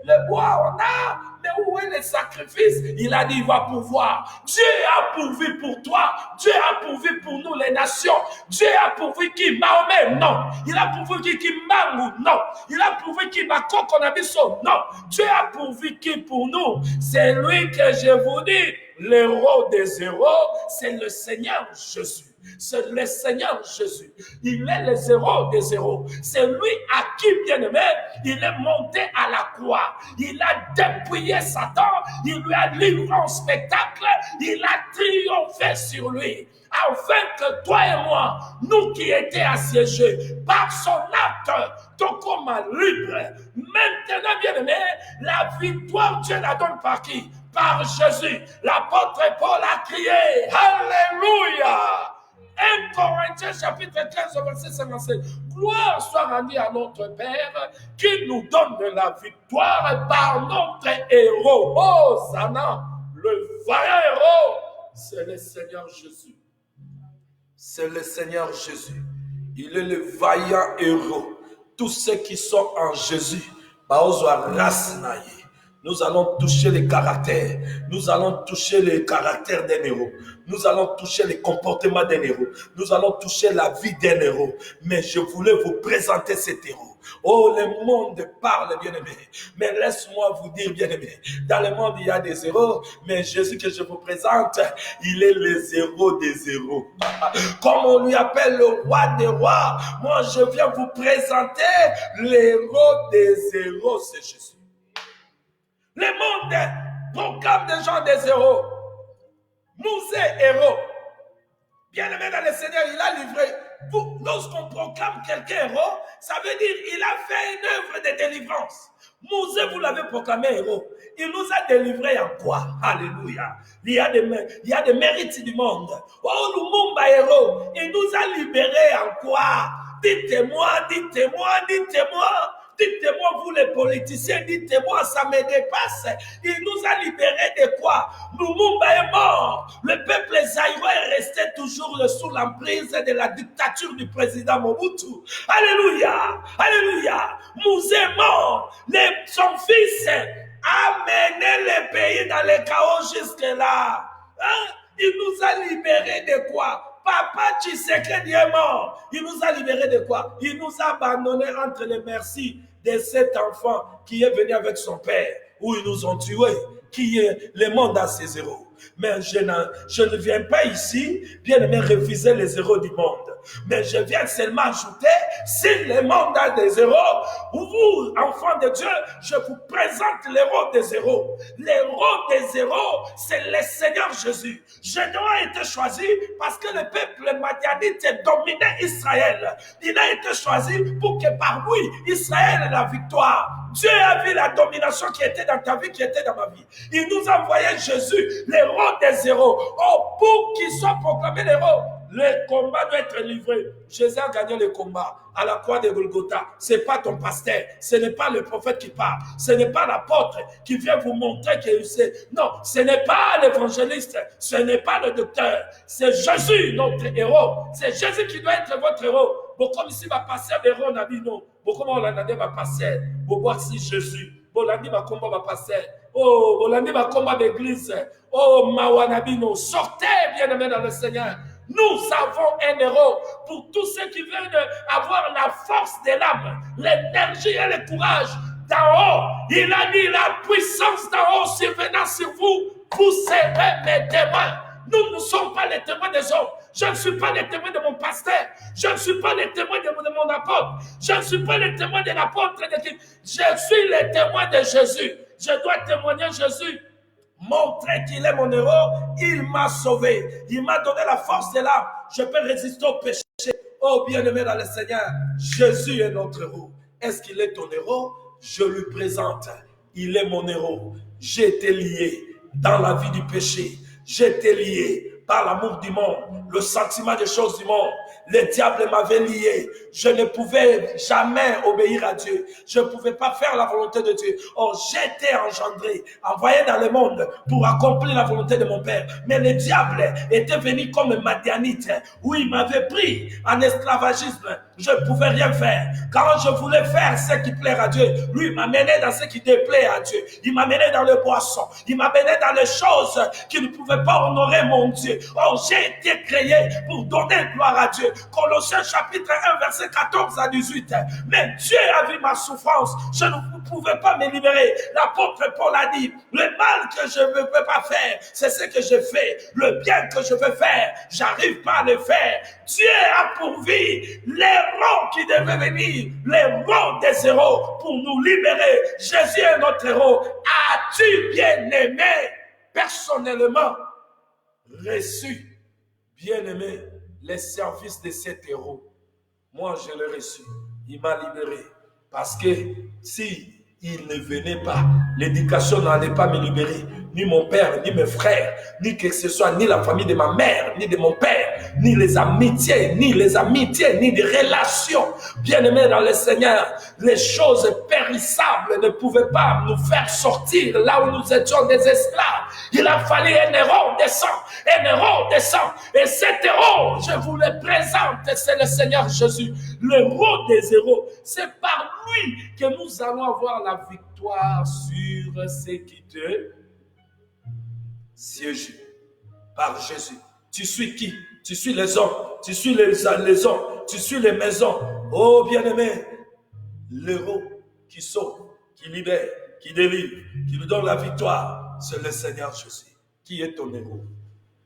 Le bois, on a. Mais où est le sacrifice? Il a dit, il va pouvoir. Dieu a pourvu pour toi. Dieu a pourvu pour nous, les nations. Dieu a pourvu qui? Mahomet? Non. Il a pourvu qui Mangou? Non. Il a pourvu qui Makoko Nabiso? Non. Dieu a pourvu qui pour nous? C'est lui que je vous dis, l'héros des héros, c'est le Seigneur Jésus. C'est le Seigneur Jésus. Il est le héros des héros. C'est lui à qui, bien-aimé, il est monté à la croix. Il a dépouillé Satan. Il lui a livré un spectacle. Il a triomphé sur lui. Afin que toi et moi, nous qui étions assiégés par son acte, ton commun libre, maintenant, bien-aimé, la victoire, Dieu la donne par qui? Par Jésus. L'apôtre Paul a crié, Alléluia! 1 Corinthiens chapitre 15 verset 57. Gloire soit rendue à notre Père qui nous donne de la victoire par notre héros. Hosanna, le vaillant héros, c'est le Seigneur Jésus. C'est le Seigneur Jésus. Il est le vaillant héros. Tous ceux qui sont en Jésus, nous allons toucher les caractères. Nous allons toucher les caractères d'un héros. Nous allons toucher les comportements d'un héros. Nous allons toucher la vie d'un héros. Mais je voulais vous présenter cet héros. Oh, le monde parle, bien-aimé. Mais laisse-moi vous dire, bien-aimé, dans le monde, il y a des héros, mais Jésus que je vous présente, il est le héros des héros. Comme on lui appelle le roi des rois, moi, je viens vous présenter l'héros des héros, c'est Jésus. Le monde proclame des gens des héros. Nous sommes héros. Bien-aimé dans le Seigneur, il a livré. Lorsqu'on proclame quelqu'un héros, ça veut dire qu'il a fait une œuvre de délivrance. Moïse, vous l'avez proclamé héros. Il nous a délivrés en quoi? Alléluia. Il y a des mérites du monde. Oh, Lumumba héros, il nous a libérés en quoi? Dites-moi, dites-moi, dites-moi. Dites-moi, vous les politiciens, dites-moi, ça me dépasse. Il nous a libérés de quoi? Lumumba est mort. Le peuple zaïrois est resté toujours sous l'emprise de la dictature du président Mobutu. Alléluia. Alléluia. Moïse est mort. Son fils a mené le pays dans le chaos jusque-là. Hein? Il nous a libérés de quoi? Papa Tshisekedi est mort. Il nous a libérés de quoi? Il nous a abandonnés entre les merci de cet enfant qui est venu avec son père, où ils nous ont tués, qui est le monde à ses héros. Mais je ne viens pas ici, bien aimé, refuser les héros du monde. Mais je viens seulement ajouter, si le monde a des héros, vous, enfants de Dieu, je vous présente l'héros des héros. L'héros des héros, c'est le Seigneur Jésus. Gédéon a été choisi parce que le peuple madianite dominait Israël. Il a été choisi pour que par lui, Israël ait la victoire. Dieu a vu la domination qui était dans ta vie, qui était dans ma vie. Il nous a envoyé Jésus, l'héros des héros. Oh, pour qu'il soit proclamé l'héros, le combat doit être livré. Jésus a gagné le combat à la croix de Golgotha. Ce n'est pas ton pasteur, ce n'est pas le prophète qui parle, ce n'est pas l'apôtre qui vient vous montrer que c'est. Non, ce n'est pas l'évangéliste, ce n'est pas le docteur. C'est Jésus, notre héros. C'est Jésus qui doit être votre héros. Bon, comme ici, va passer à l'héros, on a dit non. Bon, comment on a dit va passer? Bon, voici Jésus. Bon, on a dit va combat va passer. Oh, on a dit va combat d'église. Oh, Mawanabino, sortez, bien-aimés dans le Seigneur. Nous avons un héros pour tous ceux qui veulent avoir la force de l'âme, l'énergie et le courage d'en haut. Il a dit la puissance d'en haut survenant sur vous, vous serez mes témoins. Nous ne sommes pas les témoins des hommes. Je ne suis pas le témoin de mon pasteur. Je ne suis pas le témoin de mon apôtre. Je ne suis pas le témoin de l'apôtre. Je suis le témoin de Jésus. Je dois témoigner Jésus. Montrer qu'il est mon héros, il m'a sauvé, il m'a donné la force de l'âme, je peux résister au péché. Oh bien-aimé dans le Seigneur, Jésus est notre héros. Est-ce qu'il est ton héros? Je lui présente, il est mon héros. J'ai été lié dans la vie du péché, j'ai été lié par l'amour du monde, le sentiment des choses du monde. Le diable m'avait lié. Je ne pouvais jamais obéir à Dieu. Je ne pouvais pas faire la volonté de Dieu. Or, j'étais engendré, envoyé dans le monde pour accomplir la volonté de mon Père. Mais le diable était venu comme Madianite, où il m'avait pris en esclavagisme. Je ne pouvais rien faire. Quand je voulais faire ce qui plaît à Dieu, lui m'a mené dans ce qui déplaît à Dieu. Il m'a mené dans le boisson. Il m'a mené dans les choses qui ne pouvaient pas honorer mon Dieu. Oh, j'ai été créé pour donner gloire à Dieu. Colossiens chapitre 1, verset 14 à 18. Mais Dieu a vu ma souffrance. Je ne pouvais pas me libérer. L'apôtre Paul a dit, le mal que je ne peux pas faire, c'est ce que je fais. Le bien que je veux faire, j'arrive pas à le faire. Dieu a pourvu l'héros qui devait venir, l'héros des héros pour nous libérer. Jésus est notre héros. As-tu bien aimé personnellement reçu, bien aimé, les services de cet héros? Moi, je l'ai reçu. Il m'a libéré. Parce que si il ne venait pas, l'éducation n'allait pas me libérer. Ni mon père, ni mes frères, ni que ce soit, ni la famille de ma mère, ni de mon père, ni les amitiés, ni les relations. Bien-aimés dans le Seigneur, les choses périssables ne pouvaient pas nous faire sortir là où nous étions des esclaves. Il a fallu un héros de sang, un héros de sang. Et cet héros, je vous le présente, c'est le Seigneur Jésus, l'héros des héros. C'est par lui que nous allons avoir la victoire sur ce qui te siège. Par Jésus. Tu suis qui? Tu suis les hommes, tu suis les hommes, tu suis les maisons. Oh bien-aimé, l'héros qui sauve, qui libère, qui délivre, qui nous donne la victoire, c'est le Seigneur Jésus. Qui est ton héros?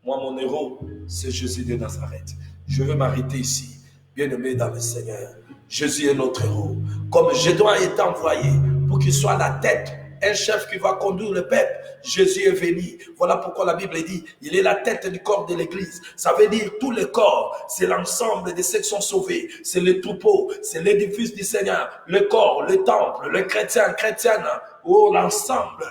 Moi, mon héros, c'est Jésus de Nazareth. Je veux m'arrêter ici, bien-aimé dans le Seigneur. Jésus est notre héros. Comme Gédéon a été envoyé pour qu'il soit la tête un chef qui va conduire le peuple. Jésus est venu. Voilà pourquoi la Bible dit, il est la tête du corps de l'église. Ça veut dire tout le corps, c'est l'ensemble de ceux qui sont sauvés. C'est le troupeau, c'est l'édifice du Seigneur. Le corps, le temple, le chrétien, chrétienne. Oh, l'ensemble.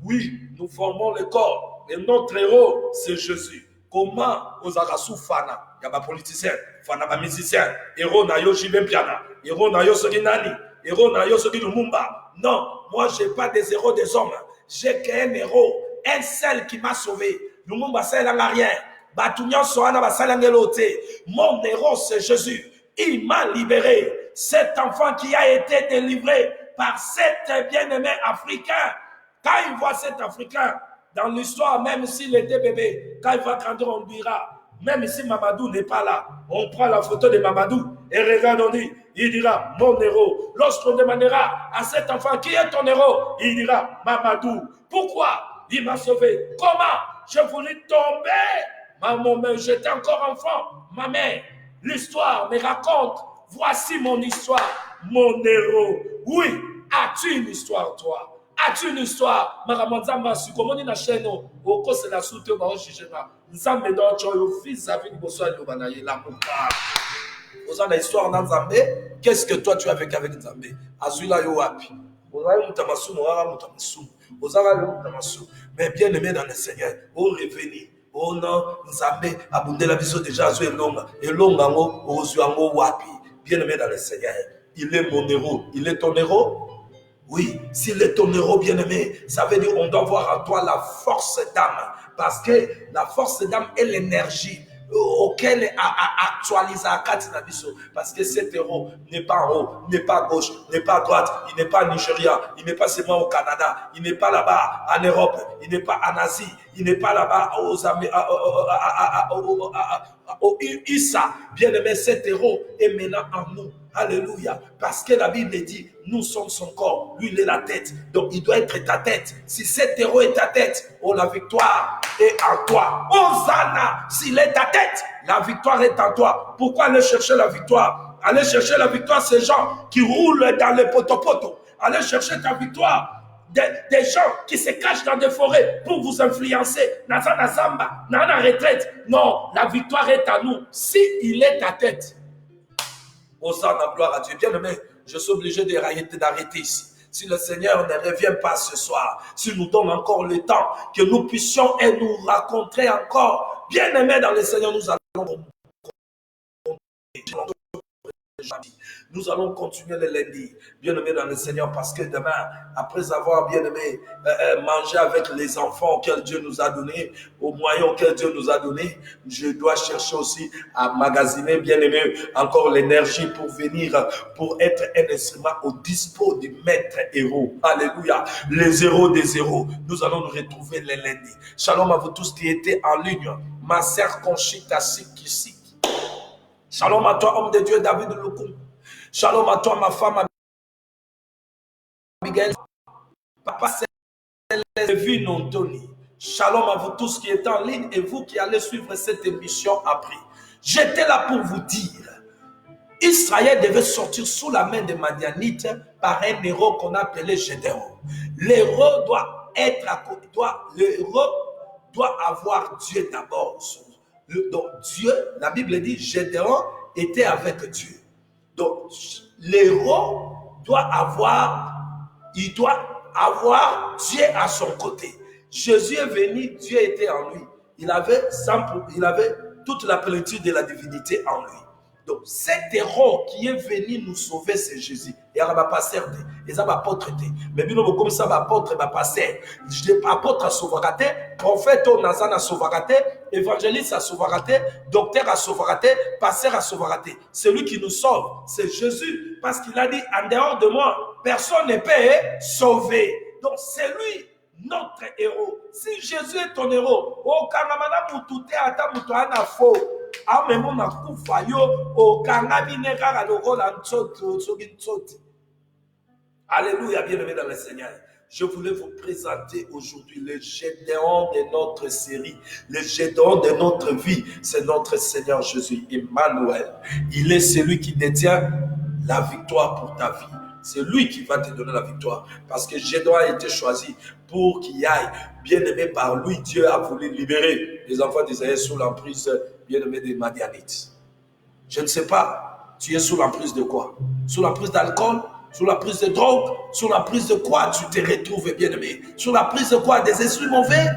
Oui, nous formons le corps. Et notre héros, c'est Jésus. Comment aux Arasou Fana, il y a des politiciens, Fana des musiciens, héros na yo Jibempiana, héros na yo Soginani, héros na yo Sogi Lumumba. Non, moi j'ai pas des héros des hommes. J'ai qu'un héros, un seul qui m'a sauvé. Lumumba c'est n'a rien. Batunyan Soana Basalangelote. Mon héros c'est Jésus. Il m'a libéré. Cet enfant qui a été délivré par cet bien-aimé africain. Quand il voit cet Africain, dans l'histoire, même s'il était bébé, quand il va grandir, on dira, même si Mamadou n'est pas là, on prend la photo de Mamadou et regarde, on dit, il dira, mon héros. Lorsqu'on demandera à cet enfant, qui est ton héros? Il dira, Mamadou. Pourquoi? Il m'a sauvé. Comment? Je voulais tomber. Maman, j'étais encore enfant. Ma mère, l'histoire me raconte, voici mon histoire, mon héros. Oui, as-tu une histoire, toi? As-tu une histoire? Maramanzamba, si comme on est dans la chaîne, au cause de la soute, on va juger. Nzambe dans le fils avec le besoin de l'obanaye, la poupa. Vous avez l'histoire dans Nzambe. Qu'est-ce que toi tu as vécu avec Nzambe? Azula yoapi. Vous avez mutamasu, vous avez mutamasu. Mais bien aimé dans le Seigneur, au revenir. Oh non, Nzambe, abondé la vision déjà, Azou et longa. Et longa, au zuango wapi. Bien aimé dans le Seigneur. Il est mon héros. Il est ton héros? Oui, s'il est ton héros bien-aimé, ça veut dire qu'on doit voir en toi la force d'âme. Parce que la force d'âme est l'énergie auquel actualise à Katinabiso. Parce que cet héros n'est pas en haut, n'est pas à gauche, n'est pas à droite, il n'est pas en Nigeria, il n'est pas seulement au Canada, il n'est pas là-bas en Europe, il n'est pas en Asie, il n'est pas là-bas au Issa. Bien-aimé, cet héros est maintenant en nous. Alléluia. Parce que la Bible dit, nous sommes son corps. Lui, il est la tête. Donc, il doit être ta tête. Si cet héros est ta tête, oh, la victoire est en toi. Hosanna, s'il est ta tête, la victoire est en toi. Pourquoi aller chercher la victoire? Aller chercher la victoire, c'est gens qui roulent dans les poteaux. Aller chercher ta victoire. Des gens qui se cachent dans des forêts pour vous influencer. Nazana Zamba, Nana retraite. Non, la victoire est à nous. Si il est ta tête. Hosanna, gloire à Dieu. Bien aimé, je suis obligé d'arrêter ici. Si le Seigneur ne revient pas ce soir, s'il nous donne encore le temps, que nous puissions et nous rencontrer encore. Bien aimé dans le Seigneur, nous allons continuer le lundi, bien aimé dans le Seigneur, parce que demain, après avoir bien aimé mangé avec les enfants auxquels Dieu nous a donné, aux moyens auxquels Dieu nous a donné, je dois chercher aussi à magasiner, bien aimé, encore l'énergie pour venir, pour être un instrument au dispo du maître héros. Alléluia. Les héros des héros. Nous allons nous retrouver le lundi. Shalom à vous tous qui étaient en ligne. Ma sœur Conchita Sikisik. Shalom à toi, homme de Dieu, David Loukou. Shalom à toi, ma femme, Abigail. Papa Céleste, Tony. Shalom à vous tous qui êtes en ligne et vous qui allez suivre cette émission après. J'étais là pour vous dire, Israël devait sortir sous la main des Madianites par un héros qu'on appelait Gédéon. L'héros doit être à côté, l'héros doit avoir Dieu d'abord. Donc Dieu, la Bible dit, Gédéon était avec Dieu. Donc l'héros doit avoir Dieu à son côté. Jésus est venu, Dieu était en lui. Il avait toute la plénitude de la divinité en lui. Donc cet héros qui est venu nous sauver, c'est Jésus. Et il va passer, et ça va pas traiter. Mais bien comme ça va pas passer. Apôtre à sauvegarder, prophète au Nazan à sauvegarder, évangéliste à sauvegarder, docteur à sauvegarder, pasteur à sauvegarder. Celui qui nous sauve, c'est Jésus, parce qu'il a dit en dehors de moi, personne ne peut sauver. Donc c'est lui notre héros. Si Jésus est ton héros, oh kanamana mutute ata mutuana fo. Alléluia, bien-aimé dans le Seigneur. Je voulais vous présenter aujourd'hui le Gédéon de notre série, le Gédéon de notre vie. C'est notre Seigneur Jésus, Emmanuel. Il est celui qui détient la victoire pour ta vie. C'est lui qui va te donner la victoire. Parce que Gédéon a été choisi pour qu'il y aille. Bien-aimé, par lui, Dieu a voulu libérer les enfants d'Israël sous l'emprise, bien-aimé, des Madianites. Je ne sais pas, tu es sous l'emprise de quoi? Sous l'emprise d'alcool? Sous l'emprise de drogue? Sous l'emprise de quoi tu te retrouves, bien-aimé? Sous l'emprise de quoi? Des esprits mauvais?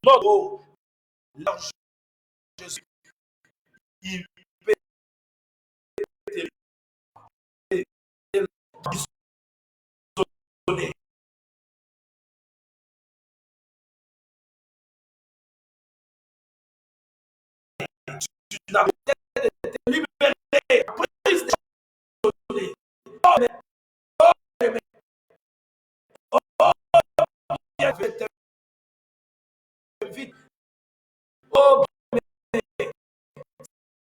Non, l'argent, Jésus, il peut donner. Tu n'as peut-être été libéré. Prise de donner. Oh, mais, oh, mais, oh, bien fait, vite. Oh, mais,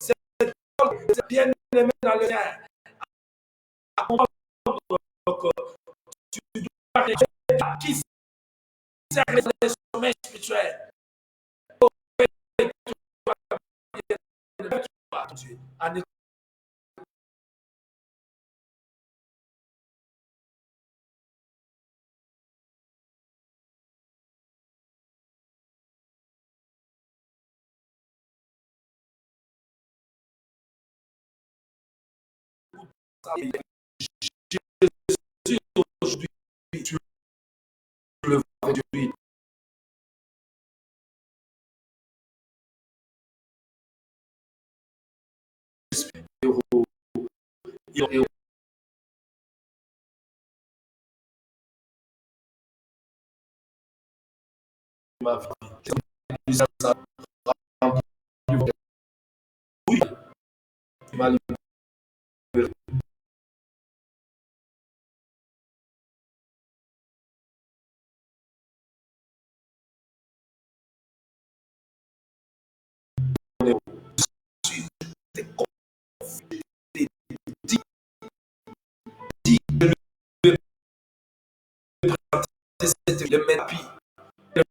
c'est bien aimé dans le cœur. Tu dois réfléchir qui sert les sommets spirituels. Jésus aujourd'hui, tu le vois aujourd'hui. Ma vie. Oui, ma liberté. Le mettre le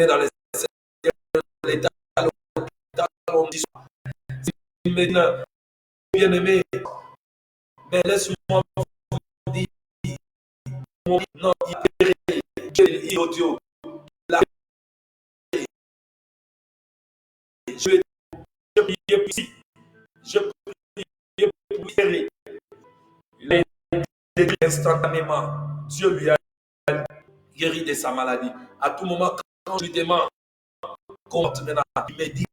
dans l'état, on dit, bien aimé, mais laisse-moi vous dire, non, il est audio. Je priais pour lui. Je priais pour lui. Il a été guéri instantanément. Dieu lui a guéri de sa maladie. À tout moment, quand je lui demande comment tu maintenant, il me dit,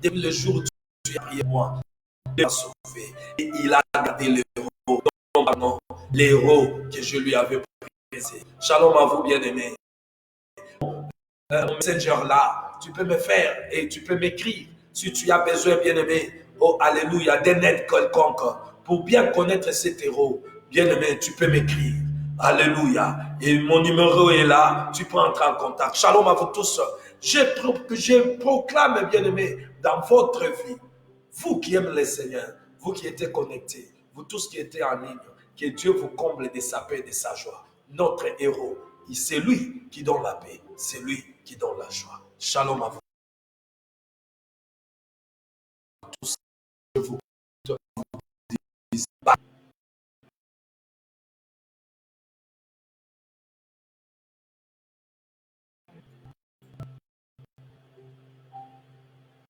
depuis le jour où tu as prié moi, Dieu m'a sauvé. Et il a gardé l'héros. Non, l'héros que je lui avais brisé. Shalom à vous, bien-aimés. Mon messenger là, tu peux me faire et tu peux m'écrire si tu as besoin, bien-aimé. Oh, alléluia, d'un aide quelconque pour bien connaître cet héros. Bien-aimé, tu peux m'écrire. Alléluia. Et mon numéro est là, tu peux entrer en contact. Shalom à vous tous. Je proclame, bien-aimé, dans votre vie, vous qui aimez le Seigneur, vous qui êtes connectés, vous tous qui êtes en ligne, que Dieu vous comble de sa paix et de sa joie. Notre héros, c'est lui qui donne la paix, c'est lui qui donne la joie. Shalom à vous tous. Je vous